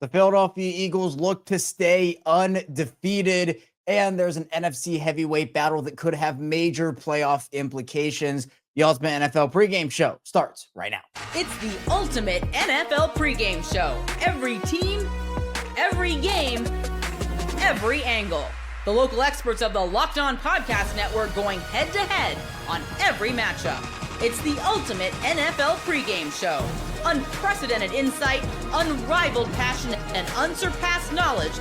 The Philadelphia Eagles look to stay undefeated, and there's an NFC heavyweight battle that could have major playoff implications. The Ultimate NFL pregame show starts right now. It's the Ultimate NFL pregame show. Every team, every game, every angle. The local experts of the Locked On Podcast Network going head-to-head on every matchup. It's the Ultimate NFL pregame show. Unprecedented insight, unrivaled passion, and unsurpassed knowledge.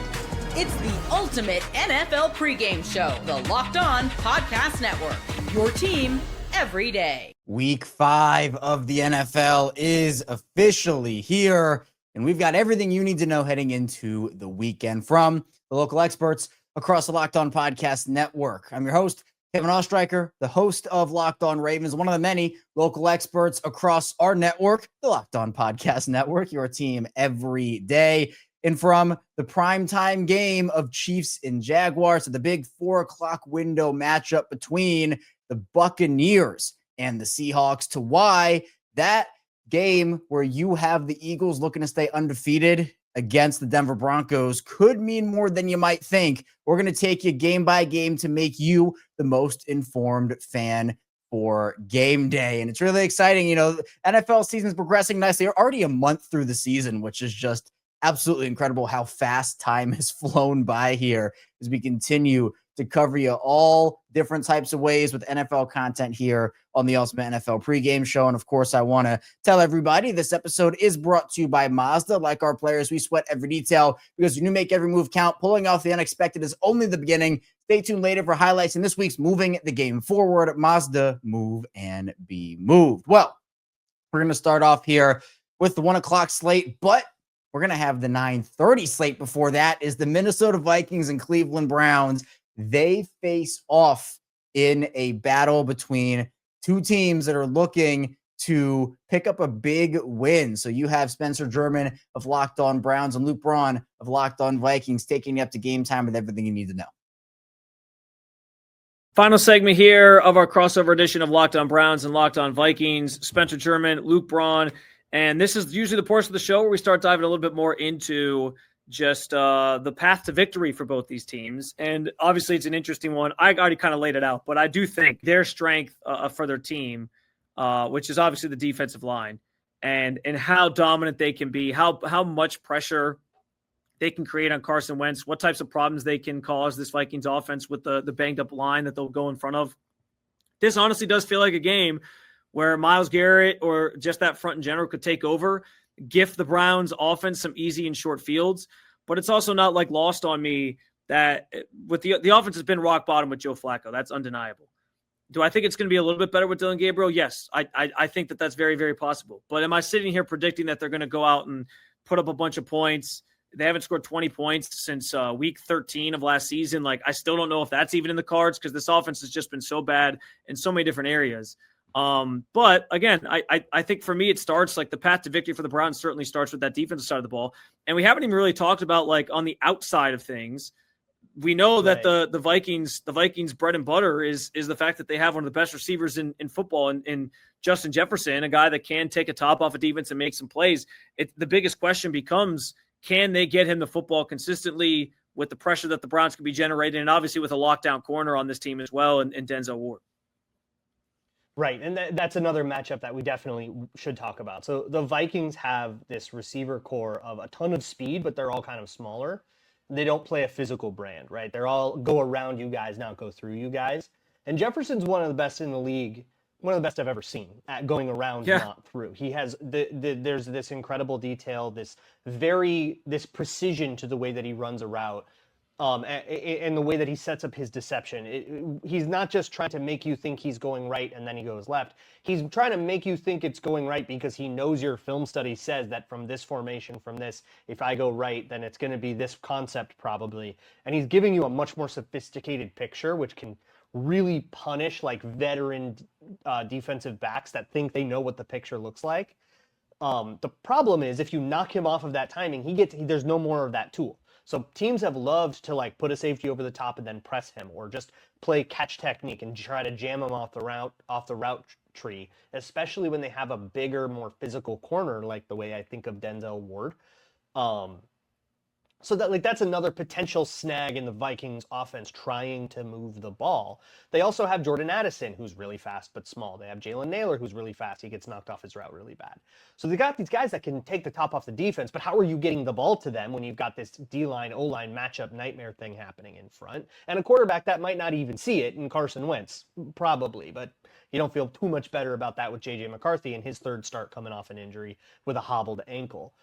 It's the Ultimate NFL pregame show. The Locked On Podcast Network. Your team every day. Week 5 of the NFL is officially here, and we've got everything you need to know heading into the weekend from the local experts across the Locked On Podcast Network. I'm your host, Kevin Ostreicher, the host of Locked On Ravens, one of the many local experts across our network, the Locked On Podcast Network, your team every day. And from the primetime game of Chiefs and Jaguars to the big 4 o'clock window matchup between the Buccaneers and the Seahawks to why that game where you have the Eagles looking to stay undefeated against the Denver Broncos could mean more than you might think. We're going to take you game by game to make you the most informed fan for game day. And it's really exciting. You know, NFL season's progressing nicely. We're already a month through the season, which is just absolutely incredible how fast time has flown by here as we continue to cover you all different types of ways with NFL content here on the Ultimate NFL pregame show. And of course, I want to tell everybody this episode is brought to you by Mazda. Like our players, we sweat every detail because when you make every move count, pulling off the unexpected is only the beginning. Stay tuned later for highlights in this week's Moving the Game Forward. Mazda, move and be moved. Well, we're going to start off here with the 1 o'clock slate, but we're going to have the 9:30 slate before that is the Minnesota Vikings and Cleveland Browns. They face off in a battle between two teams that are looking to pick up a big win. So you have Spencer German of Locked On Browns and Luke Braun of Locked On Vikings taking you up to game time with everything you need to know. Final segment here of our crossover edition of Locked On Browns and Locked On Vikings. Spencer German, Luke Braun. And this is usually the portion of the show where we start diving a little bit more into just the path to victory for both these teams. And obviously it's an interesting one. I already kind of laid it out, but I do think their strength for their team, which is obviously the defensive line, and how dominant they can be, how much pressure they can create on Carson Wentz, what types of problems they can cause this Vikings offense with the banged up line that they'll go in front of. This honestly does feel like a game where Myles Garrett or just that front in general could take over, gift the Browns offense some easy and short fields. But it's also not like lost on me that with the offense has been rock bottom with Joe Flacco. That's undeniable. Do I think it's going to be a little bit better with Dylan Gabriel? Yes, I think that's very, very possible. But am I sitting here predicting that they're going to go out and put up a bunch of points? They haven't scored 20 points since week 13 of last season. Like, I still don't know if that's even in the cards because this offense has just been so bad in so many different areas. But again, I think for me, it starts like the path to victory for the Browns certainly starts with that defensive side of the ball. And we haven't even really talked about like on the outside of things. We know that the Vikings bread and butter is the fact that they have one of the best receivers in football in Justin Jefferson, a guy that can take a top off a defense and make some plays. The biggest question becomes, can they get him the football consistently with the pressure that the Browns can be generating? And obviously with a lockdown corner on this team as well and Denzel Ward. Right, and that's another matchup that we definitely should talk about. So the Vikings have this receiver core of a ton of speed, but they're all kind of smaller. They don't play a physical brand, right? They're all go around you guys, not go through you guys. And Jefferson's one of the best in the league, one of the best I've ever seen at going around, not through. He has there's this incredible detail, this precision to the way that he runs a route. And the way that he sets up his deception. He's not just trying to make you think he's going right and then he goes left. He's trying to make you think it's going right because he knows your film study says that from this formation, from this, if I go right, then it's going to be this concept probably. And he's giving you a much more sophisticated picture, which can really punish like veteran defensive backs that think they know what the picture looks like. The problem is if you knock him off of that timing, there's no more of that tool. So teams have loved to like put a safety over the top and then press him, or just play catch technique and try to jam him off the route tree, especially when they have a bigger, more physical corner, like the way I think of Denzel Ward. So that's another potential snag in the Vikings offense trying to move the ball. They also have Jordan Addison, who's really fast but small. They have Jalen Naylor, who's really fast. He gets knocked off his route really bad. So they got these guys that can take the top off the defense, but how are you getting the ball to them when you've got this D-line, O-line matchup nightmare thing happening in front? And a quarterback that might not even see it in Carson Wentz, probably, but you don't feel too much better about that with J.J. McCarthy in his third start coming off an injury with a hobbled ankle.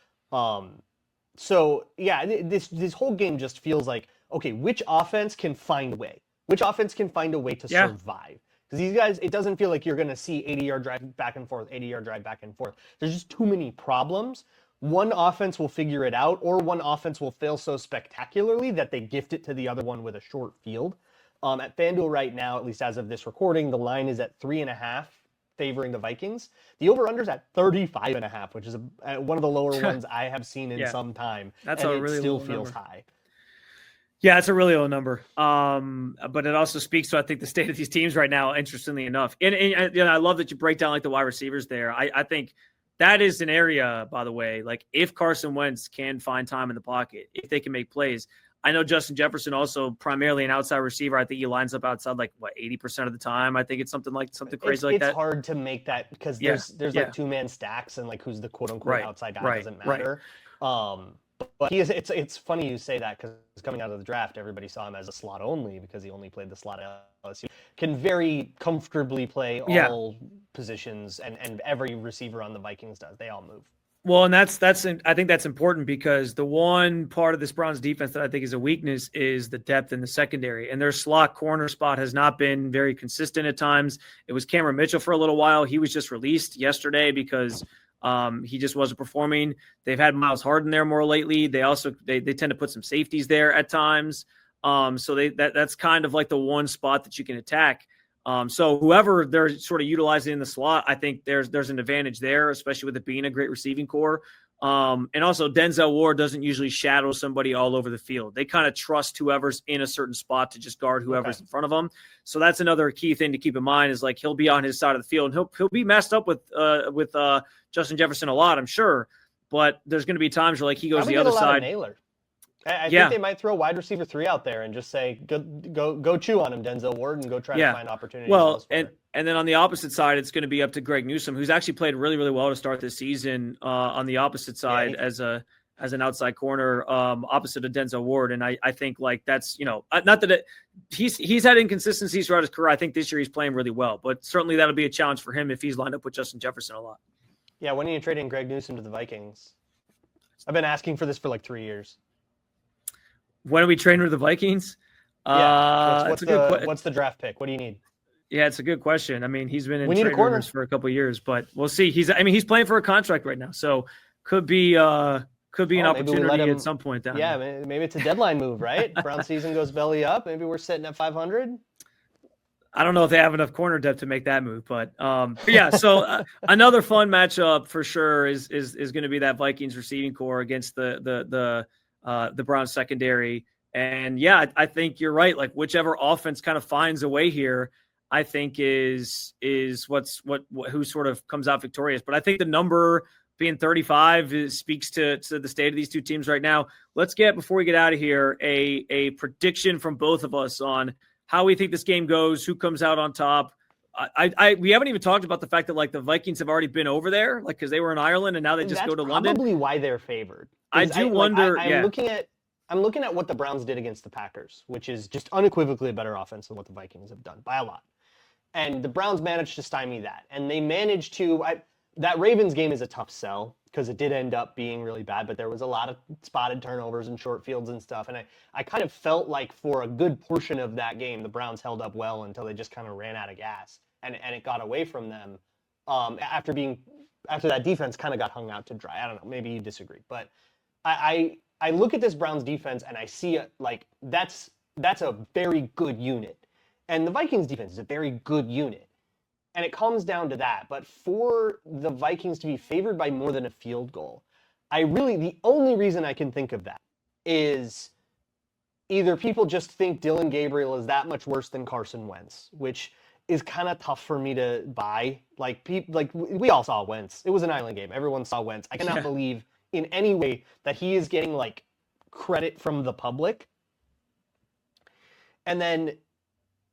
So yeah, this whole game just feels like, okay, which offense can find a way? Which offense can find a way to survive? Because these guys, it doesn't feel like you're going to see 80-yard drive back and forth, 80-yard drive back and forth. There's just too many problems. One offense will figure it out, or one offense will fail so spectacularly that they gift it to the other one with a short field. At FanDuel right now, at least as of this recording, the line is at 3.5. Favoring the Vikings. The over-under's at 35.5, which is one of the lower ones I have seen in some time. That's and a it really still low feels number. high. Yeah, it's a really low number. But it also speaks to, I think, the state of these teams right now, interestingly enough. And I love that you break down like the wide receivers there. I think that is an area, by the way, like if Carson Wentz can find time in the pocket, if they can make plays. I know Justin Jefferson also primarily an outside receiver. I think he lines up outside 80% of the time. I think it's something crazy like that. It's hard to make that because there's like two-man stacks and like who's the quote-unquote outside guy doesn't matter. But it's funny you say that because coming out of the draft, everybody saw him as a slot only because he only played the slot at LSU. Can very comfortably play all positions and every receiver on the Vikings does. They all move. Well, and I think that's important because the one part of this Browns defense that I think is a weakness is the depth in the secondary, and their slot corner spot has not been very consistent at times. It was Cameron Mitchell for a little while. He was just released yesterday because he just wasn't performing. They've had Miles Harden there more lately. They also they tend to put some safeties there at times. So that's kind of like the one spot that you can attack. So whoever they're sort of utilizing in the slot, I think there's an advantage there, especially with it being a great receiving core. And also Denzel Ward doesn't usually shadow somebody all over the field. They kind of trust whoever's in a certain spot to just guard whoever's in front of them. So that's another key thing to keep in mind is like he'll be on his side of the field and he'll be messed up with Justin Jefferson a lot, I'm sure. But there's going to be times where like he goes the other side. I think they might throw wide receiver 3 out there and just say, go chew on him, Denzel Ward, and go try to find opportunities. Well, and then on the opposite side, it's going to be up to Greg Newsome, who's actually played really, really well to start this season on the opposite side as an outside corner opposite of Denzel Ward. And I think like that's, not that he's had inconsistencies throughout his career. I think this year he's playing really well, but certainly that'll be a challenge for him if he's lined up with Justin Jefferson a lot. Yeah, when are you trading Greg Newsome to the Vikings? I've been asking for this for like 3 years. When are we trading with the Vikings? What's the draft pick? What do you need? Yeah, it's a good question. I mean, he's been in trade rumors for a couple of years, but we'll see. He's playing for a contract right now, so could be an opportunity at some point down. Yeah, maybe it's a deadline move, right? Brown season goes belly up. Maybe we're sitting at 500. I don't know if they have enough corner depth to make that move, but yeah. So another fun matchup for sure is going to be that Vikings receiving core against the Browns secondary. And yeah, I think you're right. Like whichever offense kind of finds a way here, I think is who sort of comes out victorious. But I think the number being 35 speaks to the state of these two teams right now. Let's before we get out of here, a prediction from both of us on how we think this game goes, who comes out on top. We haven't even talked about the fact that like the Vikings have already been over there, like because they were in Ireland and now they just go to London. That's probably why they're favored. I wonder. I'm looking at what the Browns did against the Packers, which is just unequivocally a better offense than what the Vikings have done by a lot. And the Browns managed to stymie that, and they managed to. That Ravens game is a tough sell because it did end up being really bad, but there was a lot of spotted turnovers and short fields and stuff. And I kind of felt like for a good portion of that game, the Browns held up well until they just kind of ran out of gas. And it got away from them after that defense kind of got hung out to dry. I don't know, maybe you disagree, but I look at this Browns defense and I see it like that's a very good unit, and the Vikings defense is a very good unit, and it comes down to that. But for the Vikings to be favored by more than a field goal, the only reason I can think of that is either people just think Dylan Gabriel is that much worse than Carson Wentz, which is kind of tough for me to buy. We all saw Wentz. It was an island game. Everyone saw Wentz. I cannot believe in any way that he is getting like credit from the public. And then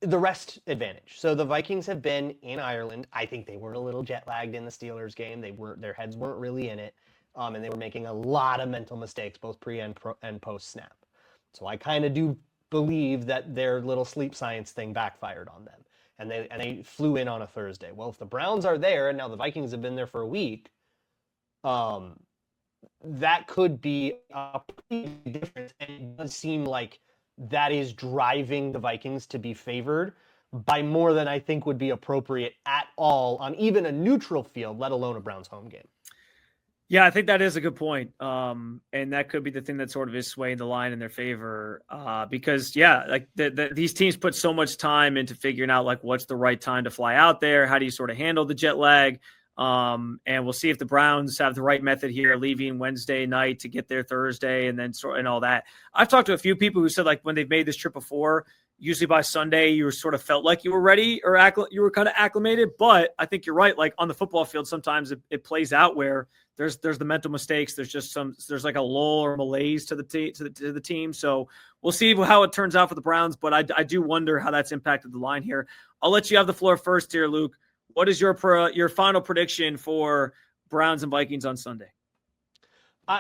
the rest advantage. So the Vikings have been in Ireland. I think they were a little jet lagged in the Steelers game. Their heads weren't really in it, and they were making a lot of mental mistakes both pre and post snap. So I kind of do believe that their little sleep science thing backfired on them, and they flew in on a Thursday. Well, if the Browns are there and now the Vikings have been there for a week, that could be a pretty big difference. And it does seem like that is driving the Vikings to be favored by more than I think would be appropriate at all on even a neutral field, let alone a Browns home game. Yeah, I think that is a good point. And that could be the thing that sort of is swaying the line in their favor. Because, yeah, like these teams put so much time into figuring out, like, what's the right time to fly out there? How do you sort of handle the jet lag? And we'll see if the Browns have the right method here, leaving Wednesday night to get there Thursday and then and all that. I've talked to a few people who said, like, when they've made this trip before, usually by Sunday, you sort of felt like you were ready or you were kind of acclimated. But I think you're right. Like, on the football field, sometimes it plays out where there's the mental mistakes. There's like a lull or malaise to the team. So we'll see how it turns out for the Browns. But I do wonder how that's impacted the line here. I'll let you have the floor first here, Luke. What is your final prediction for Browns and Vikings on Sunday?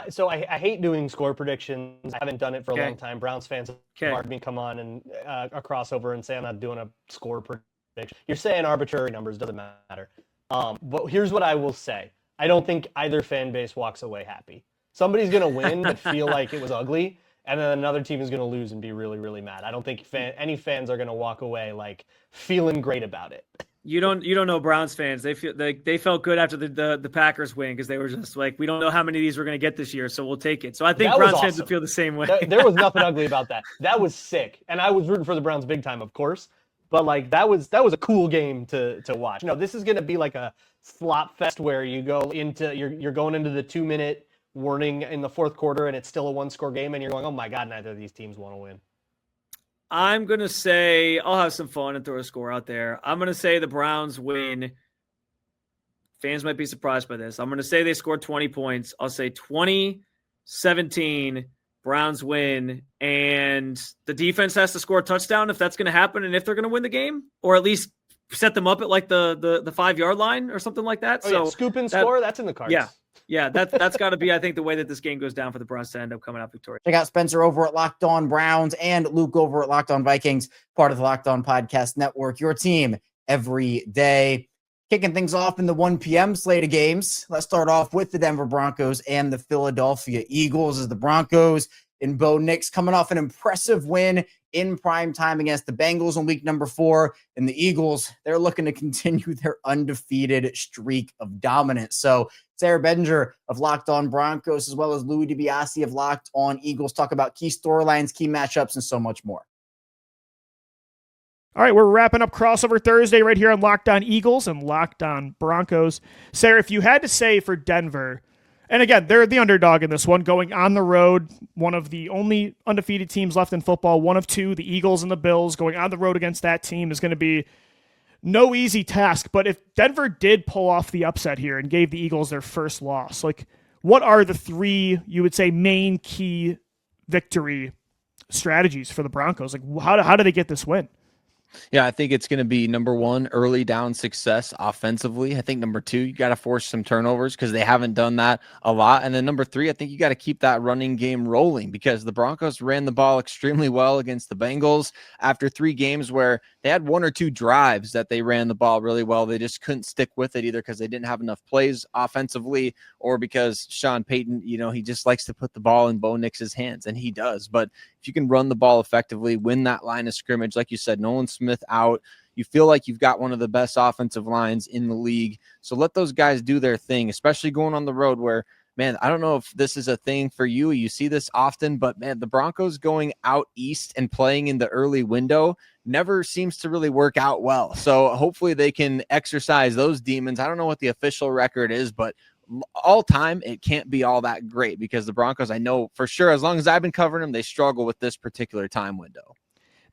So I hate doing score predictions. I haven't done it for a long time. Browns fans have heard me come on and a crossover and say I'm not doing a score prediction. You're saying arbitrary numbers, doesn't matter. But here's what I will say. I don't think either fan base walks away happy. Somebody's going to win but feel like it was ugly, and then another team is going to lose and be really, really mad. I don't think any fans are going to walk away like feeling great about it. You don't know Browns fans. They felt good after the Packers win because they were just like, we don't know how many of these we're going to get this year, so we'll take it. So I think Browns fans would feel the same way. There was nothing ugly about that. That was sick, and I was rooting for the Browns big time, of course. But like that was a cool game to watch. No, this is going to be like a slop fest where you go into you're going into the 2-minute warning in the fourth quarter, and it's still a 1-score game, and you're going, oh my god, neither of these teams want to win. I'm going to say I'll have some fun and throw a score out there. I'm going to say the Browns win. Fans might be surprised by this. I'm going to say they scored 20 points. I'll say 20-17, Browns win, and the defense has to score a touchdown if that's going to happen and if they're going to win the game, or at least set them up at like the 5-yard line or something like that. Scoop and score, that's in the cards. Yeah, that's got to be, I think, the way that this game goes down for the Browns to end up coming out victorious. Check out Spencer over at Locked On Browns and Luke over at Locked On Vikings, part of the Locked On Podcast Network, your team every day. Kicking things off in the 1 p.m. slate of games. Let's start off with the Denver Broncos and the Philadelphia Eagles as the Broncos in Bo Nix coming off an impressive win in prime time against the Bengals in week number 4. And the Eagles, they're looking to continue their undefeated streak of dominance. So Sarah Bedinger of Locked On Broncos, as well as Louis DiBiase of Locked On Eagles, talk about key storylines, key matchups, and so much more. All right, we're wrapping up Crossover Thursday right here on Locked On Eagles and Locked On Broncos. Sarah, if you had to say for Denver, and again, they're the underdog in this one, going on the road, one of the only undefeated teams left in football, one of two, the Eagles and the Bills, going on the road against that team is going to be no easy task. But if Denver did pull off the upset here and gave the Eagles their first loss, like what are the 3, you would say, main key victory strategies for the Broncos? Like how do they get this win? Yeah, I think it's going to be number 1, early down success offensively. I think number 2, you got to force some turnovers because they haven't done that a lot. And then number 3, I think you got to keep that running game rolling because the Broncos ran the ball extremely well against the Bengals after 3 games where they had 1 or 2 drives that they ran the ball really well. They just couldn't stick with it either because they didn't have enough plays offensively or because Sean Payton, he just likes to put the ball in Bo Nix's hands, and he does. But if you can run the ball effectively, win that line of scrimmage, like you said, Nolan Smith out, you feel like you've got one of the best offensive lines in the league. So let those guys do their thing, especially going on the road where, man, I don't know if this is a thing for you. You see this often, but man, the Broncos going out east and playing in the early window never seems to really work out well. So hopefully they can exercise those demons. I don't know what the official record is, but all time, it can't be all that great because the Broncos, I know for sure, as long as I've been covering them, they struggle with this particular time window.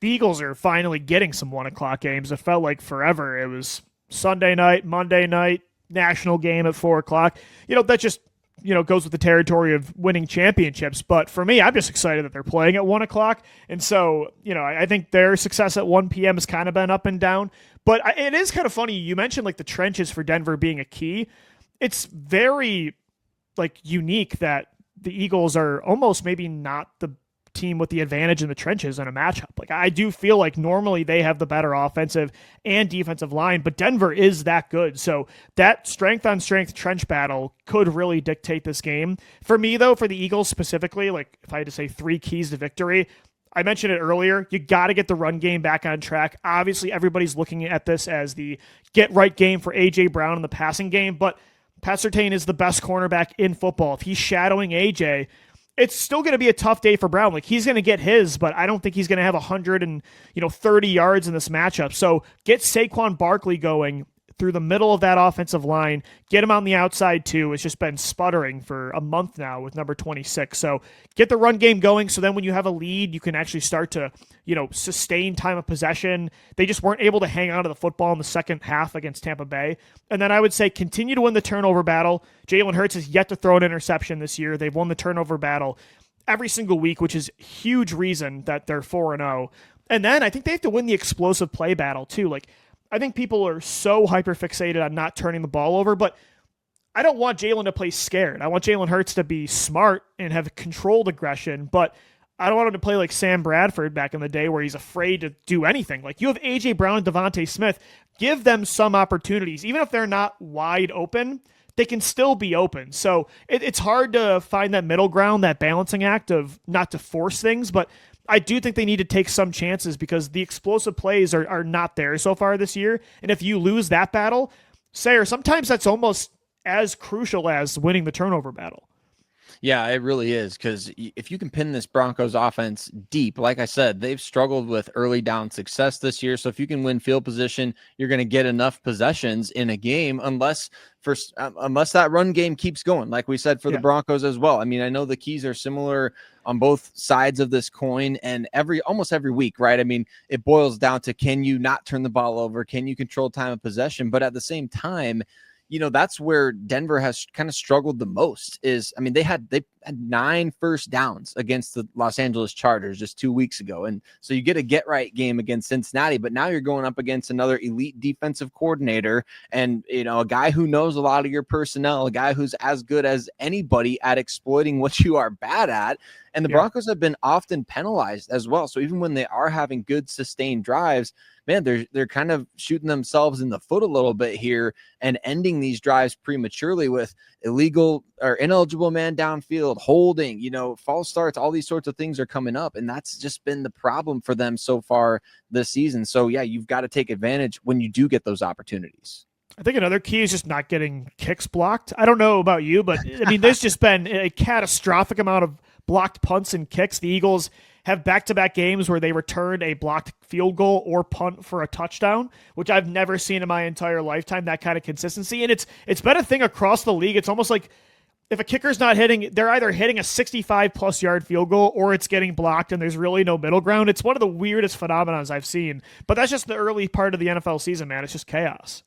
The Eagles are finally getting some 1 o'clock games. It felt like forever. It was Sunday night, Monday night, national game at 4 o'clock. That just goes with the territory of winning championships. But for me, I'm just excited that they're playing at 1 o'clock. And so, I think their success at 1 p.m. has kind of been up and down. But it is kind of funny. You mentioned like the trenches for Denver being a key. It's very like unique that the Eagles are almost maybe not the team with the advantage in the trenches in a matchup. Like I do feel like normally they have the better offensive and defensive line, but Denver is that good. So that strength on strength trench battle could really dictate this game. For me though, for the Eagles specifically, like if I had to say 3 keys to victory, I mentioned it earlier, you got to get the run game back on track. Obviously everybody's looking at this as the get right game for AJ Brown in the passing game, but Pat Surtain is the best cornerback in football. If he's shadowing AJ, it's still going to be a tough day for Brown. Like he's going to get his, but I don't think he's going to have 130 yards in this matchup. So get Saquon Barkley going through the middle of that offensive line, get him on the outside too. It's just been sputtering for a month now with number 26. So get the run game going. So then when you have a lead, you can actually start to, sustain time of possession. They just weren't able to hang on to the football in the second half against Tampa Bay. And then I would say continue to win the turnover battle. Jalen Hurts has yet to throw an interception this year. They've won the turnover battle every single week, which is a huge reason that they're 4-0. And then I think they have to win the explosive play battle too. Like, I think people are so hyper-fixated on not turning the ball over, but I don't want Jalen to play scared. I want Jalen Hurts to be smart and have controlled aggression, but I don't want him to play like Sam Bradford back in the day where he's afraid to do anything. Like you have A.J. Brown and Devontae Smith. Give them some opportunities. Even if they're not wide open, they can still be open. So it's hard to find that middle ground, that balancing act of not to force things, but I do think they need to take some chances because the explosive plays are not there so far this year. And if you lose that battle, Sayer, sometimes that's almost as crucial as winning the turnover battle. Yeah, it really is, because if you can pin this Broncos offense deep, like I said, they've struggled with early down success this year. So if you can win field position, you're going to get enough possessions in a game, unless that run game keeps going, like we said for the Broncos as well. I mean, I know the keys are similar on both sides of this coin, and almost every week, right? I mean, it boils down to, can you not turn the ball over? Can you control time of possession? But at the same time, that's where Denver has kind of struggled the most. They had 9 first downs against the Los Angeles Chargers just 2 weeks ago. And so you get a get right game against Cincinnati, but now you're going up against another elite defensive coordinator and, a guy who knows a lot of your personnel, a guy who's as good as anybody at exploiting what you are bad at. And the Broncos have been often penalized as well. So even when they are having good sustained drives, man, they're kind of shooting themselves in the foot a little bit here and ending these drives prematurely with illegal or ineligible man downfield, holding, false starts, all these sorts of things are coming up. And that's just been the problem for them so far this season. So yeah, you've got to take advantage when you do get those opportunities. I think another key is just not getting kicks blocked. I don't know about you, but there's just been a catastrophic amount of blocked punts and kicks. The Eagles have back-to-back games where they returned a blocked field goal or punt for a touchdown, which I've never seen in my entire lifetime, that kind of consistency. And it's been a thing across the league. It's almost like if a kicker's not hitting, they're either hitting a 65-plus yard field goal or it's getting blocked, and there's really no middle ground. It's one of the weirdest phenomenons I've seen. But that's just the early part of the NFL season, man. It's just chaos.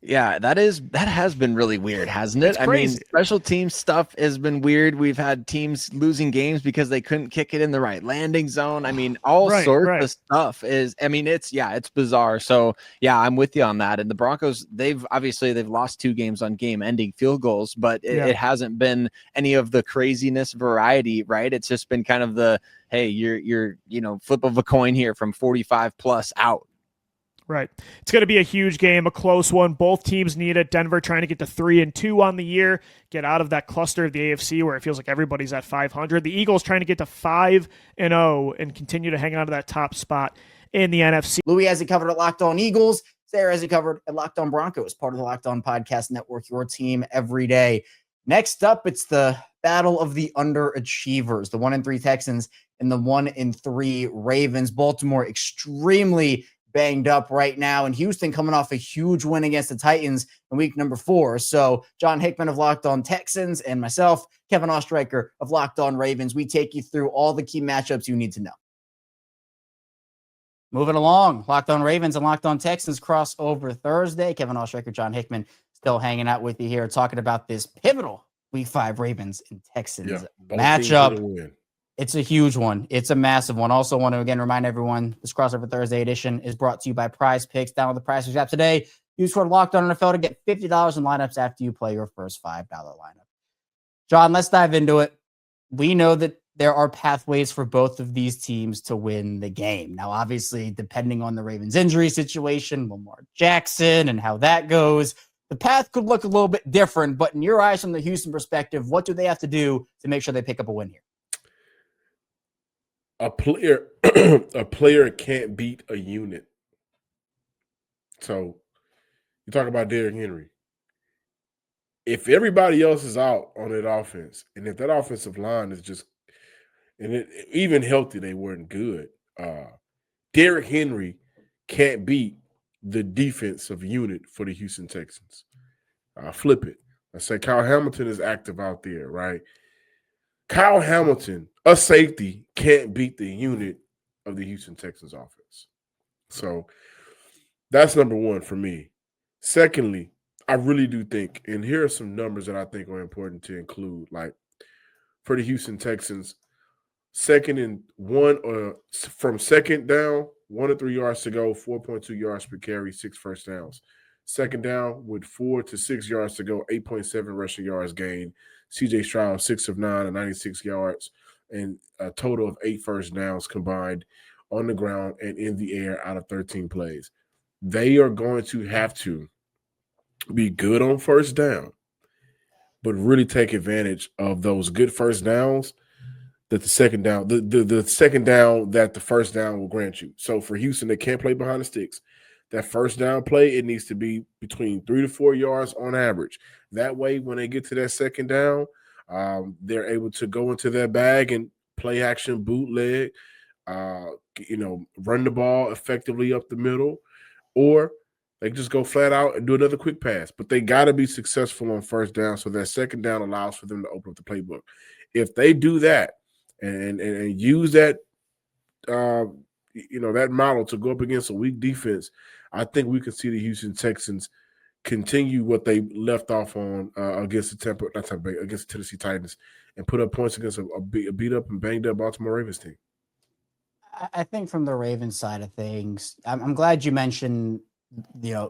Yeah, that has been really weird, hasn't it? It's crazy. Special team stuff has been weird. We've had teams losing games because they couldn't kick it in the right landing zone. All sorts of stuff it's bizarre. So yeah, I'm with you on that. And the Broncos, they've lost 2 games on game-ending field goals, but it hasn't been any of the craziness variety, right? It's just been kind of the, hey, you're flip of a coin here from 45 plus out. Right. It's going to be a huge game, a close one. Both teams need it. Denver trying to get to 3-2 on the year, get out of that cluster of the AFC where it feels like everybody's at 500. The Eagles trying to get to 5-0 and continue to hang on to that top spot in the NFC. Louis has it covered at Locked On Eagles. Sarah has it covered at Locked On Broncos, part of the Locked On Podcast Network, your team every day. Next up, it's the battle of the underachievers, the 1-3 Texans and the 1-3 Ravens. Baltimore extremely banged up right now, and Houston coming off a huge win against the Titans in week number 4. So John Hickman of Locked On Texans and myself, Kevin Ostreicher of Locked On Ravens, we take you through all the key matchups you need to know. Moving along, Locked On Ravens and Locked On Texans crossover Thursday. Kevin Ostreicher, John Hickman still hanging out with you here, talking about this pivotal Week 5 Ravens and Texans both teams matchup. gonna win. It's a huge one. It's a massive one. Also want to again remind everyone this Crossover Thursday edition is brought to you by PrizePicks. Download the PrizePicks app today. Use code LOCKEDONNFL to get $50 in lineups after you play your first $5 lineup. John, let's dive into it. We know that there are pathways for both of these teams to win the game. Now, obviously, depending on the Ravens' injury situation, Lamar Jackson and how that goes, the path could look a little bit different. But in your eyes, from the Houston perspective, what do they have to do to make sure they pick up a win here? A player can't beat a unit. So you talk about Derrick Henry. If everybody else is out on that offense, and if that offensive line is just, even healthy, they weren't good. Derrick Henry can't beat the defensive unit for the Houston Texans. Flip it. I say Kyle Hamilton is active out there, right? Kyle Hamilton, a safety, can't beat the unit of the Houston Texans offense. So that's number one for me. Secondly, I really do think, and here are some numbers that I think are important to include, like for the Houston Texans, 2nd and 1, or from second down, 1 to 3 yards to go, 4.2 yards per carry, 6 first downs. Second down with 4 to 6 yards to go, 8.7 rushing yards gained. CJ Stroud, 6 of 9 and 96 yards, and a total of 8 first downs combined on the ground and in the air out of 13 plays. They are going to have to be good on first down, but really take advantage of those good first downs that the second down, the second down that the first down will grant you. So for Houston, they can't play behind the sticks. That first down play, it needs to be between 3 to 4 yards on average. That way, when they get to that second down, they're able to go into their bag and play action bootleg, run the ball effectively up the middle, or they can just go flat out and do another quick pass. But they got to be successful on first down, so that second down allows for them to open up the playbook. If they do that and use that, that model to go up against a weak defense, I think we could see the Houston Texans continue what they left off on against the Tennessee Titans, and put up points against a beat up and banged up Baltimore Ravens team. I think from the Ravens side of things, I'm glad you mentioned,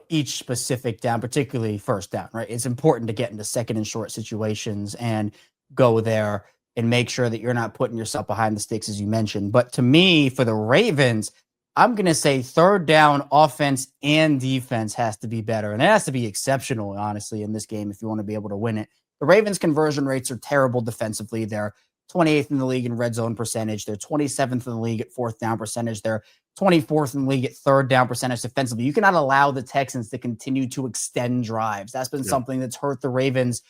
each specific down, particularly first down, right? It's important to get into second and short situations and go there and make sure that you're not putting yourself behind the sticks, as you mentioned. But to me, for the Ravens, I'm going to say third down offense and defense has to be better. And it has to be exceptional, honestly, in this game if you want to be able to win it. The Ravens' conversion rates are terrible defensively. They're 28th in the league in red zone percentage. They're 27th in the league at fourth down percentage. They're 24th in the league at third down percentage defensively. You cannot allow the Texans to continue to extend drives. That's been something that's hurt the Ravens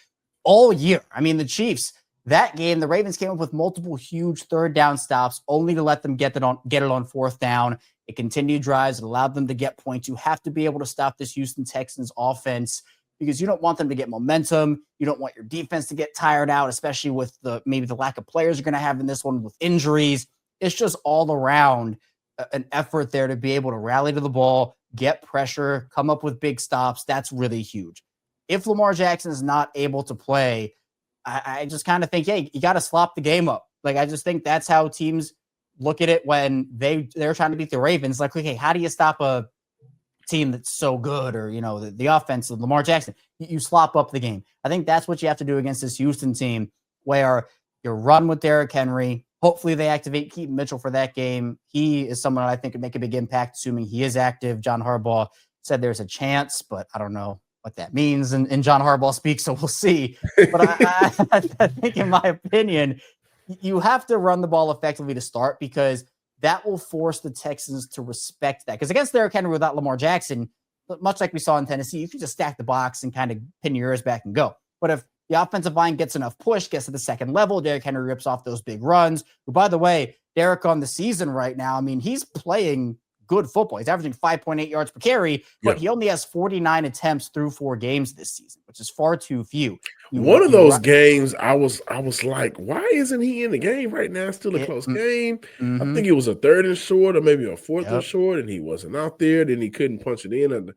all year. I mean, the Chiefs, that game, the Ravens came up with multiple huge third down stops only to let them get it on fourth down. It continued drives. It allowed them to get points. You have to be able to stop this Houston Texans offense because you don't want them to get momentum. You don't want your defense to get tired out, especially with maybe the lack of players you're going to have in this one with injuries. It's just all around an effort there to be able to rally to the ball, get pressure, come up with big stops. That's really huge. If Lamar Jackson is not able to play, I just kind of think, hey, you got to slop the game up. Like, I just think that's how teams look at it when they're trying to beat the Ravens. Like, okay, how do you stop a team that's so good, or, the offense of Lamar Jackson? You slop up the game. I think that's what you have to do against this Houston team, where you run with Derrick Henry. Hopefully they activate Keaton Mitchell for that game. He is someone I think could make a big impact, assuming he is active. John Harbaugh said there's a chance, but I don't know what that means. And John Harbaugh speaks, so we'll see. But I think, in my opinion, you have to run the ball effectively to start, because that will force the Texans to respect that. Because against Derrick Henry without Lamar Jackson, much like we saw in Tennessee, you can just stack the box and kind of pin your ears back and go. But if the offensive line gets enough push, gets to the second level, Derrick Henry rips off those big runs. Who, by the way, Derrick on the season right now, I mean, he's playing good football. He's averaging 5.8 yards per carry, but he only has 49 attempts through 4 games this season, which is far too few. One of those games, I was like, why isn't he in the game right now? It's still a close game. I think it was a 3rd and short, or maybe a 4th and short, and he wasn't out there. Then he couldn't punch it in. And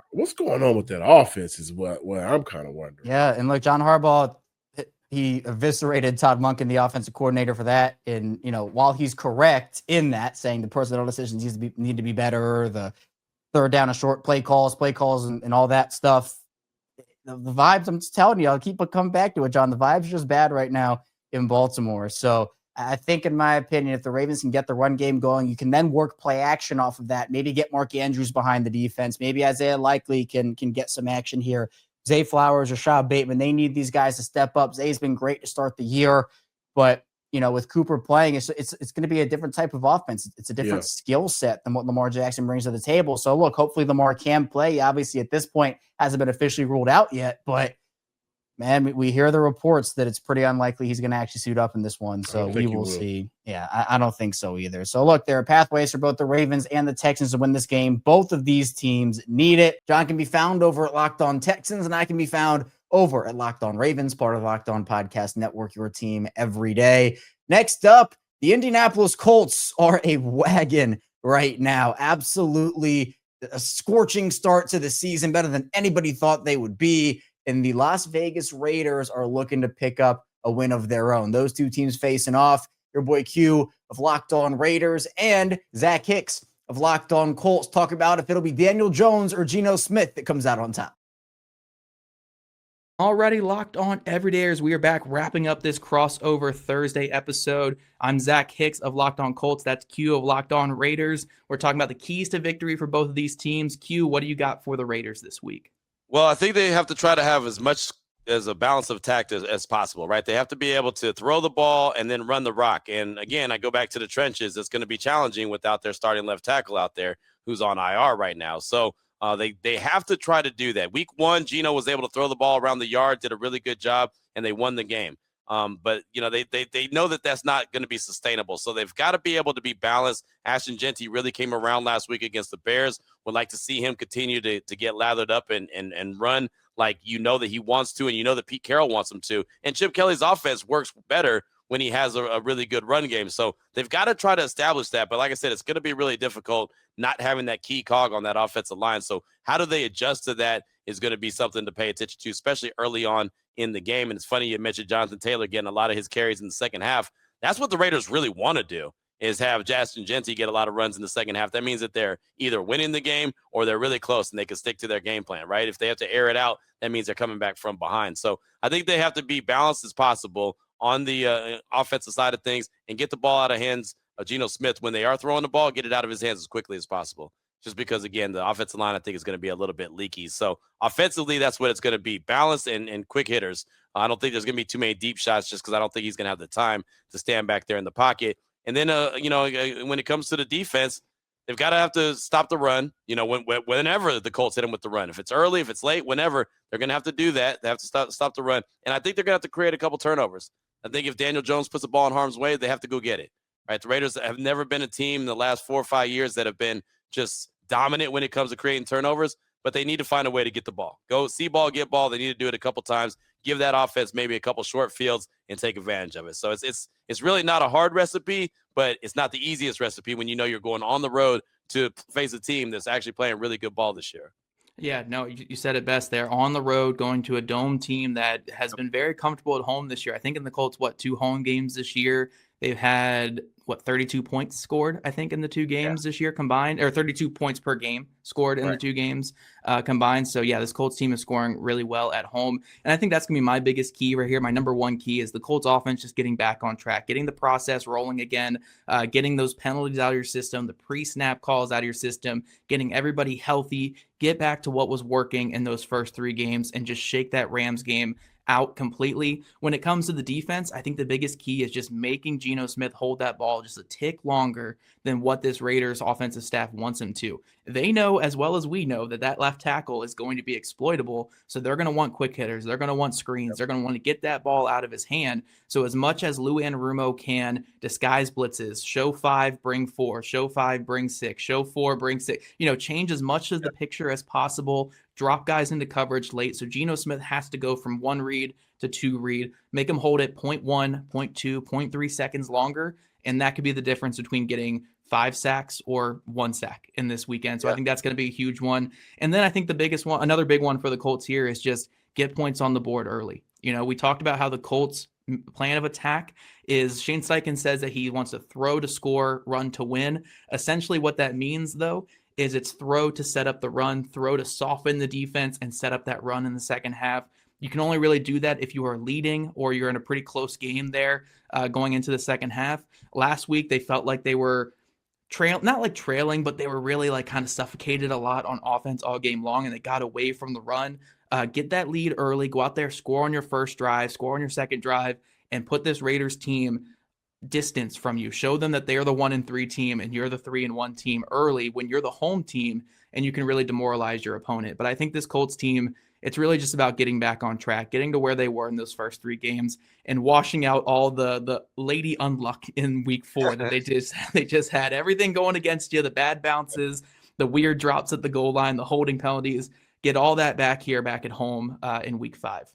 what's going on with that offense is what I'm kind of wondering. Yeah, and look, John Harbaugh, he eviscerated Todd Monken, the offensive coordinator, for that. And, while he's correct in that, saying the personnel decisions need to be better, the third down and short play calls and all that stuff, the vibes, I'm just telling you, I'll keep coming back to it, John. The vibes are just bad right now in Baltimore. So I think, in my opinion, if the Ravens can get the run game going, you can then work play action off of that. Maybe get Mark Andrews behind the defense. Maybe Isaiah Likely can get some action here. Zay Flowers, Rashad Bateman, they need these guys to step up. Zay's been great to start the year, but with Cooper playing, it's going to be a different type of offense. It's a different skill set than what Lamar Jackson brings to the table. So look, hopefully Lamar can play. Obviously, at this point, hasn't been officially ruled out yet, but man, we hear the reports that it's pretty unlikely he's going to actually suit up in this one. So we will see. Yeah, I don't think so either. So look, there are pathways for both the Ravens and the Texans to win this game. Both of these teams need it. John can be found over at Locked On Texans, and I can be found over at Locked On Ravens, part of the Locked On Podcast Network, your team every day. Next up, the Indianapolis Colts are a wagon right now. Absolutely a scorching start to the season, better than anybody thought they would be. And the Las Vegas Raiders are looking to pick up a win of their own. Those two teams facing off. Your boy Q of Locked On Raiders and Zach Hicks of Locked On Colts talk about if it'll be Daniel Jones or Geno Smith that comes out on top. Already locked on everydayers. We are back wrapping up this crossover Thursday episode. I'm Zach Hicks of Locked On Colts. That's Q of Locked On Raiders. We're talking about the keys to victory for both of these teams. Q, what do you got for the Raiders this week? Well, I think they have to try to have as much as a balance of attack as possible, right? They have to be able to throw the ball and then run the rock. And again, I go back to the trenches. It's going to be challenging without their starting left tackle out there who's on IR right now. So they have to try to do that. Week 1, Geno was able to throw the ball around the yard, did a really good job, and they won the game. But they know that that's not going to be sustainable. So they've got to be able to be balanced. Ashton Genty really came around last week against the Bears. Would like to see him continue to get lathered up and run like that he wants to, and that Pete Carroll wants him to. And Chip Kelly's offense works better when he has a really good run game. So they've got to try to establish that. But like I said, it's going to be really difficult not having that key cog on that offensive line. So how do they adjust to that is going to be something to pay attention to, especially early on in the game. And it's funny you mentioned Jonathan Taylor getting a lot of his carries in the second half. That's what the Raiders really want to do, is have Ashton Genty get a lot of runs in the second half. That means that they're either winning the game or they're really close and they can stick to their game plan, right? If they have to air it out, that means they're coming back from behind. So I think they have to be balanced as possible on the offensive side of things and get the ball out of hands of Geno Smith. When they are throwing the ball, get it out of his hands as quickly as possible. Just because, again, the offensive line, I think, is going to be a little bit leaky. So offensively, that's what it's going to be, balanced and quick hitters. I don't think there's going to be too many deep shots just because I don't think he's going to have the time to stand back there in the pocket. And then, when it comes to the defense, they've got to have to stop the run, whenever the Colts hit them with the run. If it's early, if it's late, whenever, they're going to have to do that. They have to stop the run. And I think they're going to have to create a couple turnovers. I think if Daniel Jones puts the ball in harm's way, they have to go get it. Right? The Raiders have never been a team in the last 4 or 5 years that have been just dominant when it comes to creating turnovers, but they need to find a way to get the ball. Go see ball, get ball. They need to do it a couple times. Give that offense maybe a couple short fields and take advantage of it. So it's really not a hard recipe, but it's not the easiest recipe when you're going on the road to face a team that's actually playing really good ball this year. Yeah, no, you said it best there. On the road, going to a dome team that has been very comfortable at home this year. I think in the Colts, 2 home games this year, they've had 32 points scored, I think, in the 2 games this year combined, or 32 points per game scored in the 2 games combined. So yeah, this Colts team is scoring really well at home. And I think that's gonna be my biggest key right here. My number 1 key is the Colts offense just getting back on track, getting the process rolling again, getting those penalties out of your system, the pre-snap calls out of your system, getting everybody healthy, get back to what was working in those first 3 games and just shake that Rams game out completely. When it comes to the defense, I think the biggest key is just making Geno Smith hold that ball just a tick longer than what this Raiders offensive staff wants him to. They know as well as we know that left tackle is going to be exploitable, so they're going to want quick hitters. They're going to want screens. They're going to want to get that ball out of his hand. So as much as Lou Anarumo can disguise blitzes, show 5, bring 4, show 5, bring 6, show 4, bring 6, change as much of the picture as possible, drop guys into coverage late. So Geno Smith has to go from 1 read to 2 read, make him hold it 0.1, 0.2, 0.3 seconds longer. And that could be the difference between getting 5 sacks or 1 sack in this weekend. So I think that's going to be a huge one. And then I think the biggest one, another big one for the Colts here is just get points on the board early. You know, we talked about how the Colts' plan of attack is Shane Steichen says that he wants to throw to score, run to win. Essentially what that means, though, is it's throw to set up the run, throw to soften the defense and set up that run in the second half. You can only really do that if you are leading or you're in a pretty close game there going into the second half. Last week, they felt like they were not like trailing, but they were really like kind of suffocated a lot on offense all game long, and they got away from the run. Get that lead early, go out there, score on your first drive, score on your second drive, and put this Raiders team distance from you. Show them that they're the 1-3 team and you're the 3-1 team early when you're the home team, and you can really demoralize your opponent. But I think this Colts team, it's really just about getting back on track, getting to where they were in those first 3 games, and washing out all the lady unluck in week 4 that they just had. Everything going against you, the bad bounces, the weird drops at the goal line, the holding penalties. Get all that back at home in week 5.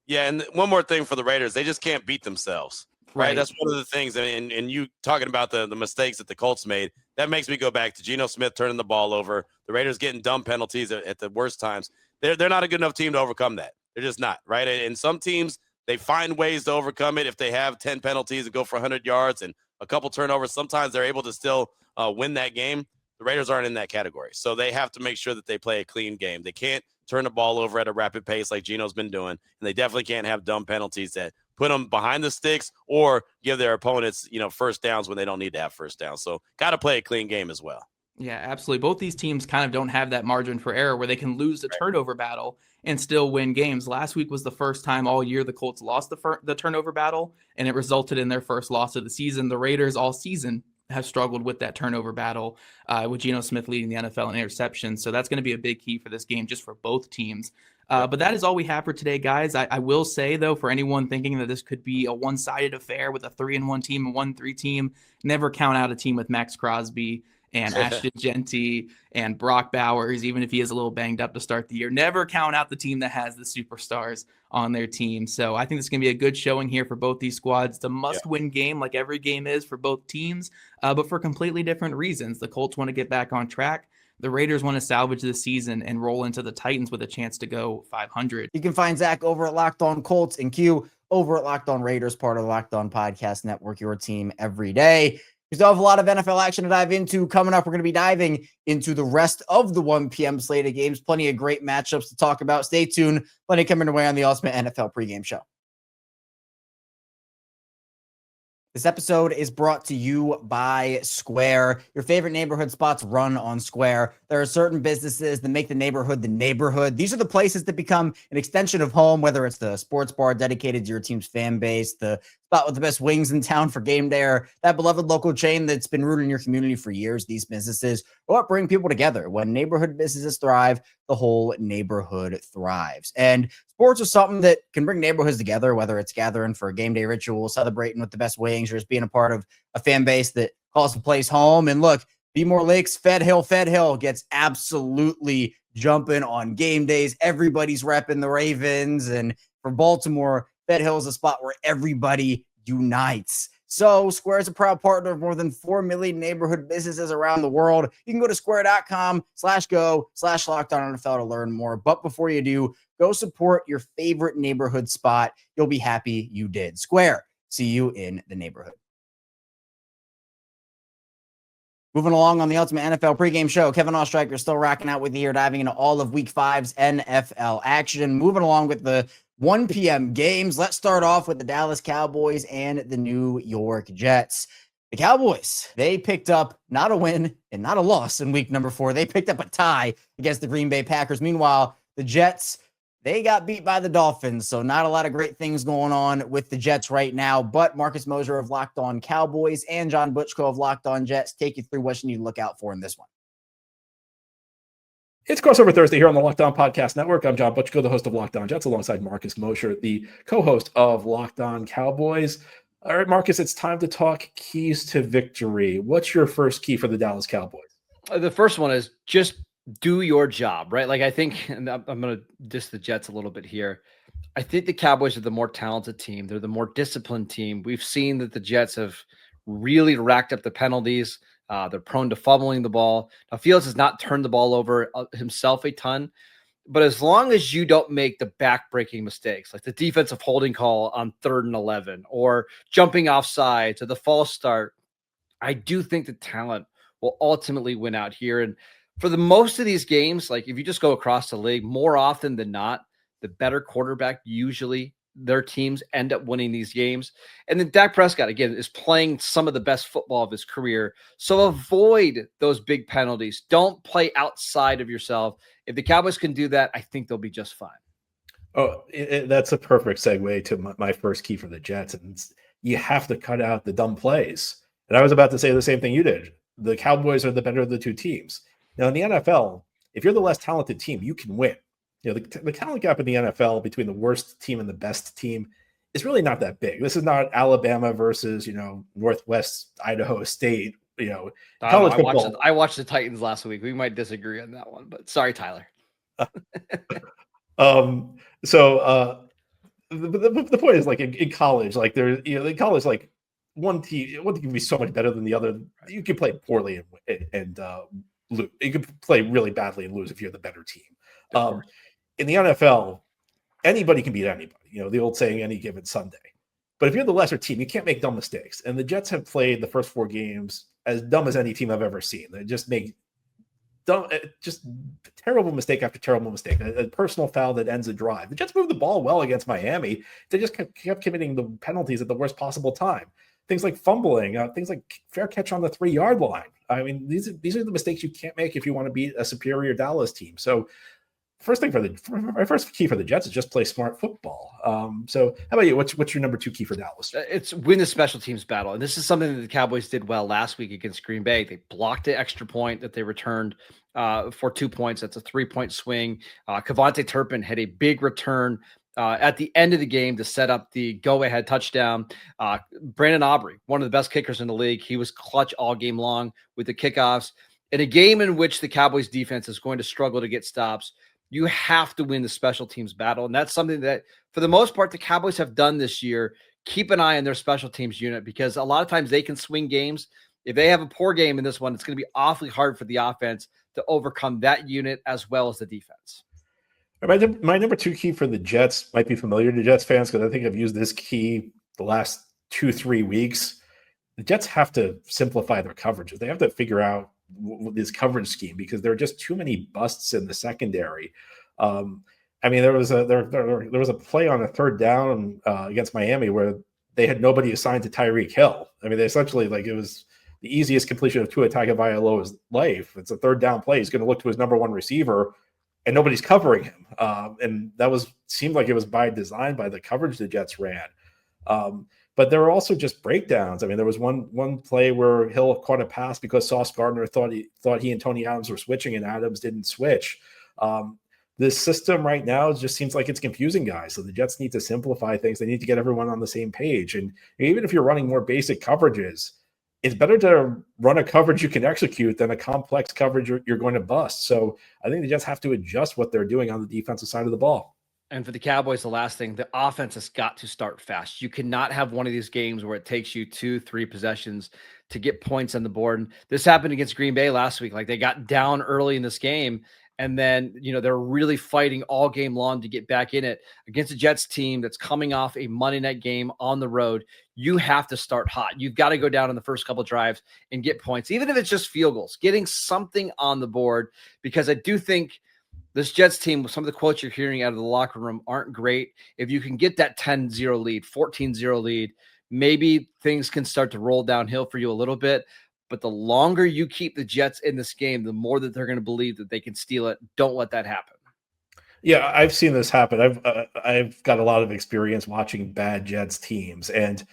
Yeah, and one more thing for the Raiders, they just can't beat themselves. Right. That's one of the things. And you talking about the mistakes that the Colts made, that makes me go back to Geno Smith turning the ball over, the Raiders getting dumb penalties at the worst times. They're not a good enough team to overcome that. They're just not, right? And some teams, they find ways to overcome it. If they have 10 penalties and go for 100 yards and a couple turnovers, sometimes they're able to still win that game. The Raiders aren't in that category. So they have to make sure that they play a clean game. They can't turn the ball over at a rapid pace like Geno's been doing, and they definitely can't have dumb penalties that put them behind the sticks or give their opponents, first downs when they don't need to have first downs. So got to play a clean game as well. Yeah, absolutely. Both these teams kind of don't have that margin for error where they can lose the turnover battle and still win games. Last week was the first time all year the Colts lost the turnover battle, and it resulted in their first loss of the season. The Raiders all season have struggled with that turnover battle with Geno Smith leading the NFL in interceptions. So that's going to be a big key for this game just for both teams. But that is all we have for today, guys. I will say, though, for anyone thinking that this could be a one-sided affair with a 3-1 team and 1-3 team, never count out a team with Max Crosby and Ashton Genty and Brock Bowers, even if he is a little banged up to start the year. Never count out the team that has the superstars on their team. So I think this is going to be a good showing here for both these squads. It's a must-win game like every game is for both teams, but for completely different reasons. The Colts want to get back on track. The Raiders want to salvage the season and roll into the Titans with a chance to go 500. You can find Zach over at Locked On Colts and Q over at Locked On Raiders, part of the Locked On Podcast Network, your team every day. We still have a lot of NFL action to dive into. Coming up, we're going to be diving into the rest of the 1 p.m. slate of games. Plenty of great matchups to talk about. Stay tuned. Plenty coming away on the Ultimate NFL pregame show. This episode is brought to you by Square. Your favorite neighborhood spots run on Square. There are certain businesses that make the neighborhood the neighborhood. These are the places that become an extension of home, whether it's the sports bar dedicated to your team's fan base, the spot with the best wings in town for game day, or that beloved local chain that's been rooted in your community for years. These businesses are what bring people together. When neighborhood businesses thrive, the whole neighborhood thrives. And sports are something that can bring neighborhoods together, whether it's gathering for a game day ritual, celebrating with the best wings, or just being a part of a fan base that calls the place home. And look, Be More Lakes, Fed Hill gets absolutely jumping on game days. Everybody's repping the Ravens. And for Baltimore, Fed Hill is a spot where everybody unites. So Square is a proud partner of more than 4 million neighborhood businesses around the world. You can go to square.com/go/LockedOnNFL to learn more. But before you do, go support your favorite neighborhood spot. You'll be happy you did. Square, see you in the neighborhood. Moving along on the Ultimate NFL pregame show, Kevin Ostreicher still rocking out with you here, diving into all of Week 5's NFL action. Moving along with the 1 p.m. games. Let's start off with the Dallas Cowboys and the New York Jets. The Cowboys, they picked up not a win and not a loss in week number 4. They picked up a tie against the Green Bay Packers. Meanwhile, the Jets, they got beat by the Dolphins, so not a lot of great things going on with the Jets right now. But Marcus Mosher of Locked On Cowboys and John Butchko of Locked On Jets take you through what you need to look out for in this one. It's Crossover Thursday here on the Locked On Podcast Network. I'm John Butchko, the host of Locked On Jets, alongside Marcus Mosher, the co-host of Locked On Cowboys. All right, Marcus, it's time to talk keys to victory. What's your first key for the Dallas Cowboys? The first one is just do your job, right? Like I think, and I'm going to diss the Jets a little bit here. I think the Cowboys are the more talented team. They're the more disciplined team. We've seen that the Jets have really racked up the penalties. They're prone to fumbling the ball. Now, Fields has not turned the ball over himself a ton, But as long as you don't make the back-breaking mistakes, like the defensive holding call on 3rd and 11 or jumping off sides or the false start, I do think the talent will ultimately win out here. And for the most of these games, like if you just go across the league, more often than not, the better quarterback, usually their teams end up winning these games. And then Dak Prescott, again, is playing some of the best football of his career. So avoid those big penalties. Don't play outside of yourself. If the Cowboys can do that, I think they'll be just fine. Oh, that's a perfect segue to my first key for the Jets. And you have to cut out the dumb plays. And I was about to say the same thing you did. The Cowboys are the better of the two teams. Now, in the NFL, if you're the less talented team, you can win. The talent gap in the NFL between the worst team and the best team is really not that big. This is not Alabama versus, Northwest Idaho State, college football. I watched the Titans last week. We might disagree on that one, but sorry, Tyler. The point is, like in college, like there, in college, like one team can be so much better than the other. You can play poorly and lose. You can play really badly and lose if you're the better team. In the NFL, anybody can beat anybody. The old saying, any given Sunday. But if you're the lesser team, you can't make dumb mistakes. And the Jets have played the first 4 games as dumb as any team I've ever seen. They just make terrible mistake after terrible mistake. A personal foul that ends a drive. The Jets moved the ball well against Miami. They just kept committing the penalties at the worst possible time. Things like fumbling, things like fair catch on the 3-yard line. I mean, these are the mistakes you can't make if you want to beat a superior Dallas team. So my first key for the Jets is just play smart football. So how about you? What's your number 2 key for Dallas? It's win the special teams battle. And this is something that the Cowboys did well last week against Green Bay. They blocked the extra point that they returned for 2 points. That's a 3-point swing. Kevontae Turpin had a big return at the end of the game to set up the go-ahead touchdown. Brandon Aubrey, one of the best kickers in the league. He was clutch all game long with the kickoffs. In a game in which the Cowboys defense is going to struggle to get stops, you have to win the special teams battle. And that's something that, for the most part, the Cowboys have done this year. Keep an eye on their special teams unit, because a lot of times they can swing games. If they have a poor game in this one, it's going to be awfully hard for the offense to overcome that unit as well as the defense. My number 2 key for the Jets might be familiar to Jets fans, because I think I've used this key the last 2-3 weeks. The Jets have to simplify their coverages. They have to figure out this coverage scheme, because there are just too many busts in the secondary. There was a play on a 3rd down against Miami where they had nobody assigned to Tyreek Hill. I mean, they essentially, like, it was the easiest completion of Tua Tagovailoa's life. It's a 3rd down play. He's going to look to his number 1 receiver, and nobody's covering him. And that seemed like it was by design by the coverage the Jets ran. But there were also just breakdowns. I mean, there was one play where Hill caught a pass because Sauce Gardner thought he and Tony Adams were switching, and Adams didn't switch. This system right now just seems like it's confusing guys. So the Jets need to simplify things. They need to get everyone on the same page. And even if you're running more basic coverages, it's better to run a coverage you can execute than a complex coverage you're going to bust. So I think the Jets have to adjust what they're doing on the defensive side of the ball. And for the Cowboys, the last thing, the offense has got to start fast. You cannot have one of these games where it takes you 2-3 possessions to get points on the board. And this happened against Green Bay last week. Like, they got down early in this game, and then, they're really fighting all game long to get back in it. Against a Jets team that's coming off a Monday night game on the road, you have to start hot. You've got to go down in the first couple of drives and get points, even if it's just field goals, getting something on the board, because I do think this Jets team, some of the quotes you're hearing out of the locker room aren't great. If you can get that 10-0 lead, 14-0 lead, maybe things can start to roll downhill for you a little bit. But the longer you keep the Jets in this game, the more that they're going to believe that they can steal it. Don't let that happen. Yeah, I've seen this happen. I've got a lot of experience watching bad Jets teams. And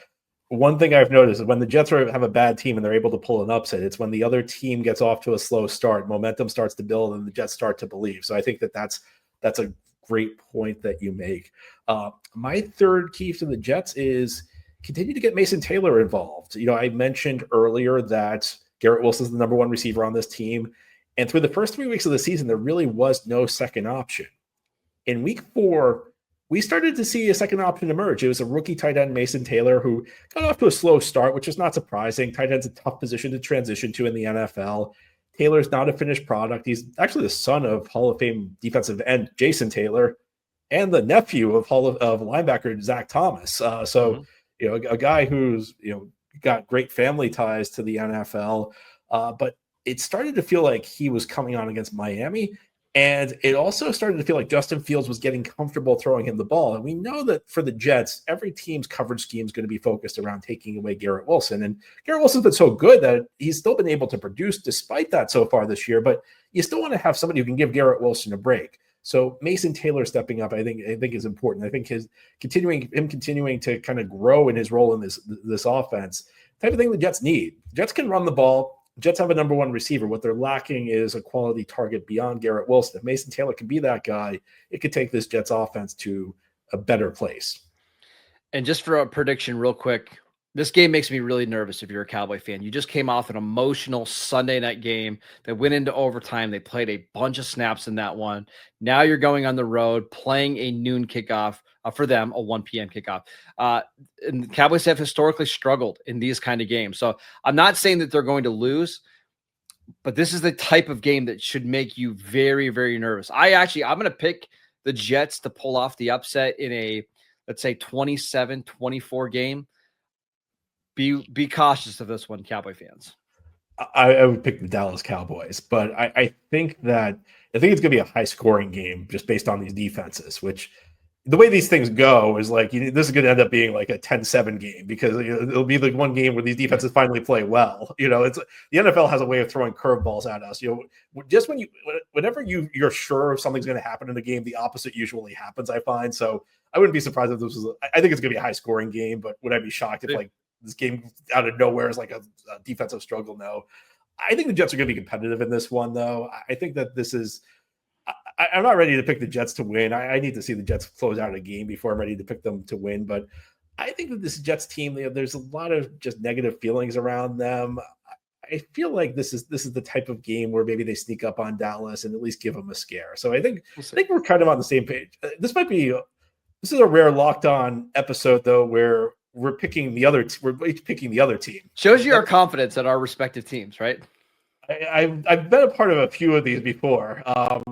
one thing I've noticed is when the Jets have a bad team and they're able to pull an upset, it's when the other team gets off to a slow start, momentum starts to build, and the Jets start to believe. So I think that's a great point that you make. My 3rd key to the Jets is continue to get Mason Taylor involved. I mentioned earlier that Garrett Wilson's the number 1 receiver on this team. And through the first 3 weeks of the season, there really was no second option. In week 4, we started to see a second option emerge. It was a rookie tight end, Mason Taylor, who got off to a slow start, which is not surprising. Tight end's a tough position to transition to in the NFL. Taylor's not a finished product. He's actually the son of Hall of Fame defensive end Jason Taylor and the nephew of linebacker Zach Thomas. You know, a guy who's, you know, got great family ties to the NFL, but it started to feel like he was coming on against Miami. And it also started to feel like Justin Fields was getting comfortable throwing him the ball. And we know that for the Jets, every team's coverage scheme is going to be focused around taking away Garrett Wilson. And Garrett Wilson's been so good that he's still been able to produce despite that so far this year. But you still want to have somebody who can give Garrett Wilson a break. So Mason Taylor stepping up, I think is important. I think him continuing to kind of grow in his role in this offense, type of thing the Jets need. Jets can run the ball. Jets have a number one receiver. What they're lacking is a quality target beyond Garrett Wilson. If Mason Taylor can be that guy, it could take this Jets offense to a better place. And just for a prediction real quick, this game makes me really nervous if you're a Cowboy fan. You just came off an emotional Sunday night game that went into overtime. They played a bunch of snaps in that one. Now you're going on the road, playing a noon kickoff for them, a 1 p.m. kickoff. And the Cowboys have historically struggled in these kind of games. So I'm not saying that they're going to lose, but this is the type of game that should make you very, very nervous. I'm going to pick the Jets to pull off the upset in a, let's say, 27-24 game. Be cautious of this one, Cowboy fans. I would pick the Dallas Cowboys, but I think it's going to be a high scoring game just based on these defenses, which the way these things go is like, this is going to end up being like a 10-7 game because it'll be like one game where these defenses finally play well. You know, the NFL has a way of throwing curveballs at us. You know, just whenever you're sure something's going to happen in a game, the opposite usually happens, I find. So I wouldn't be surprised if this was, I think it's going to be a high scoring game, but would I be shocked if like this game out of nowhere is like a defensive struggle? No. I think the Jets are going to be competitive in this one, though. I think that this is, I'm not ready to pick the Jets to win. I need to see the Jets close out a game before I'm ready to pick them to win. But I think that this Jets team, there's a lot of just negative feelings around them. I feel like this is the type of game where maybe they sneak up on Dallas and at least give them a scare. So I think we're kind of on the same page. This is a rare Locked On episode, though, where we're picking the other. We're each picking the other team. Shows you our confidence in our respective teams, right? I've been a part of a few of these before,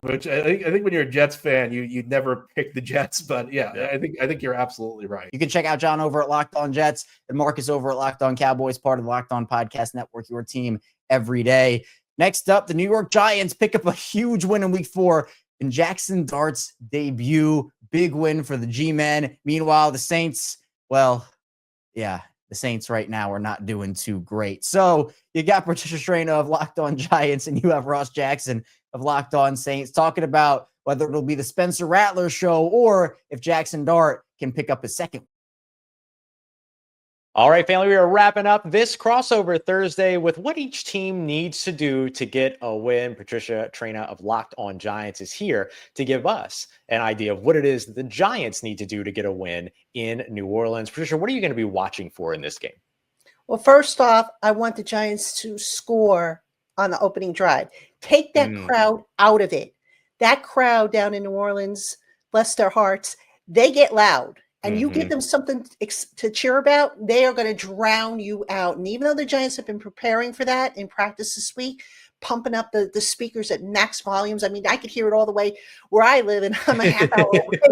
which I think when you're a Jets fan, you'd never pick the Jets, but yeah, I think you're absolutely right. You can check out John over at Locked On Jets and Marcus over at Locked On Cowboys, part of the Locked On Podcast Network, your team every day. Next up, the New York Giants pick up a huge win in Week 4 in Jackson Dart's debut. Big win for the G-Men. Meanwhile, the Saints, the Saints right now are not doing too great. So you got Patricia Strano of Locked On Giants and you have Ross Jackson of Locked On Saints talking about whether it'll be the Spencer Rattler show or if Jackson Dart can pick up his second. All right, family, we are wrapping up this crossover Thursday with what each team needs to do to get a win. Patricia Traina of Locked On Giants is here to give us an idea of what it is that the Giants need to do to get a win in New Orleans. Patricia, what are you going to be watching for in this game? Well, first off, I want the Giants to score on the opening drive. Take that crowd out of it. That crowd down in New Orleans, bless their hearts, they get loud. And you give them something to cheer about, they are going to drown you out. And even though the Giants have been preparing for that in practice this week, pumping up the speakers at max volumes. I mean, I could hear it all the way where I live, and I'm a half hour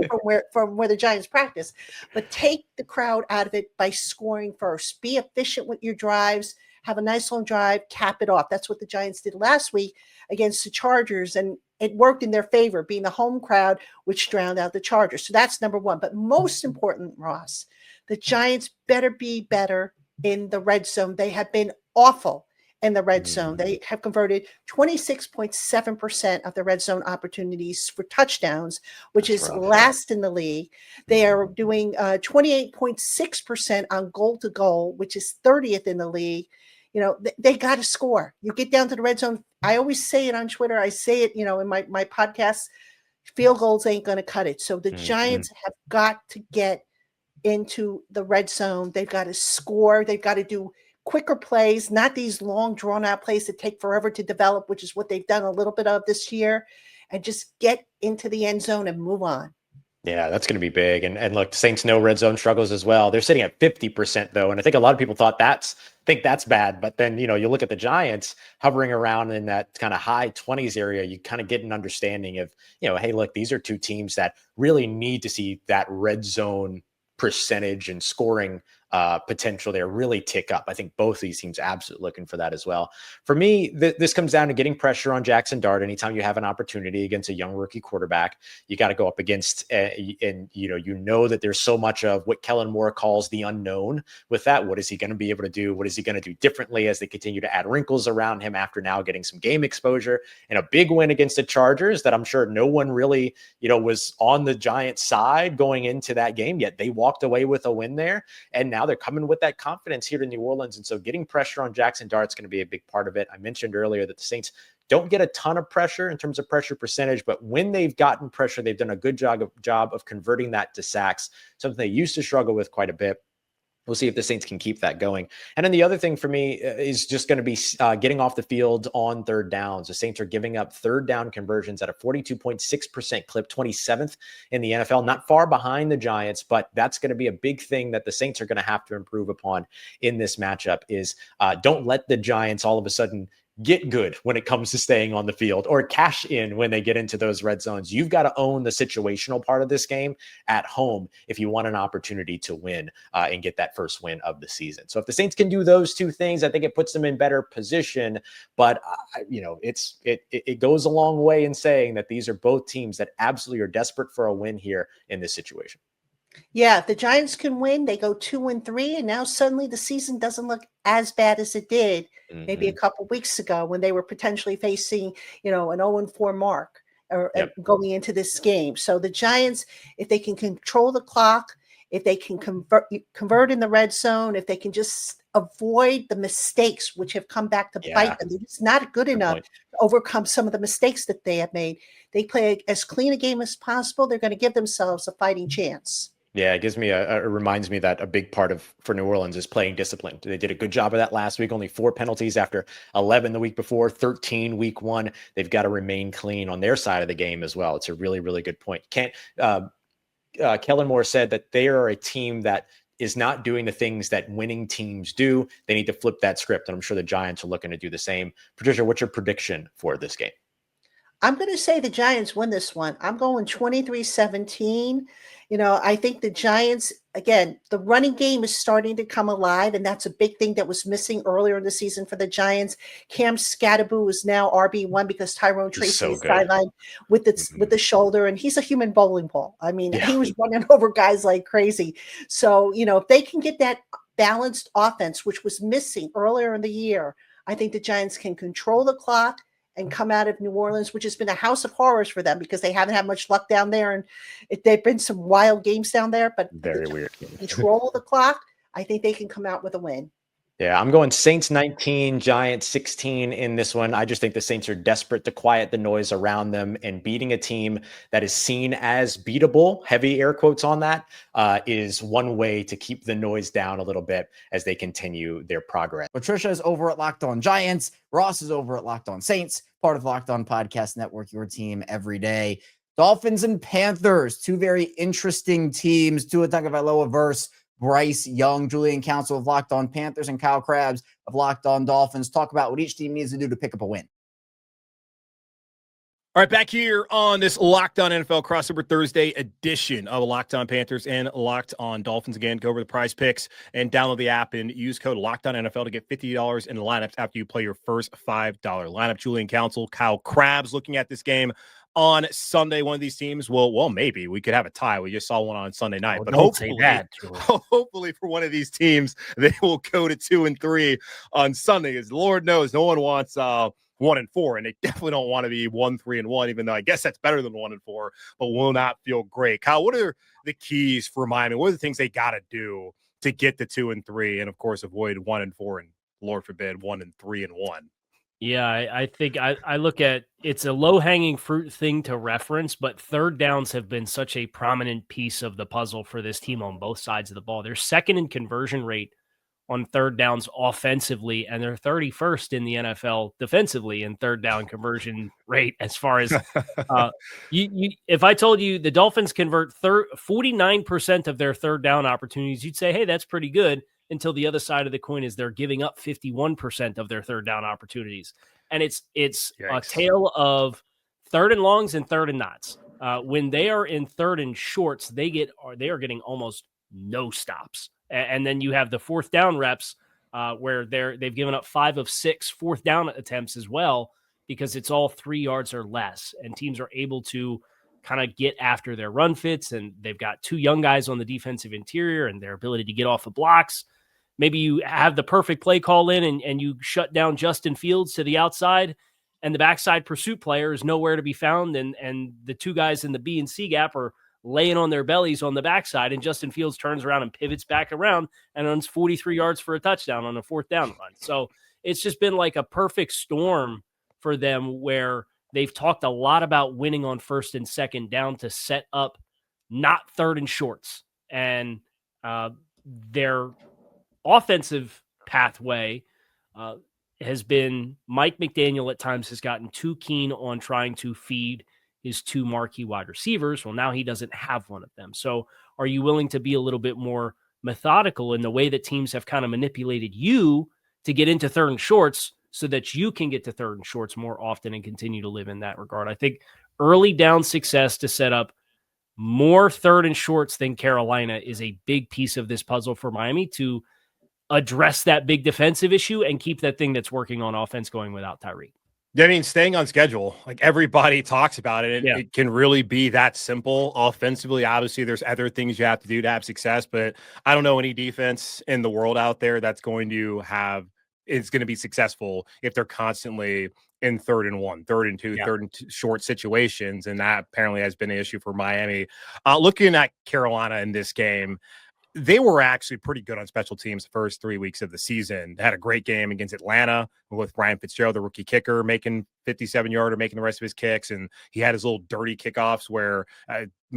away from where the Giants practice. But take the crowd out of it by scoring first. Be efficient with your drives. Have a nice long drive. Cap it off. That's what the Giants did last week against the Chargers, and it worked in their favor, being the home crowd, which drowned out the Chargers. So that's number one. But most important, Ross, the Giants better be better in the red zone. They have been awful in the red zone. They have converted 26.7% of the red zone opportunities for touchdowns, which is last in the league. They are doing 28.6% on goal to goal, which is 30th in the league. You know, they got to score. You get down to the red zone. I always say it on Twitter. I say it, in my podcast, field goals ain't going to cut it. So the Giants have got to get into the red zone. They've got to score. They've got to do quicker plays, not these long drawn out plays that take forever to develop, which is what they've done a little bit of this year, and just get into the end zone and move on. Yeah, that's going to be big. And look, Saints know red zone struggles as well. They're sitting at 50% though, and I think a lot of people think that's bad. But then you look at the Giants hovering around in that kind of high 20s area. You kind of get an understanding of hey, look, these are two teams that really need to see that red zone percentage and scoring potential there really tick up. I think both these teams absolutely looking for that as well. For me, this comes down to getting pressure on Jackson Dart. Anytime you have an opportunity against a young rookie quarterback, you got to go up against, and that there's so much of what Kellen Moore calls the unknown with that. What is he going to be able to do? What is he going to do differently as they continue to add wrinkles around him after now getting some game exposure and a big win against the Chargers that I'm sure no one really, was on the Giants side going into that game, yet they walked away with a win there. And now they're coming with that confidence here to New Orleans. And so getting pressure on Jackson Dart's going to be a big part of it. I mentioned earlier that the Saints don't get a ton of pressure in terms of pressure percentage, but when they've gotten pressure, they've done a good job of converting that to sacks, something they used to struggle with quite a bit. We'll see if the Saints can keep that going. And then the other thing for me is just going to be getting off the field on third downs. The Saints are giving up third down conversions at a 42.6% clip, 27th in the NFL, not far behind the Giants, but that's going to be a big thing that the Saints are going to have to improve upon in this matchup is don't let the Giants all of a sudden get good when it comes to staying on the field or cash in when they get into those red zones. You've got to own the situational part of this game at home if you want an opportunity to win and get that first win of the season. So if the Saints can do those two things, I think it puts them in better position. But it goes a long way in saying that these are both teams that absolutely are desperate for a win here in this situation. Yeah, if the Giants can win, they go 2-3, and now suddenly the season doesn't look as bad as it did maybe a couple weeks ago when they were potentially facing, an 0-4 mark or going into this game. So the Giants, if they can control the clock, if they can convert in the red zone, if they can just avoid the mistakes which have come back to bite them, it's not good enough to overcome some of the mistakes that they have made. They play as clean a game as possible. They're going to give themselves a fighting chance. Yeah, it gives me it reminds me that a big part for New Orleans is playing discipline. They did a good job of that last week, only 4 penalties after 11 the week before, 13 week 1. They've got to remain clean on their side of the game as well. It's a really, really good point. Kellen Moore said that they are a team that is not doing the things that winning teams do. They need to flip that script, and I'm sure the Giants are looking to do the same. Patricia, what's your prediction for this game? I'm going to say the Giants win this one. I'm going 23-17. I think the Giants, again, the running game is starting to come alive, and that's a big thing that was missing earlier in the season for the Giants. Cam Scatterboo is now RB1 because Tyrone Tracy is sidelined with the shoulder, and he's a human bowling ball. I mean, he was running over guys like crazy. So, if they can get that balanced offense, which was missing earlier in the year, I think the Giants can control the clock and come out of New Orleans, which has been a house of horrors for them because they haven't had much luck down there. And they've been some wild games down there, but very weird. Control the clock. I think they can come out with a win. Yeah, I'm going Saints 19, Giants 16 in this one. I just think the Saints are desperate to quiet the noise around them, and beating a team that is seen as beatable, heavy air quotes on that, is one way to keep the noise down a little bit as they continue their progress. Patricia is over at Locked On Giants. Ross is over at Locked On Saints, part of Locked On Podcast Network, your team every day. Dolphins and Panthers, two very interesting teams. Tua Tagovailoa versus Bryce Young. Julian Council of Locked On Panthers and Kyle Krabs of Locked On Dolphins talk about what each team needs to do to pick up a win. All right, back here on this Locked On NFL Crossover Thursday edition of Locked On Panthers and Locked On Dolphins. Again, go over to PrizePicks and download the app and use code Locked On NFL to get $50 in the lineups after you play your first $5 lineup. Julian Council, Kyle Krabs looking at this game on Sunday. One of these teams well, maybe we could have a tie. We just saw one on Sunday night, but hopefully for one of these teams, they will go to 2-3 on Sunday. As Lord knows, no one wants 1-4, and they definitely don't want to be 1-3-1, even though I guess that's better than 1-4, but will not feel great. Kyle, what are the keys for Miami? What are the things they got to do to get to 2-3 and of course avoid 1-4 and Lord forbid 1-3-1? Yeah, I think I look at it's a low-hanging fruit thing to reference, but third downs have been such a prominent piece of the puzzle for this team on both sides of the ball. They're second in conversion rate on third downs offensively, and they're 31st in the NFL defensively in third down conversion rate. As far as if I told you the Dolphins convert 49% of their third down opportunities, you'd say, hey, that's pretty good, until the other side of the coin is they're giving up 51% of their third down opportunities. And it's a tale of third and longs and third and nots. When they are in third and shorts, they are getting almost no stops. And then you have the fourth down reps where they've given up 5 of 6 fourth down attempts as well, because it's all 3 yards or less. And teams are able to kind of get after their run fits, and they've got 2 young guys on the defensive interior and their ability to get off the blocks. Maybe you have the perfect play call in and you shut down Justin Fields to the outside, and the backside pursuit player is nowhere to be found. And the 2 guys in the B and C gap are laying on their bellies on the backside, and Justin Fields turns around and pivots back around and runs 43 yards for a touchdown on a fourth down run. So it's just been like a perfect storm for them, where they've talked a lot about winning on first and second down to set up not third and shorts. And their offensive pathway has been Mike McDaniel at times has gotten too keen on trying to feed his 2 marquee wide receivers. Well, now he doesn't have one of them. So are you willing to be a little bit more methodical in the way that teams have kind of manipulated you to get into third and shorts, so that you can get to third and shorts more often and continue to live in that regard? I think early down success to set up more third and shorts than Carolina is a big piece of this puzzle for Miami to address that big defensive issue and keep that thing that's working on offense going without Tyreek. I mean, staying on schedule, like everybody talks about it. It can really be that simple. Offensively, obviously, there's other things you have to do to have success, but I don't know any defense in the world out there that's going to be successful if they're constantly in 3rd and 1, 3rd and 2, 3rd and 2 short situations. And that apparently has been an issue for Miami. Looking at Carolina in this game, they were actually pretty good on special teams the first 3 weeks of the season. They had a great game against Atlanta with Ryan Fitzgerald, the rookie kicker, making 57-yarder, making the rest of his kicks. And he had his little dirty kickoffs where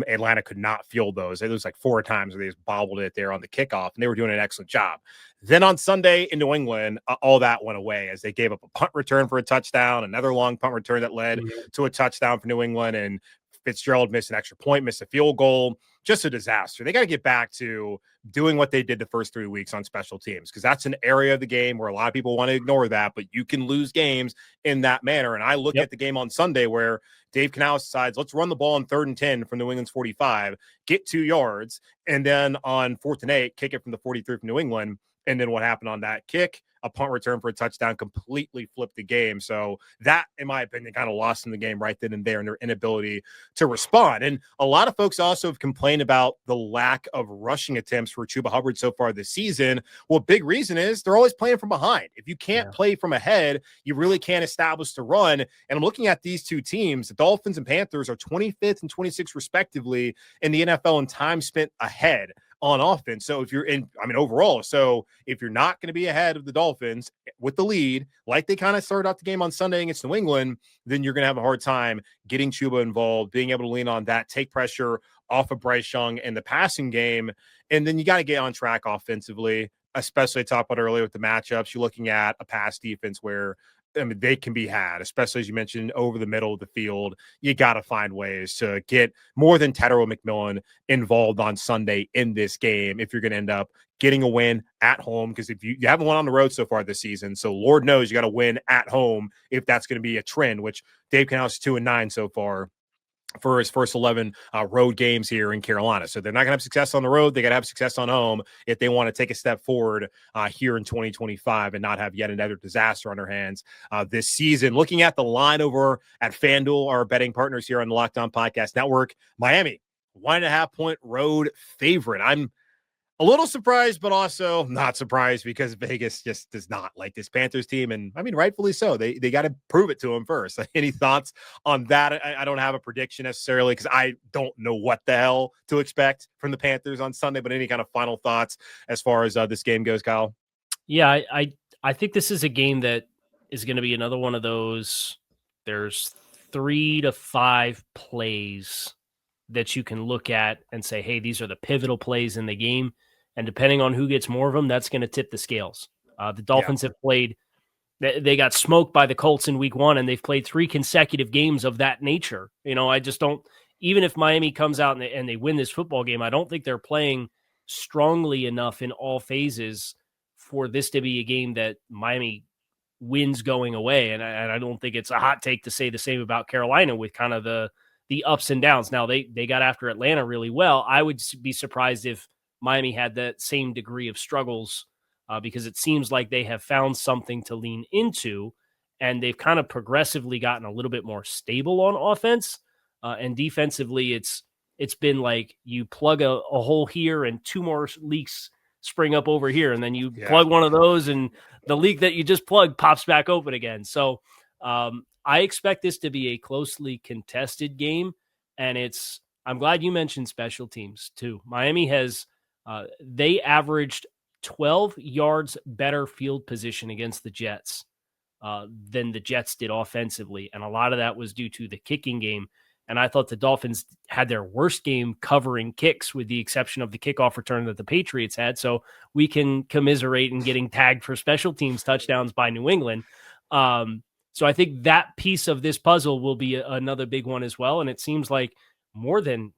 Atlanta could not field those. It was like 4 times where they just bobbled it there on the kickoff, and they were doing an excellent job. Then on Sunday in New England, all that went away as they gave up a punt return for a touchdown, another long punt return that led to a touchdown for New England, and Fitzgerald missed an extra point, missed a field goal. Just a disaster. They got to get back to doing what they did the first 3 weeks on special teams, because that's an area of the game where a lot of people want to ignore that, but you can lose games in that manner. And I look at the game on Sunday where Dave Canales decides, let's run the ball on 3rd and 10 from New England's 45, get 2 yards, and then on 4th and 8, kick it from the 43 from New England. And then what happened on that kick? A punt return for a touchdown completely flipped the game. So that, in my opinion, kind of lost in the game right then and there, and their inability to respond. And a lot of folks also have complained about the lack of rushing attempts for Chuba Hubbard so far this season. Well, big reason is they're always playing from behind. If you can't play from ahead, you really can't establish the run. And I'm looking at these 2 teams. The Dolphins and Panthers are 25th and 26th respectively in the NFL in time spent ahead on offense. So if you're overall, so if you're not going to be ahead of the Dolphins with the lead, like they kind of started out the game on Sunday against New England, then you're going to have a hard time getting Chuba involved, being able to lean on that, take pressure off of Bryce Young in the passing game. And then you got to get on track offensively, especially I talked about earlier with the matchups. You're looking at a pass defense where they can be had, especially as you mentioned, over the middle of the field. You got to find ways to get more than Tedder McMillan involved on Sunday in this game if you're going to end up getting a win at home, because if you haven't won on the road so far this season, so Lord knows you got to win at home if that's going to be a trend, which Dave Canales is 2-9 so far for his first 11 road games here in Carolina. So they're not going to have success on the road. They got to have success on home if they want to take a step forward here in 2025 and not have yet another disaster on their hands this season. Looking at the line over at FanDuel, our betting partners here on the Locked On Podcast Network, Miami, 1.5-point road favorite. I'm a little surprised, but also not surprised, because Vegas just does not like this Panthers team. And I mean, rightfully so. They got to prove it to them first. Any thoughts on that? I don't have a prediction necessarily, because I don't know what the hell to expect from the Panthers on Sunday, but any kind of final thoughts as far as this game goes, Kyle? Yeah, I think this is a game that is going to be another one of those. There's 3 to 5 plays that you can look at and say, hey, these are the pivotal plays in the game. And depending on who gets more of them, that's going to tip the scales. The Dolphins have played, they got smoked by the Colts in week 1, and they've played 3 consecutive games of that nature. I just don't, even if Miami comes out and they win this football game, I don't think they're playing strongly enough in all phases for this to be a game that Miami wins going away. And I don't think it's a hot take to say the same about Carolina with kind of the ups and downs. Now they got after Atlanta really well. I would be surprised if Miami had that same degree of struggles because it seems like they have found something to lean into, and they've kind of progressively gotten a little bit more stable on offense. And defensively, it's been like you plug a hole here and 2 more leaks spring up over here, and then you plug one of those and the leak that you just plugged pops back open again. So I expect this to be a closely contested game, and I'm glad you mentioned special teams too. Miami has they averaged 12 yards better field position against the Jets than the Jets did offensively, and a lot of that was due to the kicking game. And I thought the Dolphins had their worst game covering kicks, with the exception of the kickoff return that the Patriots had. So we can commiserate in getting tagged for special teams touchdowns by New England. So I think that piece of this puzzle will be another big one as well. And it seems like more than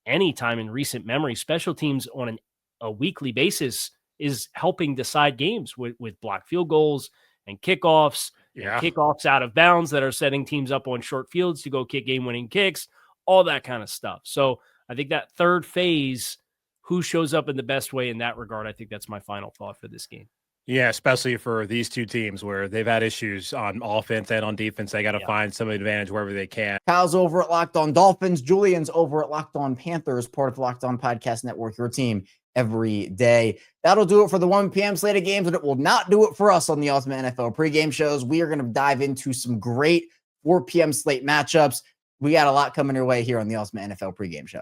any time in recent memory, special teams on a weekly basis is helping decide games with blocked field goals and kickoffs. Kickoffs out of bounds that are setting teams up on short fields to go kick game-winning kicks, all that kind of stuff. So I think that third phase, who shows up in the best way in that regard, I think that's my final thought for this game. Yeah, especially for these two teams where they've had issues on offense and on defense. They got to find some advantage wherever they can. Kyle's over at Locked On Dolphins. Julian's over at Locked On Panthers, part of the Locked On Podcast Network, your team every day. That'll do it for the 1 p.m. slate of games, but it will not do it for us on the Ultimate NFL pregame shows. We are going to dive into some great 4 p.m. slate matchups. We got a lot coming your way here on the Ultimate NFL pregame show.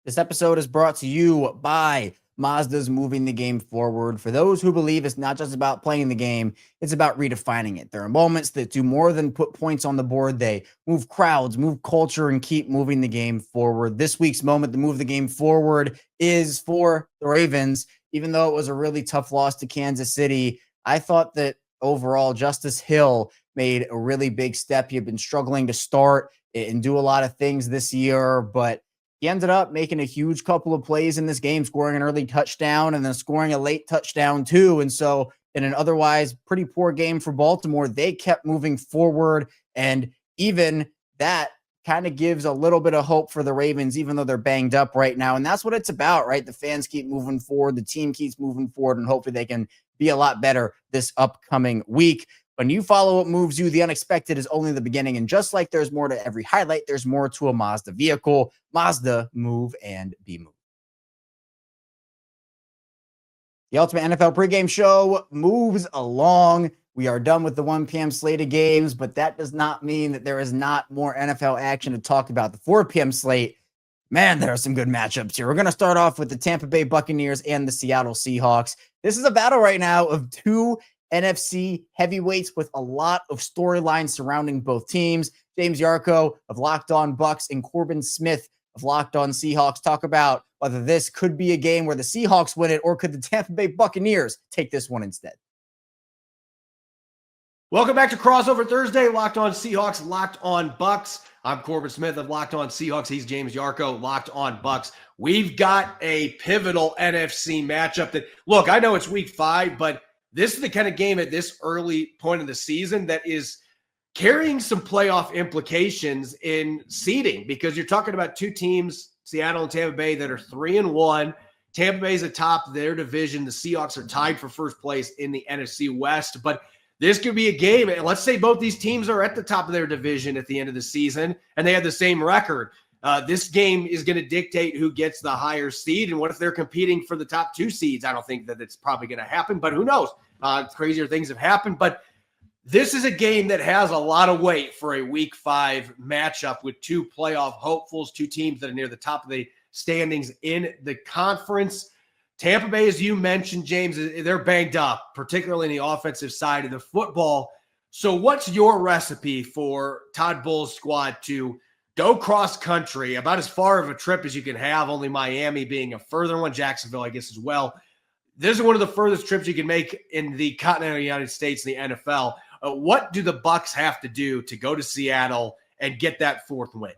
This episode is brought to you by Mazda's moving the game forward. For those who believe it's not just about playing the game, it's about redefining it. There are moments that do more than put points on the board. They move crowds, move culture, and keep moving the game forward. This week's moment to move the game forward is for the Ravens. Even though it was a really tough loss to Kansas City, I thought that overall Justice Hill made a really big step. He had been struggling to start and do a lot of things this year, but he ended up making a huge couple of plays in this game, scoring an early touchdown and then scoring a late touchdown too. And so in an otherwise pretty poor game for Baltimore, they kept moving forward. And even that kind of gives a little bit of hope for the Ravens, even though they're banged up right now. And that's what it's about, right? The fans keep moving forward. The team keeps moving forward, and hopefully they can be a lot better this upcoming week. When you follow what moves you, the unexpected is only the beginning. And just like there's more to every highlight, there's more to a Mazda vehicle. Mazda, move and be moved. The Ultimate NFL pregame show moves along. We are done with the 1 p.m. slate of games, but that does not mean that there is not more NFL action to talk about. The 4 p.m. slate, man, there are some good matchups here. We're going to start off with the Tampa Bay Buccaneers and the Seattle Seahawks. This is a battle right now of 2 NFC heavyweights with a lot of storylines surrounding both teams. James Yarko of Locked On Bucks and Corbin Smith of Locked On Seahawks talk about whether this could be a game where the Seahawks win it, or could the Tampa Bay Buccaneers take this one instead. Welcome back to Crossover Thursday, Locked On Seahawks, Locked On Bucks. I'm Corbin Smith of Locked On Seahawks. He's James Yarko, Locked On Bucks. We've got a pivotal NFC matchup that, look, I know it's week 5, but this is the kind of game at this early point of the season that is carrying some playoff implications in seeding, because you're talking about two teams, Seattle and Tampa Bay, that are 3-1. Tampa Bay's atop their division. The Seahawks are tied for first place in the NFC West. But this could be a game, and let's say both these teams are at the top of their division at the end of the season, and they have the same record. This game is going to dictate who gets the higher seed, and what if they're competing for the top 2 seeds? I don't think that it's probably going to happen, but who knows? Crazier things have happened, but this is a game that has a lot of weight for a week 5 matchup with 2 playoff hopefuls, 2 teams that are near the top of the standings in the conference. Tampa Bay, as you mentioned, James, they're banged up, particularly in the offensive side of the football. So what's your recipe for Todd Bowles' squad to go cross country, about as far of a trip as you can have, only Miami being a further one, Jacksonville, I guess, as well. This is one of the furthest trips you can make in the continental United States in the NFL. What do the Bucs have to do to go to Seattle and get that fourth win?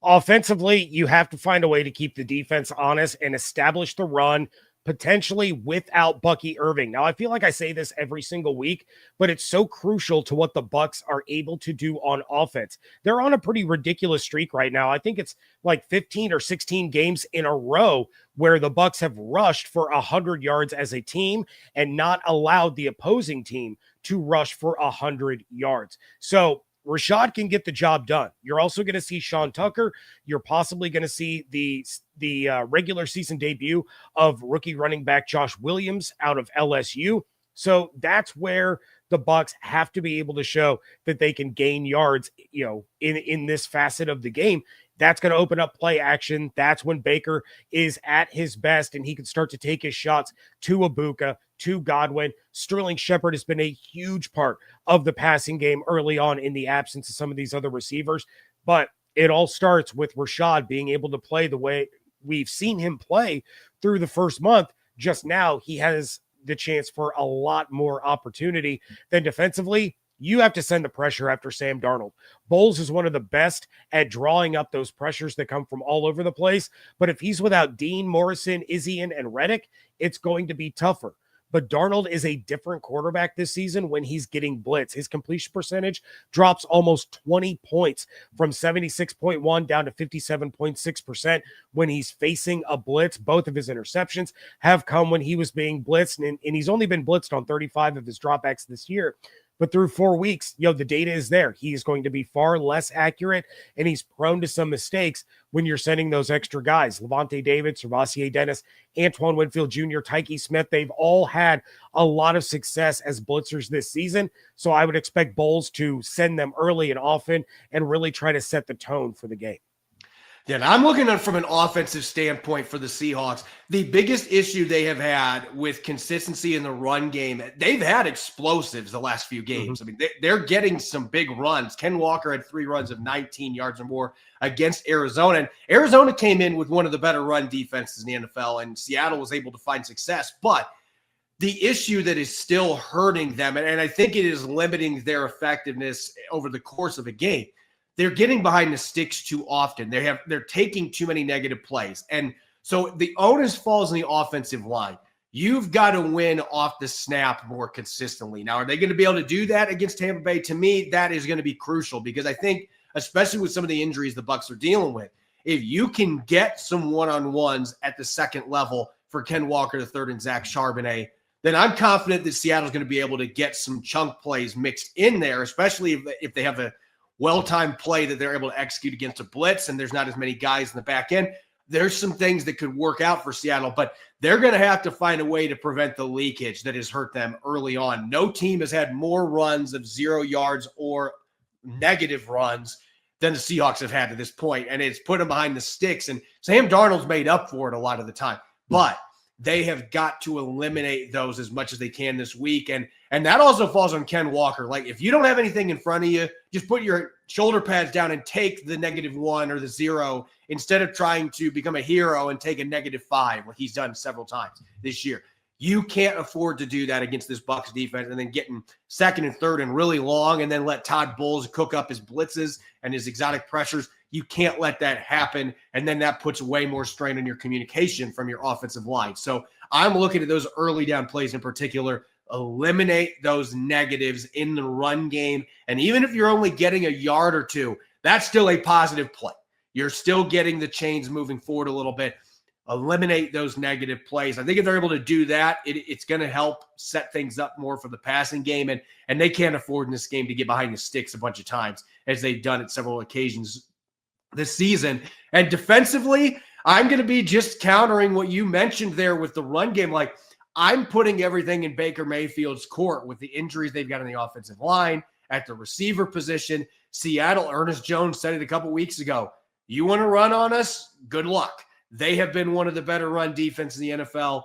Offensively, you have to find a way to keep the defense honest and establish the run, potentially without Bucky Irving. Now, I feel like I say this every single week, but it's so crucial to what the Bucs are able to do on offense. They're on a pretty ridiculous streak right now. I think it's like 15 or 16 games in a row where the Bucs have rushed for 100 yards as a team and not allowed the opposing team to rush for 100 yards. So Rashad can get the job done. You're also going to see Sean Tucker. You're possibly going to see the regular season debut of rookie running back Josh Williams out of LSU. So that's where the Bucs have to be able to show that they can gain yards, in this facet of the game. That's going to open up play action. That's when Baker is at his best and he can start to take his shots to Ibuka, to Godwin. Sterling Shepard has been a huge part of the passing game early on in the absence of some of these other receivers. But it all starts with Rashad being able to play the way we've seen him play through the first month. Just now, he has the chance for a lot more opportunity. Then defensively, you have to send the pressure after Sam Darnold. Bowles is one of the best at drawing up those pressures that come from all over the place. But if he's without Dean, Morrison, Izzian, and Reddick, it's going to be tougher. But Darnold is a different quarterback this season when he's getting blitz. His completion percentage drops almost 20 points from 76.1 down to 57.6% when he's facing a blitz. Both of his interceptions have come when he was being blitzed, and he's only been blitzed on 35 of his dropbacks this year. But through 4 weeks, the data is there. He is going to be far less accurate, and he's prone to some mistakes when you're sending those extra guys. Levante David, Servassier Dennis, Antoine Winfield Jr., Tyke Smith, they've all had a lot of success as blitzers this season. So I would expect Bowles to send them early and often and really try to set the tone for the game. Yeah, I'm looking at from an offensive standpoint for the Seahawks. The biggest issue they have had with consistency in the run game, they've had explosives the last few games. Mm-hmm. I mean, they're getting some big runs. Ken Walker had 3 runs of 19 yards or more against Arizona. And Arizona came in with one of the better run defenses in the NFL, and Seattle was able to find success. But the issue that is still hurting them, and I think it is limiting their effectiveness over the course of a game, they're getting behind the sticks too often. They're taking too many negative plays. And so the onus falls on the offensive line. You've got to win off the snap more consistently. Now, are they going to be able to do that against Tampa Bay? To me, that is going to be crucial because I think, especially with some of the injuries the Bucs are dealing with, if you can get some one-on-ones at the second level for Ken Walker III and Zach Charbonnet, then I'm confident that Seattle's going to be able to get some chunk plays mixed in there, especially if they have a well-timed play that they're able to execute against a blitz and there's not as many guys in the back end. There's some things that could work out for Seattle, but they're going to have to find a way to prevent the leakage that has hurt them early on. No team has had more runs of 0 yards or negative runs than the Seahawks have had to this point, and it's put them behind the sticks. And Sam Darnold's made up for it a lot of the time, but they have got to eliminate those as much as they can this week. And that also falls on Ken Walker. Like, if you don't have anything in front of you, just put your shoulder pads down and take the -1 or the 0 instead of trying to become a hero and take a -5, like he's done several times this year. You can't afford to do that against this Bucs defense and then getting second and third and really long and then let Todd Bowles cook up his blitzes and his exotic pressures. You can't let that happen, and then that puts way more strain on your communication from your offensive line. So I'm looking at those early down plays in particular. Eliminate those negatives in the run game, and even if you're only getting a yard or two, that's still a positive play. You're still getting the chains moving forward a little bit. Eliminate those negative plays. I think if they're able to do that, it's going to help set things up more for the passing game, and they can't afford in this game to get behind the sticks a bunch of times, as they've done at several occasions this season. And defensively, I'm going to be just countering what you mentioned there with the run game. Like, I'm putting everything in Baker Mayfield's court with the injuries they've got on the offensive line, at the receiver position. Seattle, Ernest Jones said it a couple weeks ago. You want to run on us? Good luck. They have been one of the better run defenses in the NFL.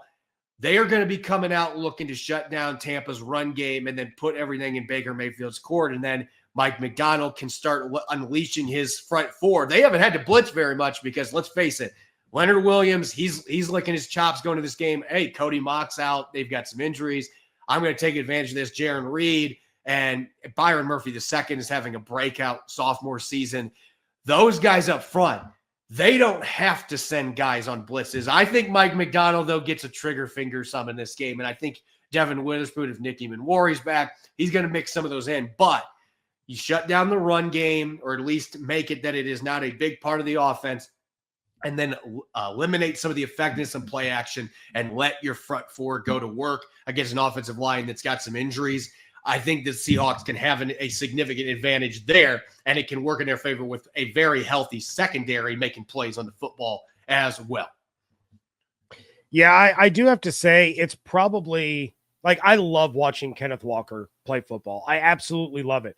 They are going to be coming out looking to shut down Tampa's run game and then put everything in Baker Mayfield's court. And then Mike McDonald can start unleashing his front four. They haven't had to blitz very much because, let's face it, Leonard Williams, he's licking his chops going to this game. Hey, Cody Mock's out. They've got some injuries. I'm going to take advantage of this. Jaron Reed and Byron Murphy II is having a breakout sophomore season. Those guys up front, they don't have to send guys on blitzes. I think Mike McDonald, though, gets a trigger finger some in this game. And I think Devin Witherspoon, if Nicky Manwari's back, he's going to mix some of those in. But you shut down the run game, or at least make it that it is not a big part of the offense, and then eliminate some of the effectiveness and play action and let your front four go to work against an offensive line that's got some injuries. I think the Seahawks can have a significant advantage there, and it can work in their favor with a very healthy secondary making plays on the football as well. Yeah, I do have to say it's probably like I love watching Kenneth Walker play football. I absolutely love it.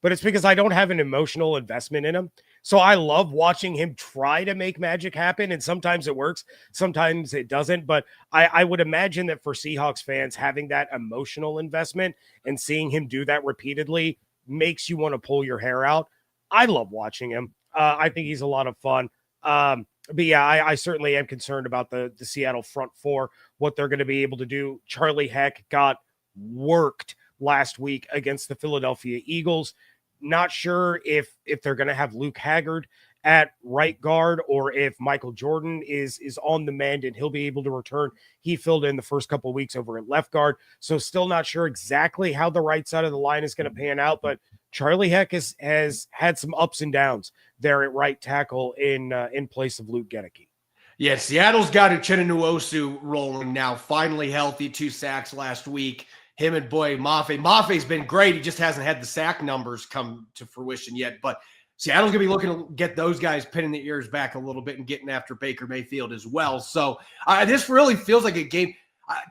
But it's because I don't have an emotional investment in him. So I love watching him try to make magic happen. And sometimes it works, sometimes it doesn't. But I would imagine that for Seahawks fans, having that emotional investment and seeing him do that repeatedly makes you want to pull your hair out. I love watching him. I think he's a lot of fun. But yeah, I certainly am concerned about the Seattle front four, what they're going to be able to do. Charlie Heck got worked last week against the Philadelphia Eagles. Not sure if they're going to have Luke Haggard at right guard or if Michael Jordan is on the mend and he'll be able to return. He filled in the first couple of weeks over at left guard. So still not sure exactly how the right side of the line is going to pan out, but Charlie Heck has had some ups and downs there at right tackle in place of Luke Gedeke. Yeah, Seattle's got Uchenna Nwosu rolling now, finally healthy, 2 sacks last week. Him and boy Mafe. Mafe's been great. He just hasn't had the sack numbers come to fruition yet. But Seattle's going to be looking to get those guys pinning their ears back a little bit and getting after Baker Mayfield as well. So this really feels like a game.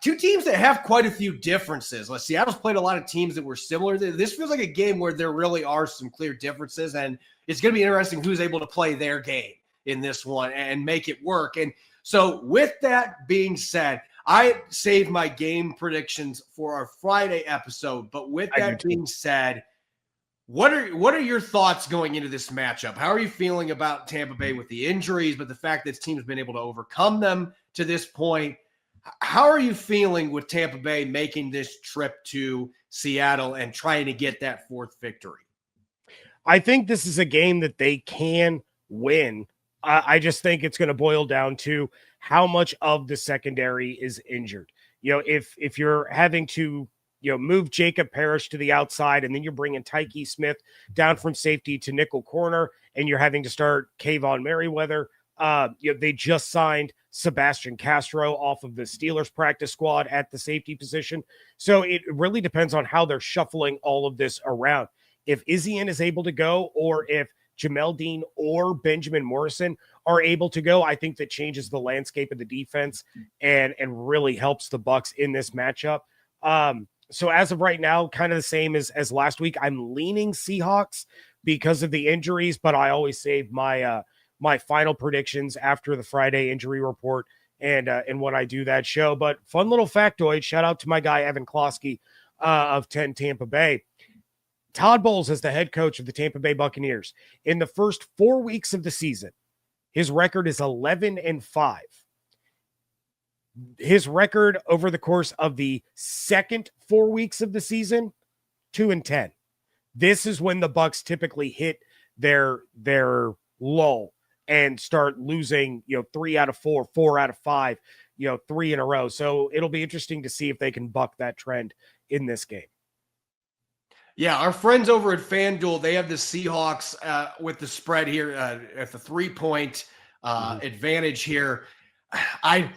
Two teams that have quite a few differences. Like Seattle's played a lot of teams that were similar. This feels like a game where there really are some clear differences. And it's going to be interesting who's able to play their game in this one and make it work. And so with that being said, I saved my game predictions for our Friday episode, but with that being said, what are your thoughts going into this matchup? How are you feeling about Tampa Bay with the injuries, but the fact that this team's been able to overcome them to this point? How are you feeling with Tampa Bay making this trip to Seattle and trying to get that 4th victory? I think this is a game that they can win. I just think it's going to boil down to how much of the secondary is injured. You know, if you're having to, move Jacob Parrish to the outside and then you're bringing Tyke Smith down from safety to nickel corner and you're having to start Kayvon Merriweather. They just signed Sebastian Castro off of the Steelers practice squad at the safety position. So it really depends on how they're shuffling all of this around. If Izien is able to go or if Jamel Dean or Benjamin Morrison are able to go, I think that changes the landscape of the defense and really helps the Bucs in this matchup. So as of right now, kind of the same as last week. I'm leaning Seahawks because of the injuries, but I always save my my final predictions after the Friday injury report and when I do that show. But fun little factoid, shout out to my guy Evan Klosky of 10 Tampa Bay. Todd Bowles is the head coach of the Tampa Bay Buccaneers. In the first 4 weeks of the season, his record is 11-5. His record over the course of the second 4 weeks of the season, 2-10. This is when the Bucs typically hit their lull and start losing, 3 out of 4, 4 out of 5, 3 in a row. So it'll be interesting to see if they can buck that trend in this game. Yeah, our friends over at FanDuel, they have the Seahawks with the spread here at the 3-point advantage here. I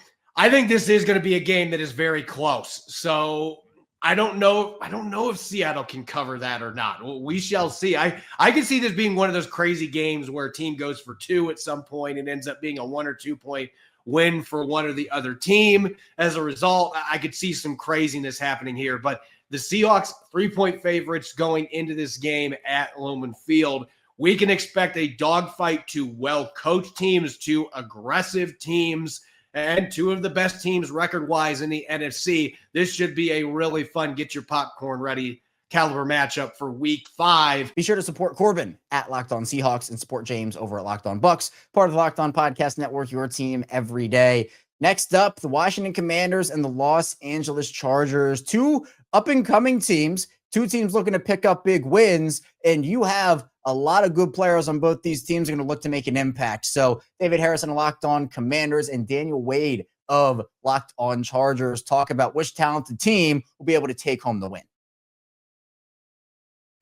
think this is going to be a game that is very close. So I don't know if Seattle can cover that or not. We shall see. I can see this being one of those crazy games where a team goes for 2 at some point and ends up being a 1 or 2 point win for one or the other team. As a result, I could see some craziness happening here, but the Seahawks 3-point favorites going into this game at Lumen Field. We can expect a dogfight to well-coached teams, to aggressive teams, and 2 of the best teams record-wise in the NFC. This should be a really fun, get your popcorn ready caliber matchup for week 5. Be sure to support Corbin at Locked On Seahawks and support James over at Locked On Bucks, part of the Locked On Podcast Network, your team every day. Next up, the Washington Commanders and the Los Angeles Chargers, two up-and-coming teams, two teams looking to pick up big wins, and you have a lot of good players on both these teams are going to look to make an impact. So David Harrison of Locked On Commanders and Daniel Wade of Locked On Chargers talk about which talented team will be able to take home the win.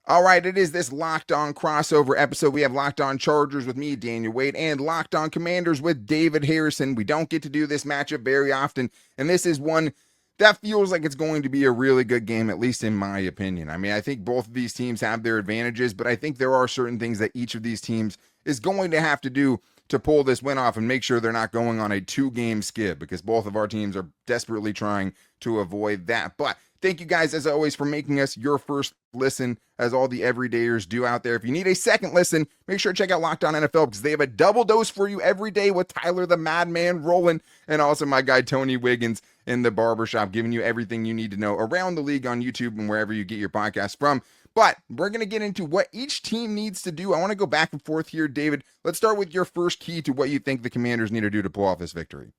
All right, it is this Locked On crossover episode. We have Locked On Chargers with me, Daniel Wade, and Locked On Commanders with David Harrison. We don't get to do this matchup very often, and this is one that feels like it's going to be a really good game, at least in my opinion. I mean, I think both of these teams have their advantages, but I think there are certain things that each of these teams is going to have to do to pull this win off and make sure they're not going on a 2-game skid, because both of our teams are desperately trying to avoid that. But thank you guys, as always, for making us your first listen, as all the everydayers do out there. If you need a second listen, make sure to check out Locked On NFL, because they have a double dose for you every day with Tyler the Madman Roland and also my guy Tony Wiggins in the barbershop, giving you everything you need to know around the league on YouTube and wherever you get your podcast from. But we're going to get into what each team needs to do. I want to go back and forth here, David. Let's start with your first key to what you think the Commanders need to do to pull off this victory.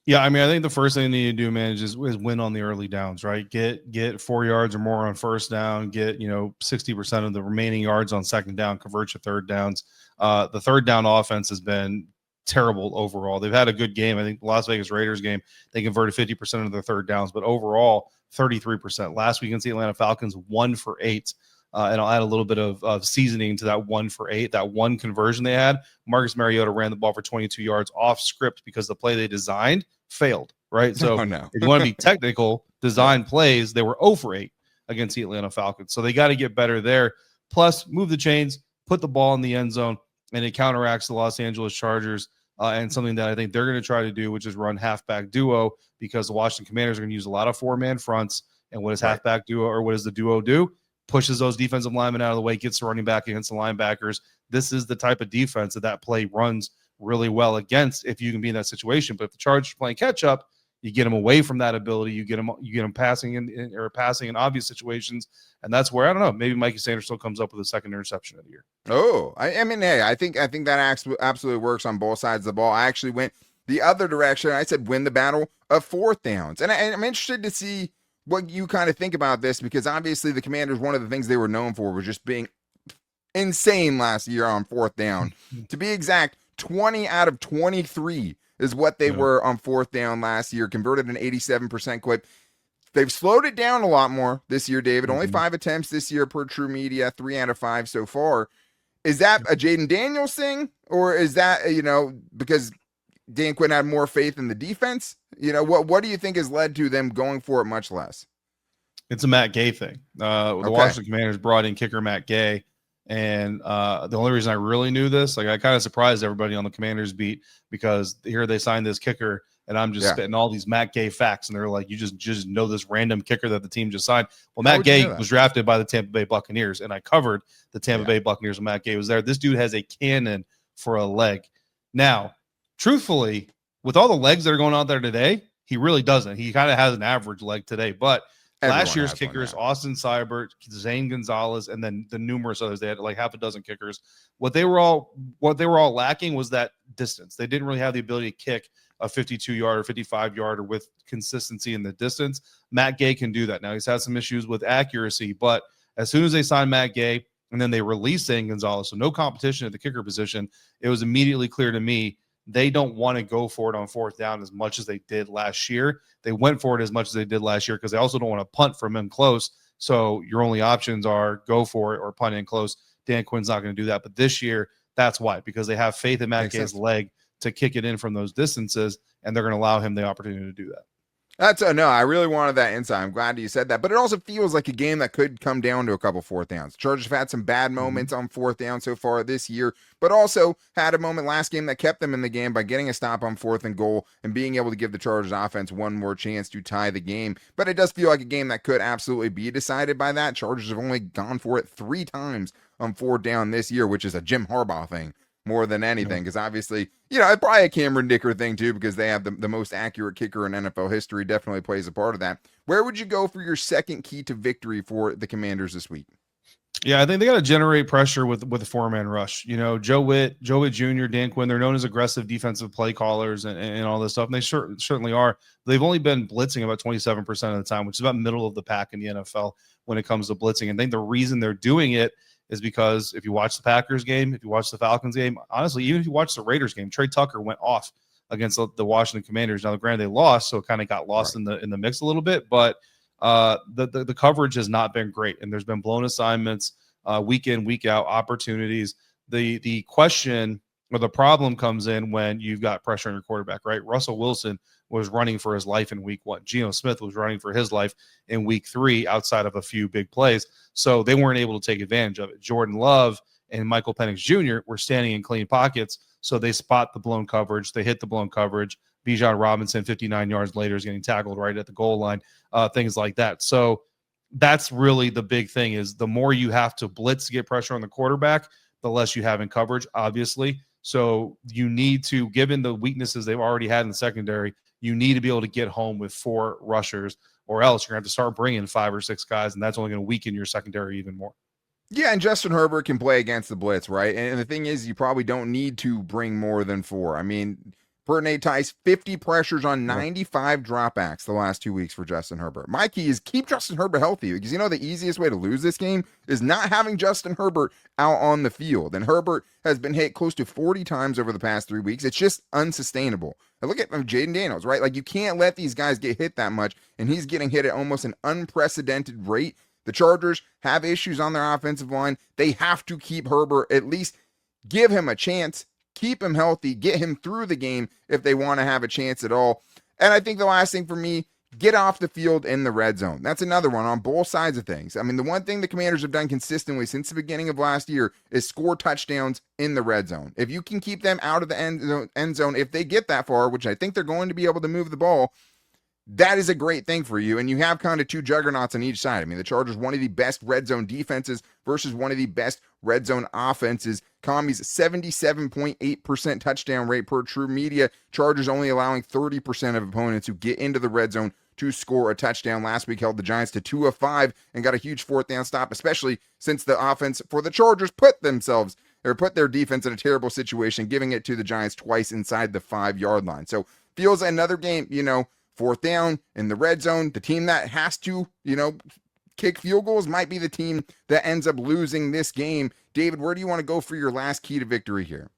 Yeah, I mean, I think the first thing they need to do, man, is win on the early downs, right? Get 4 yards or more on first down, get 60% of the remaining yards on second down, convert your third downs. The third down offense has been terrible overall. They've had a good game. I think the Las Vegas Raiders game, they converted 50% of their third downs, but overall 33%. Last week against the Atlanta Falcons, 1 for 8. And I'll add a little bit of seasoning to that 1 for 8. That one conversion they had, Marcus Mariota ran the ball for 22 yards off script because the play they designed failed, right? So if you want to be technical, design plays, they were 0 for 8 against the Atlanta Falcons. So they got to get better there. Plus, move the chains, put the ball in the end zone, and it counteracts the Los Angeles Chargers and something that I think they're going to try to do, which is run halfback duo, because the Washington Commanders are going to use a lot of 4-man fronts. And what does halfback duo, or what does the duo do? Pushes those defensive linemen out of the way, gets the running back against the linebackers. This is the type of defense that play runs really well against if you can be in that situation. But if the Chargers are playing catch up, you get them away from that ability. You get them passing in obvious situations, and that's where, I don't know, maybe Mikey Sanders still comes up with a second interception of the year. Oh, I mean, hey, I think that absolutely works on both sides of the ball. I actually went the other direction. I said win the battle of fourth downs, and I'm interested to see what you kind of think about this, because obviously the Commanders, one of the things they were known for was just being insane last year on fourth down. To be exact, 20 out of 23 is what they were on fourth down last year, converted an 87% clip. They've slowed it down a lot more this year, David. Only 5 attempts this year per True Media, 3 out of 5 so far. Is that a Jaden Daniels thing, or is that, because Dan Quinn had more faith in the defense? What do you think has led to them going for it much less? It's a Matt Gay thing. The Washington Commanders brought in kicker Matt Gay, and the only reason I really knew this, I kind of surprised everybody on the Commanders beat, because here they signed this kicker, and I'm just spitting all these Matt Gay facts, and they're like, you just know this random kicker that the team just signed. Well, Matt Gay was drafted by the Tampa Bay Buccaneers, and I covered the Tampa Bay Buccaneers when Matt Gay was there. This dude has a cannon for a leg. Now, truthfully, with all the legs that are going out there today, he really doesn't. He kind of has an average leg today, but last year's kickers, Austin Seibert, Zane Gonzalez, and then the numerous others, they had like half a dozen kickers. What they were all lacking was that distance. They didn't really have the ability to kick a 52-yard or 55-yarder with consistency in the distance. Matt Gay can do that. Now, he's had some issues with accuracy, but as soon as they signed Matt Gay and then they released Zane Gonzalez, so no competition at the kicker position, it was immediately clear to me they don't want to go for it on fourth down as much as they did last year. They went for it as much as they did last year because they also don't want to punt from in close. So your only options are go for it or punt in close. Dan Quinn's not going to do that. But this year, that's why, because they have faith in Matt Gay's leg to kick it in from those distances, and they're going to allow him the opportunity to do that. No, I really wanted that insight. I'm glad you said that. But it also feels like a game that could come down to a couple fourth downs. Chargers have had some bad moments on fourth down so far this year, but also had a moment last game that kept them in the game by getting a stop on 4th and goal and being able to give the Chargers offense one more chance to tie the game. But it does feel like a game that could absolutely be decided by that. Chargers have only gone for it 3 times on 4th down this year, which is a Jim Harbaugh thing more than anything, because obviously, it's probably a Cameron Dicker thing too, because they have the most accurate kicker in NFL history, definitely plays a part of that. Where would you go for your second key to victory for the Commanders this week? Yeah, I think they got to generate pressure with a four-man rush. You know, Joe Witt Jr., Dan Quinn, they're known as aggressive defensive play callers and all this stuff. And they certainly are. They've only been blitzing about 27% of the time, which is about middle of the pack in the NFL when it comes to blitzing. And I think the reason they're doing it is because if you watch the Packers game, if you watch the Falcons game, honestly, even if you watch the Raiders game, Trey Tucker went off against the Washington Commanders. Now, granted, they lost, so it kind of got lost in the mix a little bit, but the coverage has not been great, and there's been blown assignments week in, week out, opportunities. The question or the problem comes in when you've got pressure on your quarterback, right? Russell Wilson was running for his life in week 1. Geno Smith was running for his life in week 3 outside of a few big plays, so they weren't able to take advantage of it. Jordan Love and Michael Penix Jr. were standing in clean pockets, so they spot the blown coverage. They hit the blown coverage. Bijan Robinson, 59 yards later, is getting tackled right at the goal line, things like that. So that's really the big thing, is the more you have to blitz to get pressure on the quarterback, the less you have in coverage, obviously. So you need to, given the weaknesses they've already had in the secondary, you need to be able to get home with 4 rushers, or else you're going to have to start bringing 5 or 6 guys, and that's only going to weaken your secondary even more. Yeah, and Justin Herbert can play against the blitz, right? And the thing is, you probably don't need to bring more than 4. I mean, per Nate Tice, 50 pressures on 95 dropbacks the last 2 weeks for Justin Herbert. My key is keep Justin Herbert healthy, because the easiest way to lose this game is not having Justin Herbert out on the field. And Herbert has been hit close to 40 times over the past 3 weeks. It's just unsustainable. And look at Jaden Daniels, right? Like, you can't let these guys get hit that much, and he's getting hit at almost an unprecedented rate. The Chargers have issues on their offensive line. They have to keep Herbert, at least give him a chance, keep him healthy, get him through the game if they want to have a chance at all. And I think the last thing for me, get off the field in the red zone. That's another one on both sides of things. I mean, the one thing the Commanders have done consistently since the beginning of last year is score touchdowns in the red zone. If you can keep them out of the end zone, if they get that far, which I think they're going to be able to move the ball, that is a great thing for you. And you have kind of 2 juggernauts on each side. I mean, the Chargers, one of the best red zone defenses versus one of the best red zone offenses. Commies 77.8% touchdown rate per True Media. Chargers only allowing 30% of opponents who get into the red zone to score a touchdown. Last week held the Giants to 2 of 5 and got a huge 4th down stop, especially since the offense for the Chargers put their defense in a terrible situation, giving it to the Giants twice inside the 5-yard line. So feels another game, 4th down in the red zone. The team that has to, kick field goals might be the team that ends up losing this game. David, where do you want to go for your last key to victory here?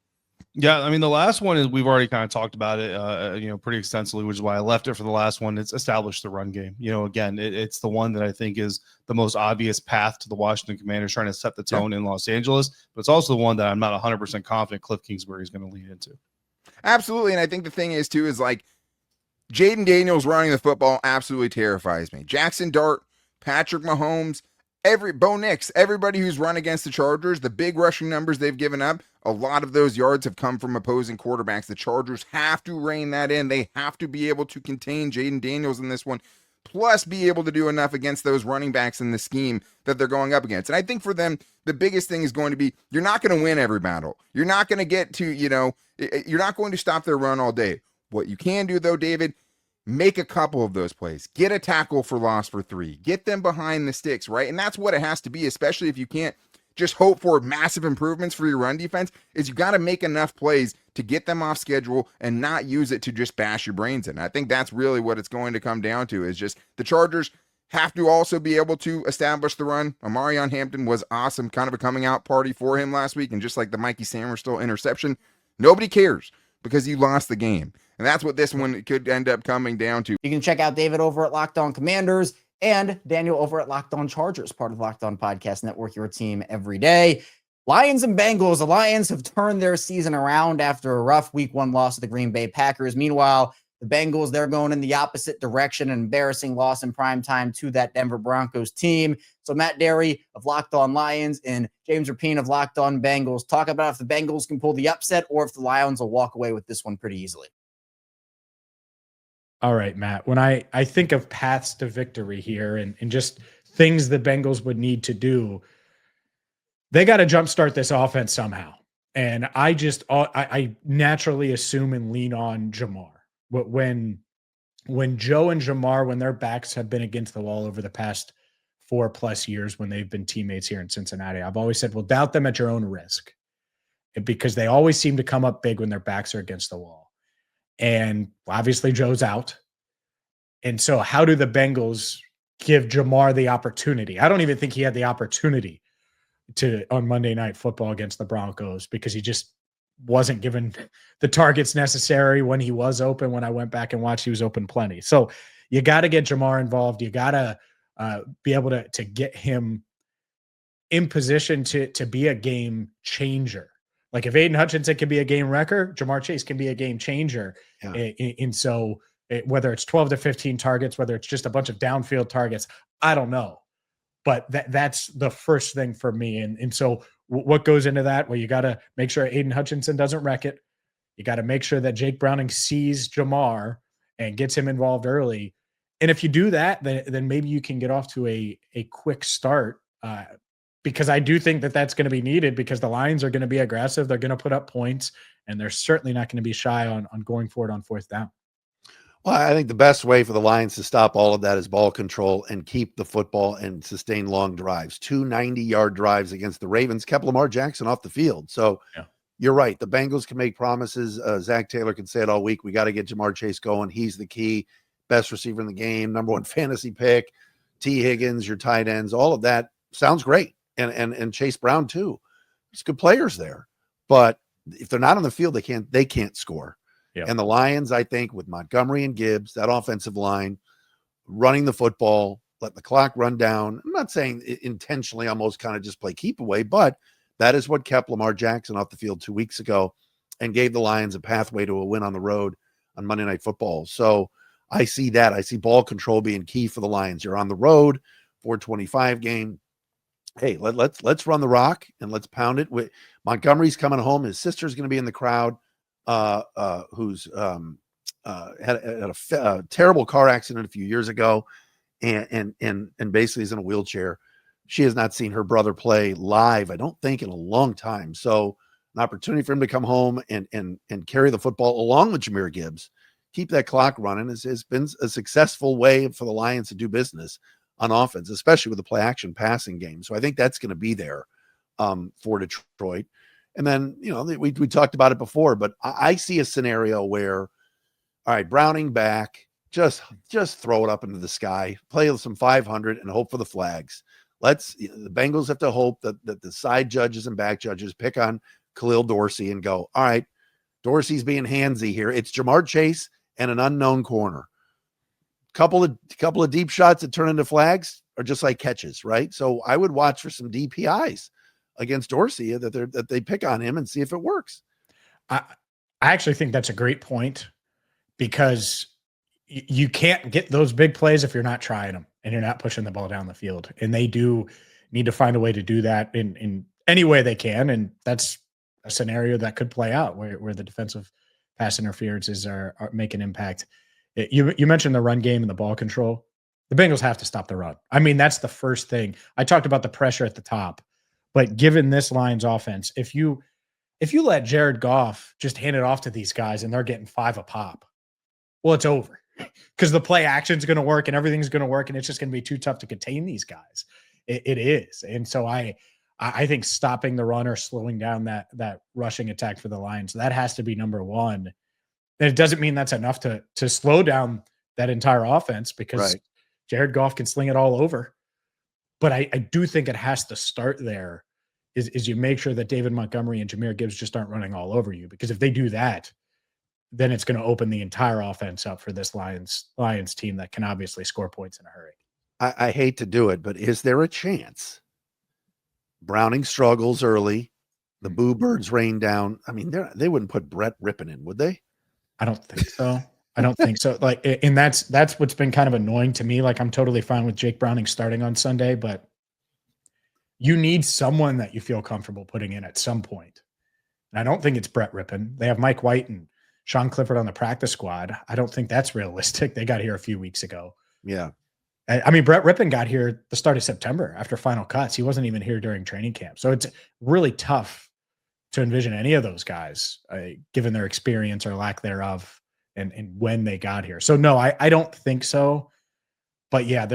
Yeah, I mean, the last one is, we've already kind of talked about it, pretty extensively, which is why I left it for the last one. It's establish the run game. Again, it's the one that I think is the most obvious path to the Washington Commanders trying to set the tone in Los Angeles, but it's also the one that I'm not 100% confident Cliff Kingsbury is going to lead into. Absolutely, and I think the thing is, too, is like, Jaden Daniels running the football absolutely terrifies me. Jackson Dart, Patrick Mahomes, Bo Nix, everybody who's run against the Chargers, the big rushing numbers they've given up, a lot of those yards have come from opposing quarterbacks. The Chargers have to rein that in. They have to be able to contain Jaden Daniels in this one, plus be able to do enough against those running backs in the scheme that they're going up against. And I think for them, the biggest thing is going to be, you're not going to win every battle. You're not going to get to, you're not going to stop their run all day. What you can do, though, David, make a couple of those plays. Get a tackle for loss for 3. Get them behind the sticks, right? And that's what it has to be, especially if you can't just hope for massive improvements for your run defense, is you got to make enough plays to get them off schedule and not use it to just bash your brains in. I think that's really what it's going to come down to, is just the Chargers have to also be able to establish the run. Omarion Hampton was awesome, kind of a coming out party for him last week, and just like the Mikey Samuel interception, nobody cares because you lost the game. And that's what this one could end up coming down to. You can check out David over at Locked On Commanders and Daniel over at Locked On Chargers, part of Locked On Podcast Network, your team every day. Lions and Bengals. The Lions have turned their season around after a rough week 1 loss to the Green Bay Packers. Meanwhile, the Bengals, they're going in the opposite direction, an embarrassing loss in primetime to that Denver Broncos team. So Matt Derry of Locked On Lions and James Rapine of Locked On Bengals talk about if the Bengals can pull the upset or if the Lions will walk away with this one pretty easily. All right, Matt, when I think of paths to victory here and just things the Bengals would need to do, they got to jumpstart this offense somehow. And I naturally assume and lean on Jamar. But when when Joe and Jamar, when their backs have been against the wall over the past 4+ years when they've been teammates here in Cincinnati, I've always said, well, doubt them at your own risk, because they always seem to come up big when their backs are against the wall. And obviously Joe's out. And so how do the Bengals give Jamar the opportunity? I don't even think he had the opportunity on Monday Night Football against the Broncos, because he just wasn't given the targets necessary when he was open. When I went back and watched, he was open plenty. So you got to get Jamar involved. You got to be able to get him in position to be a game changer. Like if Aiden Hutchinson can be a game wrecker, Jamar Chase can be a game changer. Yeah. And so whether it's 12 to 15 targets, whether it's just a bunch of downfield targets, I don't know. But that's the first thing for me. And so what goes into that? Well, you got to make sure Aiden Hutchinson doesn't wreck it. You got to make sure that Jake Browning sees Jamar and gets him involved early. And if you do that, then maybe you can get off to a quick start, because I do think that that's going to be needed, because the Lions are going to be aggressive. They're going to put up points, and they're certainly not going to be shy on going forward on fourth down. Well, I think the best way for the Lions to stop all of that is ball control and keep the football and sustain long drives. 2 90-yard drives against the Ravens kept Lamar Jackson off the field. So You're right. The Bengals can make promises. Zach Taylor can say it all week. We got to get Jamar Chase going. He's the key. Best receiver in the game. Number 1 fantasy pick. T. Higgins, your tight ends. All of that sounds great. And Chase Brown too. There's good players there. But if they're not on the field, they can't score. Yeah. And the Lions, I think, with Montgomery and Gibbs, that offensive line, running the football, let the clock run down. I'm not saying intentionally almost kind of just play keep away, but that is what kept Lamar Jackson off the field 2 weeks ago and gave the Lions a pathway to a win on the road on Monday Night Football. So I see that. I see ball control being key for the Lions. You're on the road, 425 game. Hey, let's run the rock and let's pound it. Montgomery's coming home. His sister's going to be in the crowd. Who's had a terrible car accident a few years ago, and basically is in a wheelchair. She has not seen her brother play live, I don't think, in a long time. So an opportunity for him to come home and carry the football along with Jahmyr Gibbs, keep that clock running, has been a successful way for the Lions to do business on offense, especially with the play action passing game. So I think that's going to be there for Detroit. And then, we talked about it before, but I see a scenario where, all right, Browning back, just throw it up into the sky, play some 500 and hope for the flags. The Bengals have to hope that the side judges and back judges pick on Khalil Dorsey and go, all right, Dorsey's being handsy here. It's Jamar Chase and an unknown corner. Couple of deep shots that turn into flags are just like catches, right? So I would watch for some DPIs against Dorsey that they pick on him and see if it works. I actually think that's a great point, because you can't get those big plays if you're not trying them and you're not pushing the ball down the field. And they do need to find a way to do that in any way they can. And that's a scenario that could play out where the defensive pass interferences are make an impact. You mentioned the run game and the ball control. The Bengals have to stop the run. I mean, that's the first thing. I talked about the pressure at the top, but given this Lions offense, if you let Jared Goff just hand it off to these guys and they're getting 5 a pop, well, it's over, because the play action is going to work and everything's going to work, and it's just going to be too tough to contain these guys. It is. And so I think stopping the run or slowing down that rushing attack for the Lions, that has to be number one. And it doesn't mean that's enough to slow down that entire offense, because Jared Goff can sling it all over. But I do think it has to start there, is you make sure that David Montgomery and Jahmyr Gibbs just aren't running all over you, because if they do that, then it's going to open the entire offense up for this Lions team that can obviously score points in a hurry. I hate to do it, but is there a chance Browning struggles early, the Boo Birds rain down? I mean, they wouldn't put Brett Rippon in, would they? I don't think so. I don't think so. Like, and that's what's been kind of annoying to me. Like, I'm totally fine with Jake Browning starting on Sunday, but you need someone that you feel comfortable putting in at some point. And I don't think it's Brett Rippon. They have Mike White and Sean Clifford on the practice squad. I don't think that's realistic. They got here a few weeks ago. Yeah. I mean, Brett Rippon got here at the start of September after final cuts. He wasn't even here during training camp. So it's really tough to envision any of those guys, given their experience or lack thereof, and when they got here. So no, I don't think so. But yeah,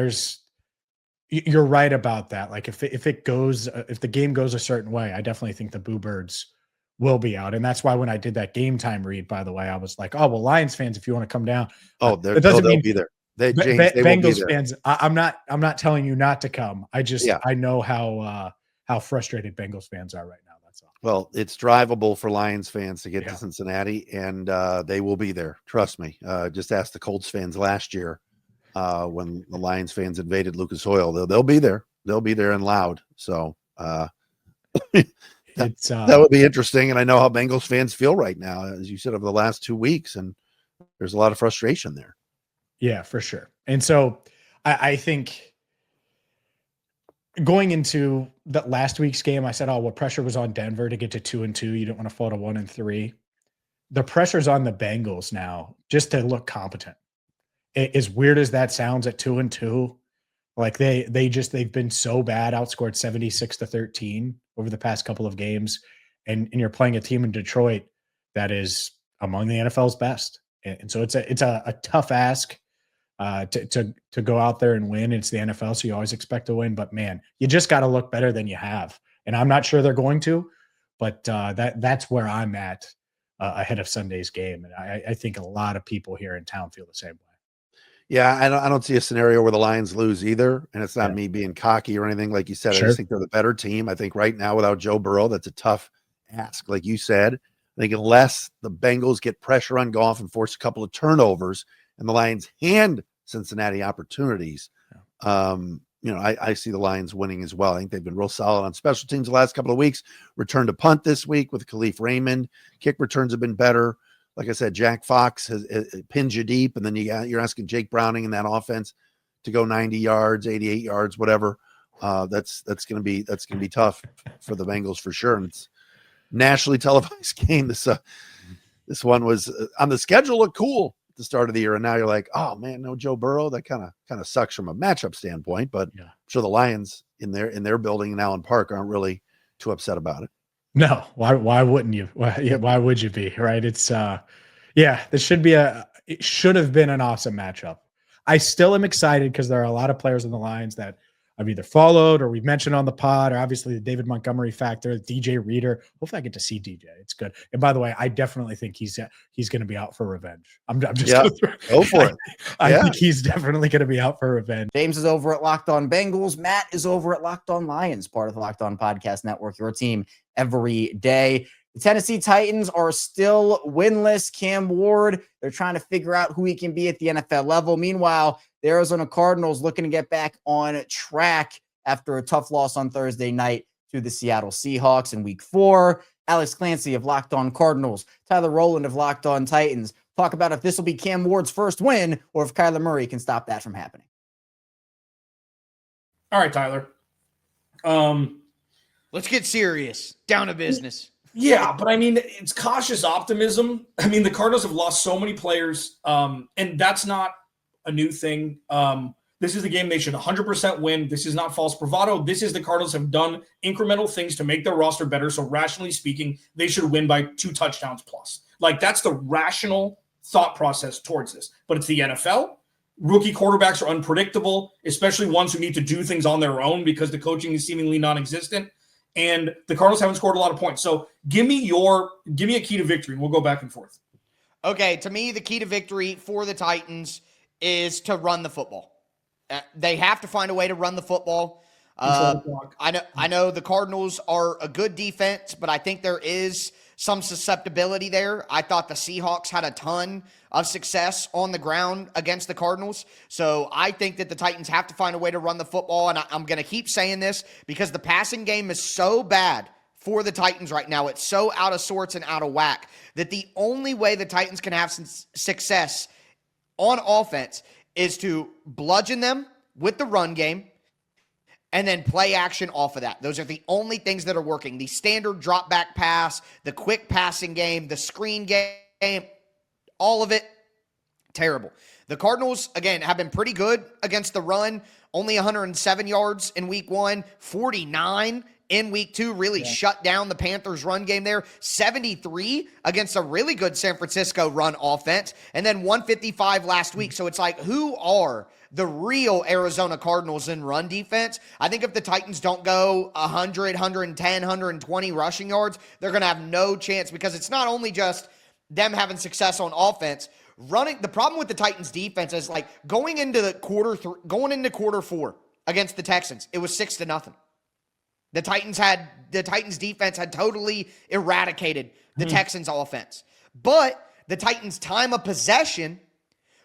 you're right about that. Like if the game goes a certain way, I definitely think the Boo Birds will be out. And that's why when I did that game time read, by the way, I was like, oh, well, Lions fans, if you want to come down. Oh, it doesn't they'll mean be there. James, they will be Bengals there. fans, I'm not telling you not to come. I know how frustrated Bengals fans are right now. That's all. Well, it's drivable for Lions fans to get to Cincinnati, and they will be there. Trust me. Just ask the Colts fans last year when the Lions fans invaded Lucas Oil. They'll be there. They'll be there and loud. So that would be interesting. And I know how Bengals fans feel right now, as you said, over the last 2 weeks, and there's a lot of frustration there. Yeah, for sure. And so I think going into that last week's game, I said, oh, well, pressure was on Denver to get to 2-2. You didn't want to fall to 1-3. The pressure's on the Bengals now just to look competent. As weird as that sounds at 2-2, like they've been so bad, outscored 76-13 over the past couple of games. And you're playing a team in Detroit that is among the NFL's best. And so it's a tough ask. To go out there and win. It's the NFL, so you always expect to win. But man, you just got to look better than you have. And I'm not sure they're going to, but that's where I'm at ahead of Sunday's game. And I think a lot of people here in town feel the same way. Yeah, I don't see a scenario where the Lions lose either. And it's not me being cocky or anything. Like you said, I just think they're the better team. I think right now without Joe Burrow, that's a tough ask. Like you said, I think unless the Bengals get pressure on Goff and force a couple of turnovers and the Lions hand Cincinnati opportunities, I see the Lions winning as well. I think they've been real solid on special teams the last couple of weeks. Return to punt this week with Khalif Raymond. Kick returns have been better. Like I said, Jack Fox has pinned you deep, and then you're asking Jake Browning in that offense to go 90 yards, 88 yards, whatever. That's going to be tough for the Bengals for sure. And it's nationally televised game. This one was on the schedule, looked cool at the start of the year, and now you're like, oh man, no Joe Burrow. That kind of sucks from a matchup standpoint. But I'm sure the Lions in their building in Allen Park aren't really too upset about it. No, why wouldn't you? Why would you be? Right? It's it should have been an awesome matchup. I still am excited because there are a lot of players in the Lions that I've either followed or we've mentioned on the pod, or obviously the David Montgomery factor, DJ Reader. Hopefully I get to see DJ. It's good. And by the way, I definitely think he's going to be out for revenge. I'm just go for it. I think he's definitely going to be out for revenge. James is over at Locked On Bengals. Matt is over at Locked On Lions, part of the Locked On Podcast Network, your team every day. The Tennessee Titans are still winless. Cam Ward, they're trying to figure out who he can be at the NFL level. Meanwhile, the Arizona Cardinals looking to get back on track after a tough loss on Thursday night to the Seattle Seahawks in Week 4. Alex Clancy of Locked On Cardinals, Tyler Rowland of Locked On Titans. Talk about if this will be Cam Ward's first win or if Kyler Murray can stop that from happening. All right, Tyler. Let's get serious. Down to business. Yeah, but I mean, it's cautious optimism. I mean, the Cardinals have lost so many players, and that's not a new thing. This is a game they should 100% win. This is not false bravado. This is the Cardinals have done incremental things to make their roster better. So rationally speaking, they should win by 2 touchdowns plus. Like, that's the rational thought process towards this. But it's the NFL. Rookie quarterbacks are unpredictable, especially ones who need to do things on their own because the coaching is seemingly non-existent. And the Cardinals haven't scored a lot of points. So give me a key to victory, and we'll go back and forth. Okay, to me, the key to victory for the Titans is to run the football. They have to find a way to run the football. I know the Cardinals are a good defense, but I think there is some susceptibility there. I thought the Seahawks had a ton of success on the ground against the Cardinals. So I think that the Titans have to find a way to run the football, and I'm going to keep saying this because the passing game is so bad for the Titans right now. It's so out of sorts and out of whack that the only way the Titans can have some success on offense is to bludgeon them with the run game and then play action off of that. Those are the only things that are working. The standard drop back pass, the quick passing game, the screen game, all of it, terrible. The Cardinals, again, have been pretty good against the run. Only 107 yards in Week 1, 49 in week 2, really shut down the Panthers run game there. 73 against a really good San Francisco run offense, and then 155 last week. So it's like, who are the real Arizona Cardinals in run defense? I think if the Titans don't go 100, 110, 120 rushing yards, they're going to have no chance, because it's not only just them having success on offense. The problem with the Titans defense is, like, going into quarter 4 against the Texans, it was 6-0. The Titans defense had totally eradicated the Texans offense. But the Titans time of possession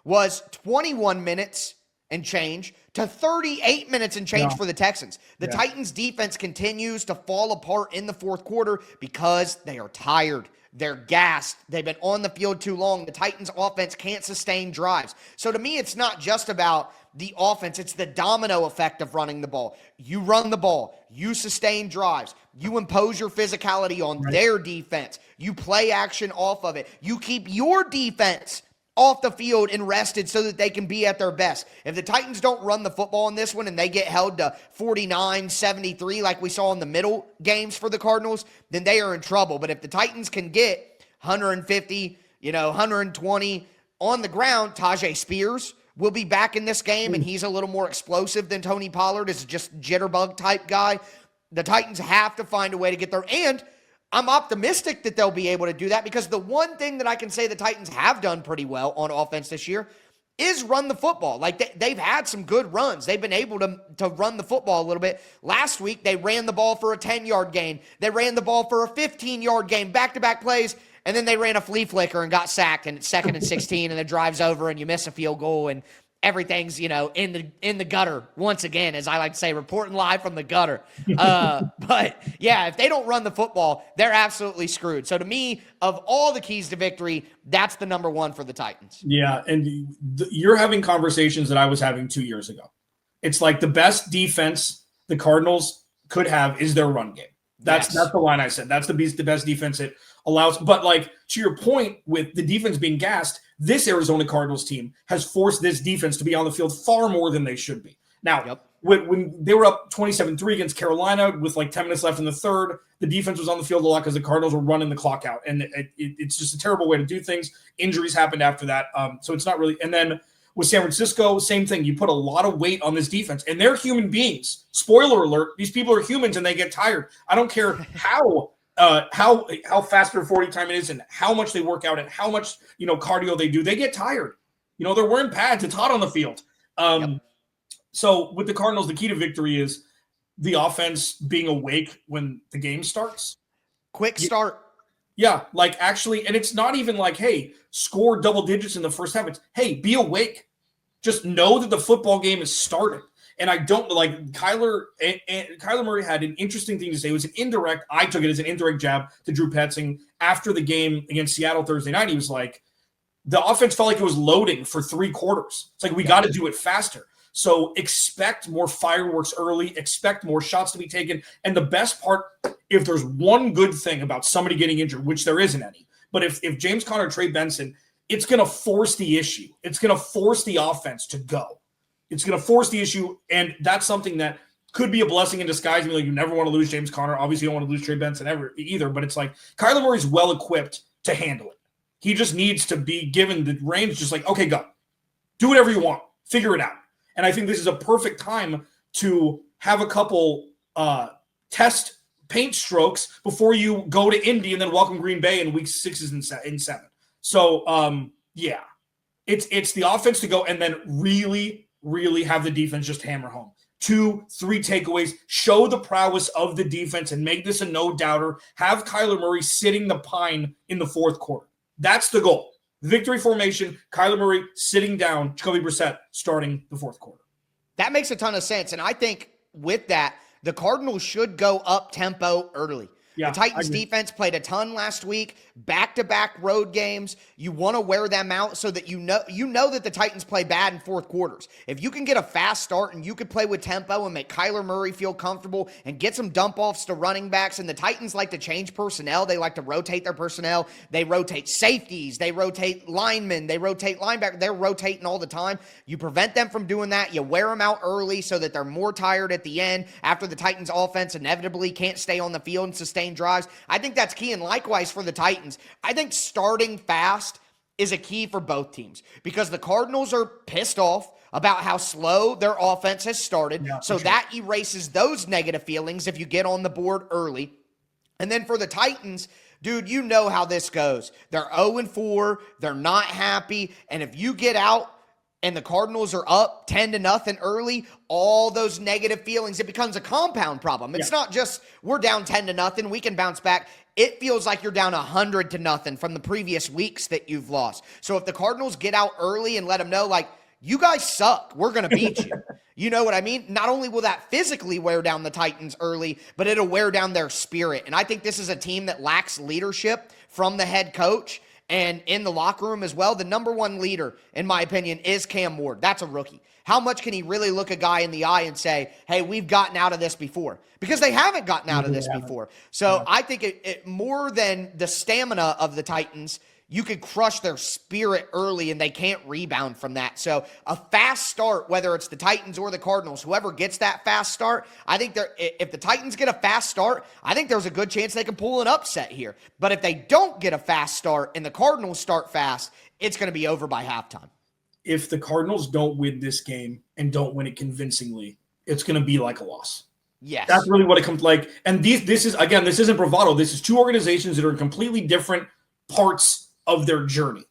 was 21 minutes and change to 38 minutes and change for the Texans. The Titans defense continues to fall apart in the fourth quarter because they are tired. They're gassed. They've been on the field too long. The Titans offense can't sustain drives. So to me, it's not just about the offense. It's the domino effect of running the ball. You run the ball. You sustain drives. You impose your physicality on their defense. You play action off of it. You keep your defense off the field and rested so that they can be at their best. If the Titans don't run the football in this one and they get held to 49-73 like we saw in the middle games for the Cardinals, then they are in trouble. But if the Titans can get 150, 120 on the ground, Tajay Spears will be back in this game, and he's a little more explosive than Tony Pollard, is just jitterbug type guy. The Titans have to find a way to get there, and I'm optimistic that they'll be able to do that, because the one thing that I can say the Titans have done pretty well on offense this year is run the football. Like, they've had some good runs. They've been able to run the football a little bit. Last week, they ran the ball for a 10-yard gain. They ran the ball for a 15-yard gain, back-to-back plays, and then they ran a flea flicker and got sacked, and it's 2nd and 16, and the drive's over, and you miss a field goal, and everything's, in the gutter once again, as I like to say, reporting live from the gutter. But yeah, if they don't run the football, they're absolutely screwed. So to me, of all the keys to victory, that's the number one for the Titans. Yeah, and you're having conversations that I was having 2 years ago. It's like the best defense the Cardinals could have is their run game. That's the line I said. That's the best defense it allows. But, like, to your point with the defense being gassed, this Arizona Cardinals team has forced this defense to be on the field far more than they should be. Now, when they were up 27-3 against Carolina with like 10 minutes left in the third, the defense was on the field a lot because the Cardinals were running the clock out. And it's just a terrible way to do things. Injuries happened after that. So it's not really – and then with San Francisco, same thing. You put a lot of weight on this defense. And they're human beings. Spoiler alert, these people are humans and they get tired. I don't care how fast their 40 time it is and how much they work out and how much cardio they do. They get tired. They're wearing pads. It's hot on the field. So with the Cardinals, the key to victory is the offense being awake when the game starts. Quick start. Yeah, like actually, and it's not even like, hey, score double digits in the first half. It's, hey, be awake. Just know that the football game is starting. And I don't like Kyler Murray had an interesting thing to say. It was an indirect. I took it as an indirect jab to Drew Petzing after the game against Seattle Thursday night. He was like, the offense felt like it was loading for 3 quarters. It's like, we got to do it faster. So expect more fireworks early, expect more shots to be taken. And the best part, if there's one good thing about somebody getting injured, which there isn't any, but if James Conner, Trey Benson, it's going to force the issue. It's going to force the offense to go. It's going to force the issue, and that's something that could be a blessing in disguise. I mean, like, you never want to lose James Conner. Obviously, you don't want to lose Trey Benson either, but it's like Kyler Murray's well-equipped to handle it. He just needs to be given the reins, just like, okay, go. Do whatever you want. Figure it out. And I think this is a perfect time to have a couple test paint strokes before you go to Indy and then welcome Green Bay in week 6 and 7. So, yeah, it's the offense to go and then really have the defense just hammer home. 2-3 takeaways, show the prowess of the defense and make this a no-doubter. Have Kyler Murray sitting the pine in the fourth quarter. That's the goal. Victory formation, Kyler Murray sitting down, Jacoby Brissett starting the fourth quarter. That makes a ton of sense. And I think with that, the Cardinals should go up tempo early. Yeah, The Titans defense played a ton last week, back-to-back road games. You want to wear them out so that you know that the Titans play bad in fourth quarters. If you can get a fast start and you can play with tempo and make Kyler Murray feel comfortable and get some dump-offs to running backs, and the Titans like to change personnel. They like to rotate their personnel. They rotate safeties. They rotate linemen. They rotate linebackers. They're rotating all the time. You prevent them from doing that. You wear them out early so that they're more tired at the end after the Titans offense inevitably can't stay on the field and sustain drives. I think that's key. And likewise for the Titans, I think starting fast is a key for both teams because the Cardinals are pissed off about how slow their offense has started. So that erases those negative feelings if you get on the board early. And then for the Titans, dude, you know how this goes. They're 0-4. They're not happy. And if you get out and the Cardinals are up 10-0 early, all those negative feelings, it becomes a compound problem. It's not just we're down 10-0, we can bounce back. It feels like you're down 100-0 from the previous weeks that you've lost. So if the Cardinals get out early and let them know, like, you guys suck, we're going to beat you. You know what I mean? Not only will that physically wear down the Titans early, but it'll wear down their spirit. And I think this is a team that lacks leadership from the head coach. And in the locker room as well, the number one leader, in my opinion, is Cam Ward. That's a rookie. How much can he really look a guy in the eye and say, hey, we've gotten out of this before? Because they haven't gotten out of this before. So I think it more than the stamina of the Titans, you could crush their spirit early and they can't rebound from that. So a fast start, whether it's the Titans or the Cardinals, whoever gets that fast start, I think if the Titans get a fast start, I think there's a good chance they can pull an upset here. But if they don't get a fast start and the Cardinals start fast, it's going to be over by halftime. If the Cardinals don't win this game and don't win it convincingly, it's going to be like a loss. Yes. That's really what it comes like. And this isn't bravado. This is two organizations that are in completely different parts of their journey.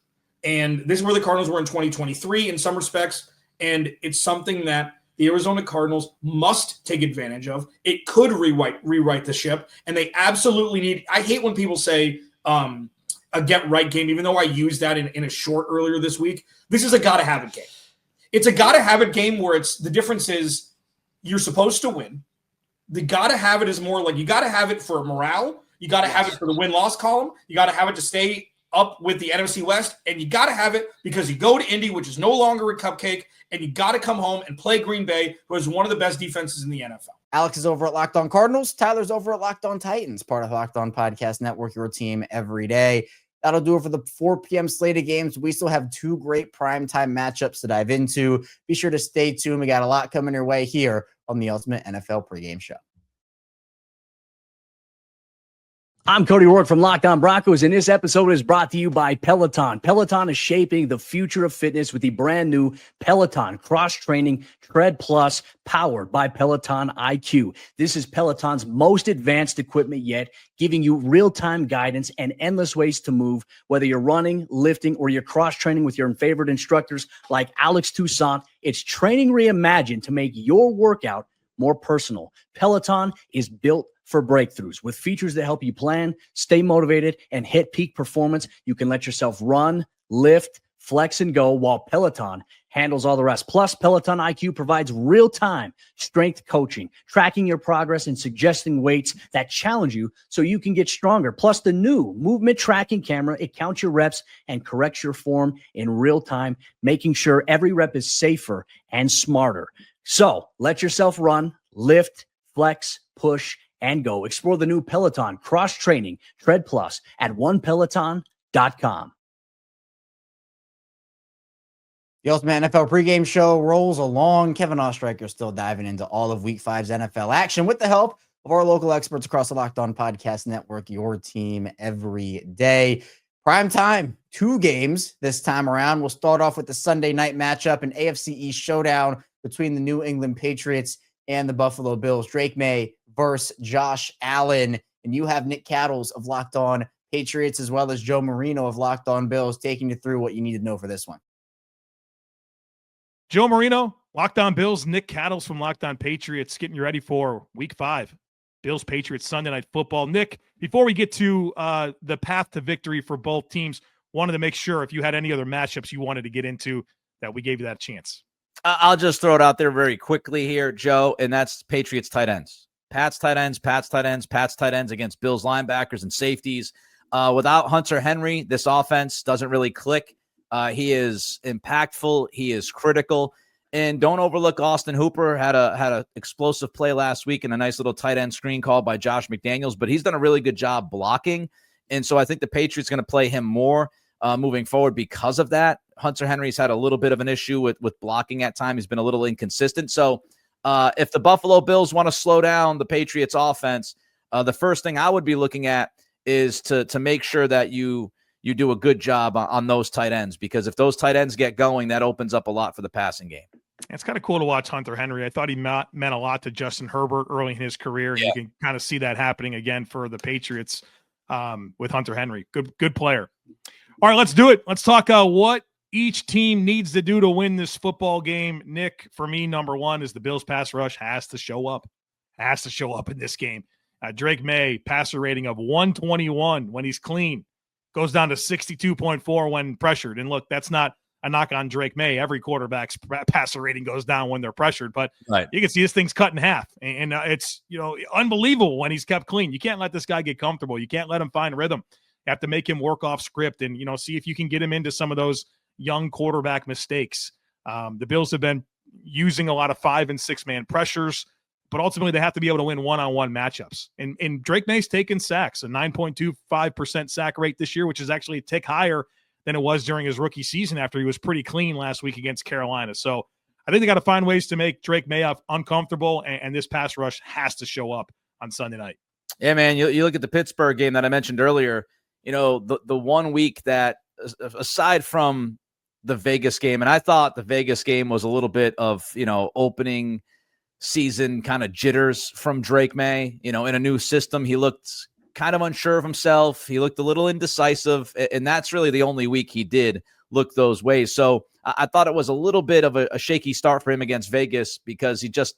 And this is where the Cardinals were in 2023 in some respects. And it's something that the Arizona Cardinals must take advantage of. It could rewrite the ship. And they absolutely need – I hate when people say a get-right game, even though I used that in a short earlier this week. This is a gotta-have-it game. It's a gotta-have-it game where the difference is you're supposed to win. The gotta-have-it is more like you gotta have it for morale. You gotta have it for the win-loss column. You gotta have it to stay – up with the NFC West, and you got to have it because you go to Indy, which is no longer a cupcake, and you got to come home and play Green Bay, who is one of the best defenses in the NFL. Alex is over at Locked On Cardinals. Tyler's over at Locked On Titans, part of Locked On Podcast Network, your team every day. That'll do it for the 4 p.m. slate of games. We still have 2 great primetime matchups to dive into. Be sure to stay tuned. We got a lot coming your way here on the Ultimate NFL Pregame Show. I'm Cody Rourke from Locked On Broncos, and this episode is brought to you by Peloton. Peloton is shaping the future of fitness with the brand new Peloton Cross-Training Tread Plus, powered by Peloton IQ. This is Peloton's most advanced equipment yet, giving you real-time guidance and endless ways to move, whether you're running, lifting, or you're cross-training with your favorite instructors like Alex Toussaint. It's training reimagined to make your workout more personal. Peloton is built for breakthroughs with features that help you plan, stay motivated, and hit peak performance. You can let yourself run, lift, flex, and go while Peloton handles all the rest. Plus, Peloton IQ provides real-time strength coaching, tracking your progress and suggesting weights that challenge you so you can get stronger. Plus, the new movement tracking camera, it counts your reps and corrects your form in real time, making sure every rep is safer and smarter. So let yourself run, lift, flex, push, and go. Explore the new Peloton Cross-Training Tread Plus at onepeloton.com. The Ultimate NFL Pregame Show rolls along. Kevin Ostreicher still diving into all of Week 5's NFL action with the help of our local experts across the Locked On Podcast Network, your team every day. Prime time, 2 games this time around. We'll start off with the Sunday night matchup, an AFC East showdown between the New England Patriots and the Buffalo Bills. Drake May versus Josh Allen. And you have Nick Cattles of Locked On Patriots as well as Joe Marino of Locked On Bills taking you through what you need to know for this one. Joe Marino, Locked On Bills, Nick Cattles from Locked On Patriots, getting you ready for Week 5. Bills, Patriots, Sunday Night Football. Nick, before we get to the path to victory for both teams, wanted to make sure if you had any other matchups you wanted to get into that we gave you that chance. I'll just throw it out there very quickly here, Joe, and that's Patriots tight ends. Pats tight ends, Pats tight ends, Pats tight ends against Bills linebackers and safeties. Without Hunter Henry, this offense doesn't really click. He is impactful. He is critical. And don't overlook Austin Hooper. Had a explosive play last week and a nice little tight end screen call by Josh McDaniels, but he's done a really good job blocking. And so I think the Patriots going to play him more moving forward because of that. Hunter Henry's had a little bit of an issue with blocking at times. He's been a little inconsistent. So if the Buffalo Bills want to slow down the Patriots offense, the first thing I would be looking at is to make sure that you do a good job on those tight ends, because if those tight ends get going, that opens up a lot for the passing game. It's kind of cool to watch Hunter Henry. I thought he meant a lot to Justin Herbert early in his career, and you can kind of see that happening again for the Patriots with Hunter Henry. Good player. All right, let's do it. Let's talk what each team needs to do to win this football game. Nick, for me, number one is the Bills pass rush has to show up. Has to show up in this game. Drake May, passer rating of 121 when he's clean. Goes down to 62.4 when pressured. And look, that's not a knock on Drake May. Every quarterback's passer rating goes down when they're pressured, but you can see this thing's cut in half. And it's, unbelievable when he's kept clean. You can't let this guy get comfortable. You can't let him find rhythm. You have to make him work off script and, see if you can get him into some of those young quarterback mistakes. The Bills have been using a lot of 5- and 6-man pressures, but ultimately they have to be able to win one-on-one matchups. And Drake May's taken sacks, a 9.25% sack rate this year, which is actually a tick higher than it was during his rookie season after he was pretty clean last week against Carolina. So I think they got to find ways to make Drake May uncomfortable, and this pass rush has to show up on Sunday night. Yeah, man, you look at the Pittsburgh game that I mentioned earlier, the 1 week that, aside from the Vegas game, and I thought the Vegas game was a little bit of, opening season kind of jitters from Drake May, in a new system. He looked kind of unsure of himself. He looked a little indecisive, and that's really the only week he did look those ways. So I thought it was a little bit of a shaky start for him against Vegas because he just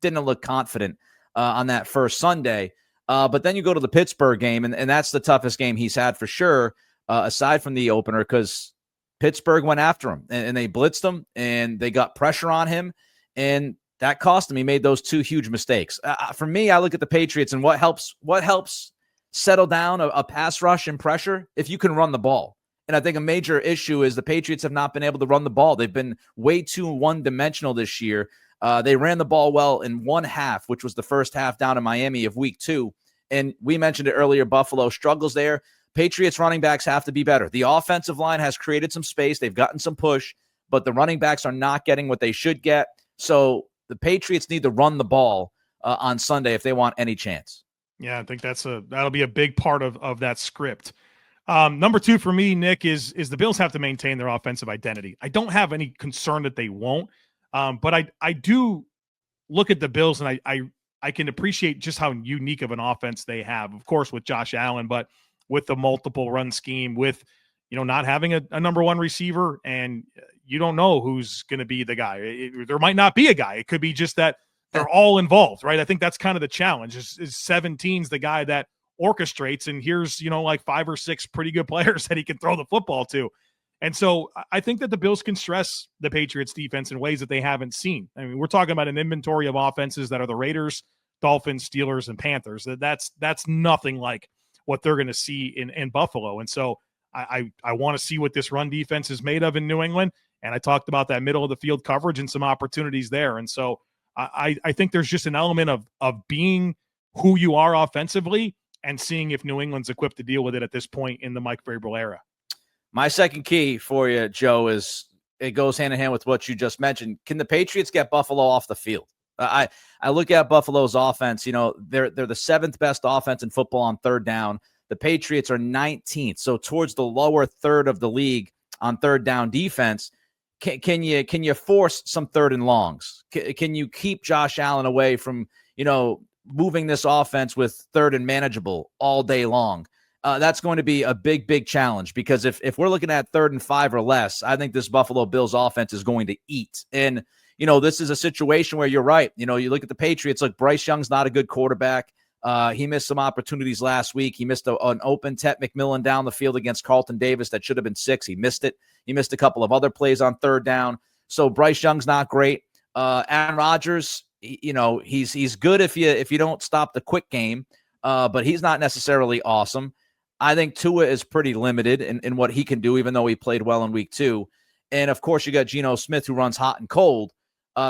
didn't look confident on that first Sunday. But then you go to the Pittsburgh game, and that's the toughest game he's had for sure, aside from the opener, because Pittsburgh went after him, and they blitzed him, and they got pressure on him, and that cost him. He made those two huge mistakes. For me, I look at the Patriots, and what helps settle down a pass rush and pressure if you can run the ball. And I think a major issue is the Patriots have not been able to run the ball. They've been way too one-dimensional this year. They ran the ball well in one half, which was the first half down in Miami of week 2. And we mentioned it earlier, Buffalo struggles there. Patriots running backs have to be better. The offensive line has created some space. They've gotten some push, but the running backs are not getting what they should get. So the Patriots need to run the ball on Sunday if they want any chance. Yeah, I think that'll be a big part of that script. Number 2 for me, Nick, is the Bills have to maintain their offensive identity. I don't have any concern that they won't, but I do look at the Bills, and I can appreciate just how unique of an offense they have, of course, with Josh Allen, but with the multiple run scheme, with not having a number one receiver, and you don't know who's going to be the guy. There might not be a guy. It could be just that they're all involved, right? I think that's kind of the challenge. Is 17's the guy that orchestrates, and here's like 5 or 6 pretty good players that he can throw the football to. And so I think that the Bills can stress the Patriots defense in ways that they haven't seen. I mean, we're talking about an inventory of offenses that are the Raiders, Dolphins, Steelers, and Panthers. That's nothing like what they're going to see in Buffalo. And so I want to see what this run defense is made of in New England. And I talked about that middle of the field coverage and some opportunities there. And so I think there's just an element of being who you are offensively and seeing if New England's equipped to deal with it at this point in the Mike Vrabel era. My second key for you, Joe, is it goes hand in hand with what you just mentioned. Can the Patriots get Buffalo off the field? I look at Buffalo's offense. They're the 7th best offense in football on third down. The Patriots are 19th, so towards the lower third of the league on third down defense. Can you force some 3rd and longs? Can you keep Josh Allen away from moving this offense with 3rd and manageable all day long? That's going to be a big challenge, because if we're looking at 3rd and 5 or less, I think this Buffalo Bills offense is going to eat. And this is a situation where you're right. You look at the Patriots. Look, Bryce Young's not a good quarterback. He missed some opportunities last week. He missed an open Tet McMillan down the field against Carlton Davis that should have been 6. He missed it. He missed a couple of other plays on third down. So Bryce Young's not great. Aaron Rodgers, he's good if you don't stop the quick game, but he's not necessarily awesome. I think Tua is pretty limited in what he can do, even though he played well in week 2. And of course, you got Geno Smith, who runs hot and cold.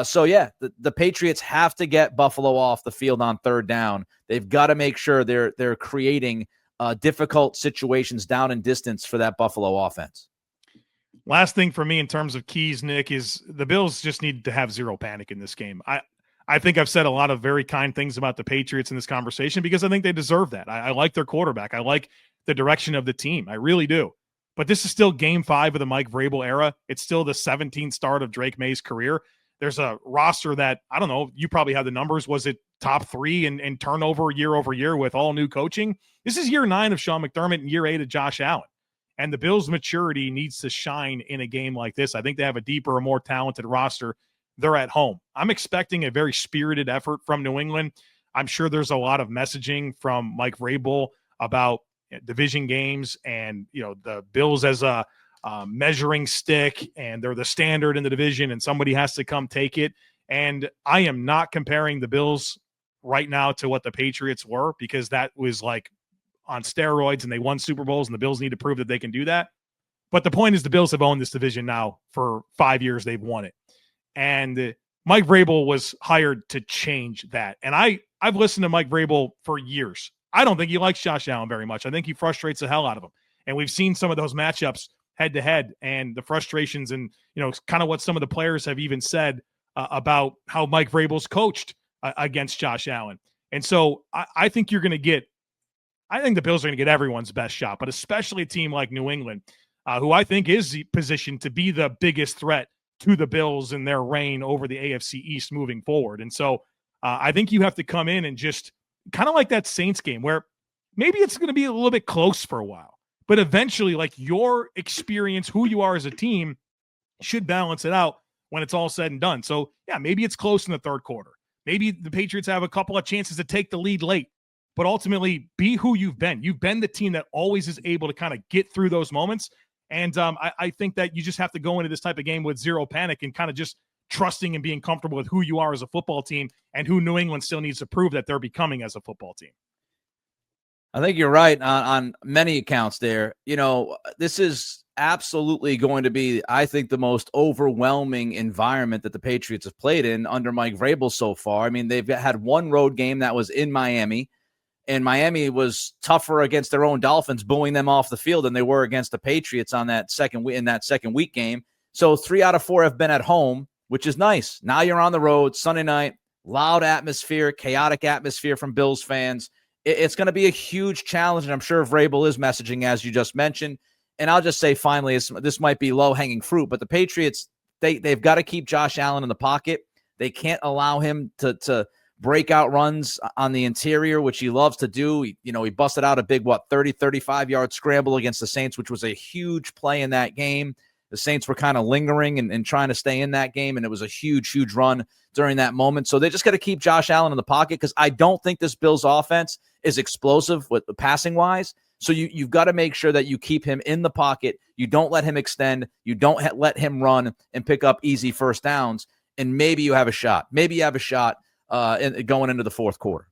So yeah, the Patriots have to get Buffalo off the field on third down. They've got to make sure they're creating difficult situations down and distance for that Buffalo offense. Last thing for me in terms of keys, Nick, is the Bills just need to have zero panic in this game. I think I've said a lot of very kind things about the Patriots in this conversation because I think they deserve that. I like their quarterback. I like the direction of the team. I really do. But this is still game 5 of the Mike Vrabel era. It's still the 17th start of Drake May's career. There's a roster that, I don't know, you probably have the numbers. Was it top 3 in turnover year over year with all new coaching? This is year 9 of Sean McDermott and year 8 of Josh Allen. And the Bills' maturity needs to shine in a game like this. I think they have a deeper and more talented roster. They're at home. I'm expecting a very spirited effort from New England. I'm sure there's a lot of messaging from Mike Vrabel about division games and, the Bills as a measuring stick, and they're the standard in the division and somebody has to come take it. And I am not comparing the Bills right now to what the Patriots were, because that was like on steroids and they won Super Bowls and the Bills need to prove that they can do that. But the point is the Bills have owned this division now for 5 years. They've won it. And Mike Vrabel was hired to change that. And I've listened to Mike Vrabel for years. I don't think he likes Josh Allen very much. I think he frustrates the hell out of him. And we've seen some of those matchups head to head and the frustrations and, kind of what some of the players have even said about how Mike Vrabel's coached against Josh Allen. And so I think the Bills are going to get everyone's best shot, but especially a team like New England, who I think is positioned to be the biggest threat to the Bills in their reign over the AFC East moving forward. And so I think you have to come in and just kind of like that Saints game where maybe it's going to be a little bit close for a while, but eventually like your experience, who you are as a team should balance it out when it's all said and done. So yeah, maybe it's close in the third quarter. Maybe the Patriots have a couple of chances to take the lead late, but ultimately be who you've been. You've been the team that always is able to kind of get through those moments. And I think that you just have to go into this type of game with zero panic and kind of just trusting and being comfortable with who you are as a football team and who New England still needs to prove that they're becoming as a football team. I think you're right on many accounts there. This is absolutely going to be, I think, the most overwhelming environment that the Patriots have played in under Mike Vrabel so far. I mean, they've had one road game that was in Miami, and Miami was tougher against their own Dolphins, booing them off the field than they were against the Patriots in that second week game. So 3 out of 4 have been at home, which is nice. Now you're on the road, Sunday night, loud atmosphere, chaotic atmosphere from Bills fans. It's going to be a huge challenge, and I'm sure Vrabel is messaging, as you just mentioned. And I'll just say, finally, this might be low-hanging fruit, but the Patriots, they've got to keep Josh Allen in the pocket. They can't allow him to breakout runs on the interior, which he loves to do. He busted out a big, 30, 35-yard scramble against the Saints, which was a huge play in that game. The Saints were kind of lingering and trying to stay in that game, and it was a huge, huge run during that moment. So they just got to keep Josh Allen in the pocket because I don't think this Bills offense is explosive with the passing-wise. So you've got to make sure that you keep him in the pocket. You don't let him extend. You don't let him run and pick up easy first downs, and maybe you have a shot. Going into the fourth quarter.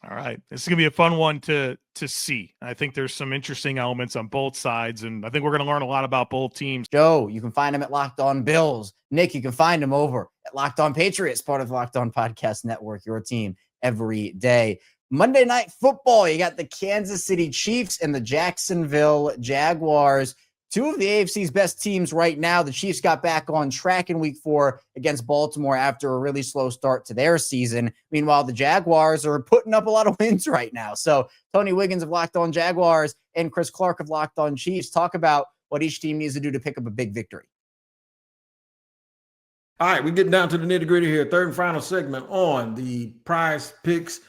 All right. This is going to be a fun one to see. I think there's some interesting elements on both sides, and I think we're going to learn a lot about both teams. Joe, you can find him at Locked On Bills. Nick, you can find him over at Locked On Patriots, part of Locked On Podcast Network, your team every day. Monday Night Football, you got the Kansas City Chiefs and the Jacksonville Jaguars. 2 of the AFC's best teams right now. The Chiefs got back on track in week 4 against Baltimore after a really slow start to their season. Meanwhile, the Jaguars are putting up a lot of wins right now. So Tony Wiggins of Locked On Jaguars and Chris Clark of Locked On Chiefs talk about what each team needs to do to pick up a big victory. All right, we're getting down to the nitty-gritty here. Third and final segment on the PrizePicks.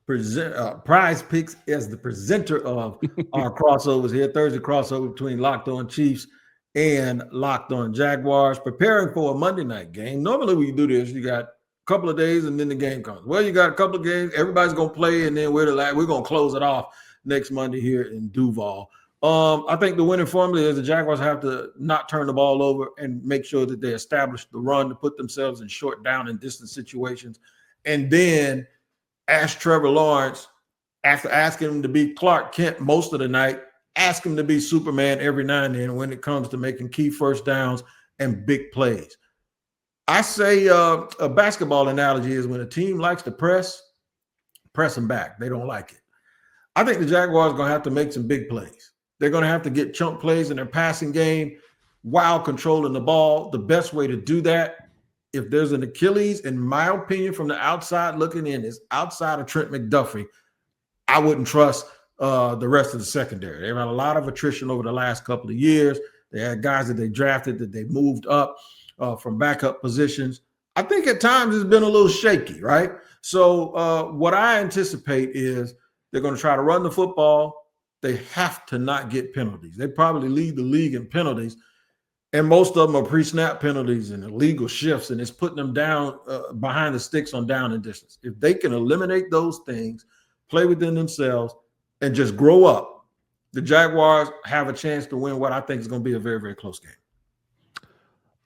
PrizePicks as the presenter of our crossovers here. Thursday crossover between Locked On Chiefs and Locked On Jaguars, preparing for a Monday night game. Normally we do this. You got a couple of days and then the game comes. Well, you got a couple of games. Everybody's going to play, and then we're going to close it off next Monday here in Duval. I think the winning formula is the Jaguars have to not turn the ball over and make sure that they establish the run to put themselves in short down and distance situations and then ask Trevor Lawrence, after asking him to be Clark Kent most of the night, ask him to be Superman every now and then when it comes to making key first downs and big plays. I say a basketball analogy is when a team likes to press them back. They don't like it. I think the Jaguars are going to have to make some big plays. They're going to have to get chunk plays in their passing game while controlling the ball. The best way to do that, if there's an Achilles, in my opinion, from the outside looking in, is outside of Trent McDuffie. I wouldn't trust the rest of the secondary. They've had a lot of attrition over the last couple of years. They had guys that they drafted that they moved up from backup positions. I think at times it's been a little shaky, right? So what I anticipate is they're going to try to run the football. They have to not get penalties. They probably lead the league in penalties, and most of them are pre-snap penalties and illegal shifts, and it's putting them down behind the sticks on down and distance. If they can eliminate those things, play within themselves, and just grow up, the Jaguars have a chance to win what I think is going to be a very, very close game.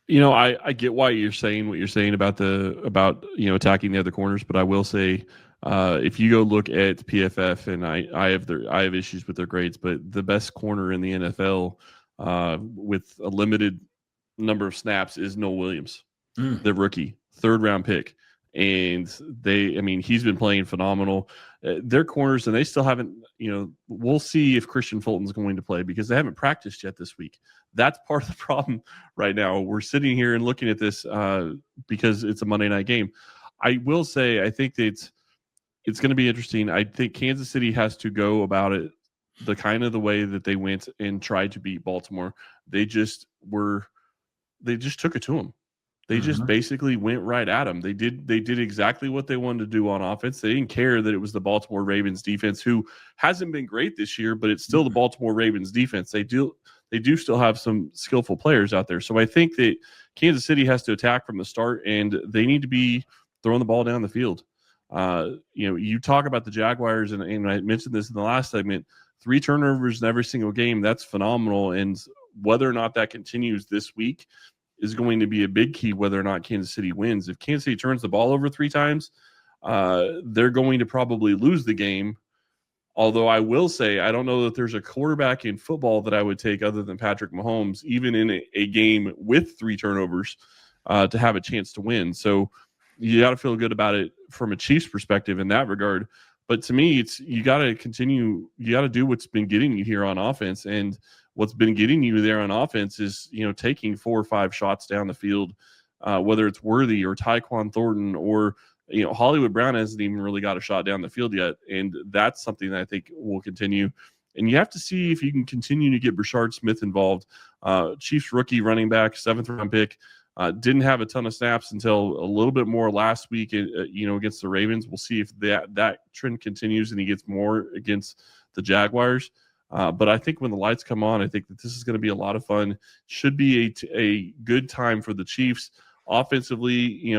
I get why you're saying what you're saying about attacking the other corners, but I will say if you go look at PFF, and I have issues with their grades, but the best corner in the NFL with a limited number of snaps is Noel Williams, the rookie, 3rd round pick. And he's been playing phenomenal. Their corners, and they still haven't, we'll see if Christian Fulton's going to play because they haven't practiced yet this week. That's part of the problem right now. We're sitting here and looking at this because it's a Monday night game. I will say, I think that it's going to be interesting. I think Kansas City has to go about it the way that they went and tried to beat Baltimore. They just took it to them. They just basically went right at them. They did exactly what they wanted to do on offense. They didn't care that it was the Baltimore Ravens defense, who hasn't been great this year, but it's still the Baltimore Ravens defense. They do still have some skillful players out there. So I think that Kansas City has to attack from the start, and they need to be throwing the ball down the field. You talk about the Jaguars, and I mentioned this in the last segment, 3 turnovers in every single game. That's phenomenal. And whether or not that continues this week is going to be a big key whether or not Kansas City wins. If Kansas City turns the ball over 3 times, they're going to probably lose the game. Although I will say, I don't know that there's a quarterback in football that I would take other than Patrick Mahomes, even in a game with 3 turnovers, to have a chance to win. So you got to feel good about it from a Chiefs perspective in that regard. But to me, you got to continue. You got to do what's been getting you here on offense, and what's been getting you there on offense is taking 4 or 5 shots down the field, whether it's Worthy or Tyquan Thornton or Hollywood Brown hasn't even really got a shot down the field yet, and that's something that I think will continue. And you have to see if you can continue to get Brashard Smith involved. Chiefs rookie running back, 7th round pick. Didn't have a ton of snaps until a little bit more last week, against the Ravens. We'll see if that trend continues and he gets more against the Jaguars. But I think when the lights come on, I think that this is going to be a lot of fun. Should be a good time for the Chiefs. Offensively,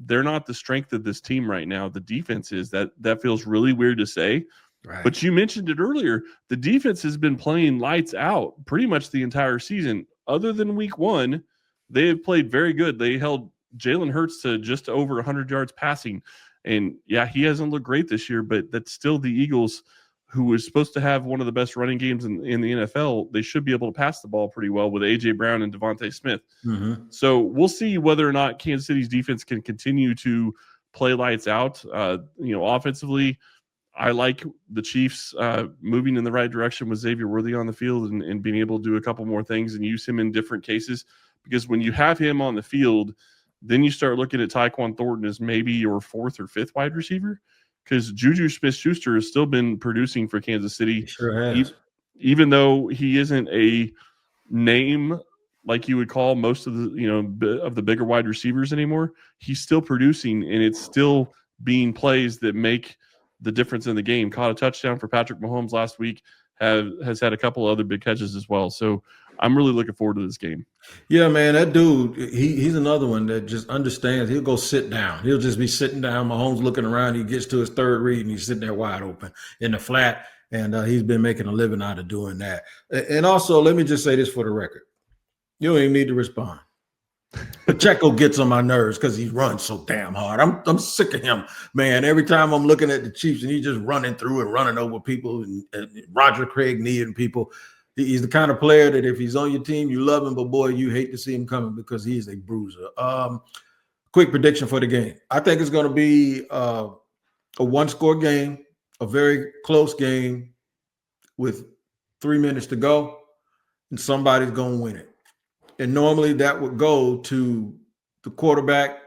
they're not the strength of this team right now. The defense is. That feels really weird to say. Right. But you mentioned it earlier. The defense has been playing lights out pretty much the entire season. Other than week 1, they have played very good. They held Jalen Hurts to just over 100 yards passing. And, yeah, he hasn't looked great this year, but that's still the Eagles, who is supposed to have one of the best running games in the NFL. They should be able to pass the ball pretty well with A.J. Brown and Devontae Smith. So we'll see whether or not Kansas City's defense can continue to play lights out. Offensively, I like the Chiefs moving in the right direction with Xavier Worthy on the field and being able to do a couple more things and use him in different cases. Because when you have him on the field, then you start looking at Tyquan Thornton as maybe your 4th or 5th wide receiver. Because Juju Smith-Schuster has still been producing for Kansas City. He sure has. Even though he isn't a name like you would call most of the bigger wide receivers anymore, he's still producing, and it's still being plays that make the difference in the game. Caught a touchdown for Patrick Mahomes last week, has had a couple other big catches as well. So I'm really looking forward to this game. Yeah, man, that dude, he's another one that just understands. He'll go sit down. He'll just be sitting down. Mahomes looking around. He gets to his 3rd read, and he's sitting there wide open in the flat, and he's been making a living out of doing that. And also, let me just say this for the record. You don't even need to respond. Pacheco gets on my nerves because he runs so damn hard. I'm sick of him, man. Every time I'm looking at the Chiefs and he's just running through and running over people and Roger Craig needing people. He's the kind of player that if he's on your team, you love him, but boy, you hate to see him coming because he is a bruiser. Quick prediction for the game. I think it's going to be a one-score game, a very close game with 3 minutes to go, and somebody's going to win it. And normally that would go to the quarterback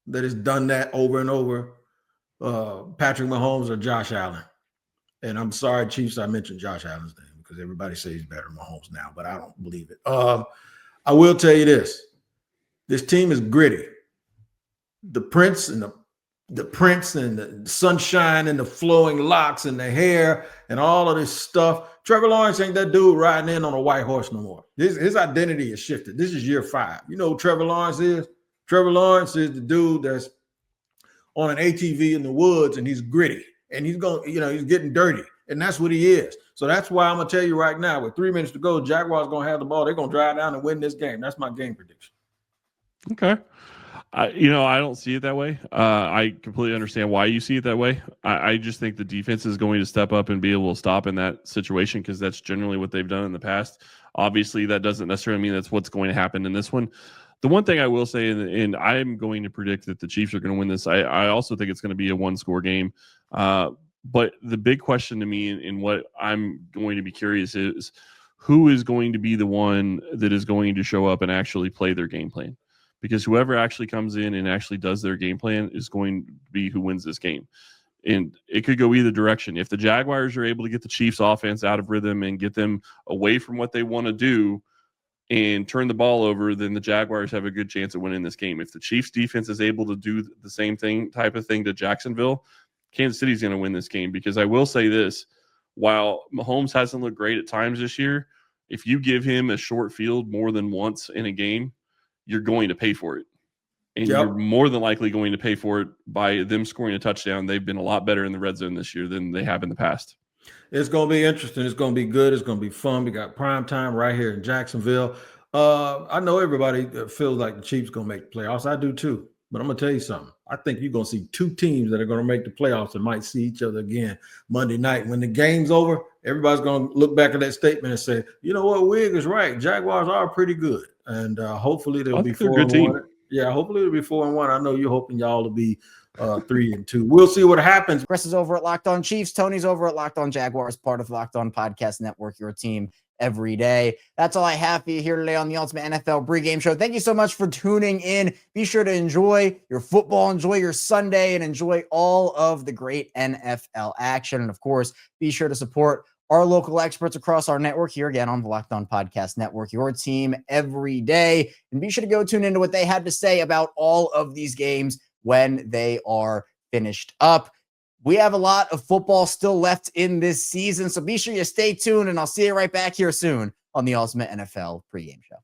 that has done that over and over, Patrick Mahomes or Josh Allen. And I'm sorry, Chiefs, I mentioned Josh Allen's name because everybody says he's better than Mahomes now, but I don't believe it. I will tell you this. This team is gritty. The Prince and the sunshine and the flowing locks and the hair and all of this stuff. Trevor Lawrence ain't that dude riding in on a white horse no more. His identity is shifted. This is year 5. You know who Trevor Lawrence is? Trevor Lawrence is the dude that's on an ATV in the woods and he's gritty and he's going, he's getting dirty. And that's what he is. So that's why I'm going to tell you right now, with 3 minutes to go, Jaguars going to have the ball. They're going to drive down and win this game. That's my game prediction. Okay. I don't see it that way. I completely understand why you see it that way. I just think the defense is going to step up and be able to stop in that situation because that's generally what they've done in the past. Obviously, that doesn't necessarily mean that's what's going to happen in this one. The one thing I will say, and I'm going to predict that the Chiefs are going to win this, I also think it's going to be a one-score game. But the big question to me and what I'm going to be curious is who is going to be the one that is going to show up and actually play their game plan? Because whoever actually comes in and actually does their game plan is going to be who wins this game. And it could go either direction. If the Jaguars are able to get the Chiefs offense out of rhythm and get them away from what they want to do and turn the ball over, then the Jaguars have a good chance of winning this game. If the Chiefs defense is able to do the same type of thing to Jacksonville, Kansas City's going to win this game. Because I will say this, while Mahomes hasn't looked great at times this year, if you give him a short field more than once in a game, you're going to pay for it. And you're more than likely going to pay for it by them scoring a touchdown. They've been a lot better in the red zone this year than they have in the past. It's going to be interesting. It's going to be good. It's going to be fun. We got prime time right here in Jacksonville. I know everybody feels like the Chiefs going to make the playoffs. I do too. But I'm going to tell you something. I think you're going to see 2 teams that are going to make the playoffs and might see each other again Monday night. When the game's over, everybody's going to look back at that statement and say, you know what, Wig is right. Jaguars are pretty good. And hopefully they'll be 4-1. Yeah, hopefully it'll be 4-1. I know you're hoping y'all will be 3-2. We'll see what happens. Chris is over at Locked On Chiefs. Tony's over at Locked On Jaguars, part of Locked On Podcast Network, your team every day. That's all I have for you here today on the Ultimate NFL Pregame Show. Thank you so much for tuning in. Be sure to enjoy your football, enjoy your Sunday, and enjoy all of the great NFL action. And of course, be sure to support our local experts across our network here again on the Locked On Podcast Network, your team every day. And be sure to go tune into what they had to say about all of these games when they are finished up. We have a lot of football still left in this season, so be sure you stay tuned, and I'll see you right back here soon on the Ultimate NFL Pregame Show.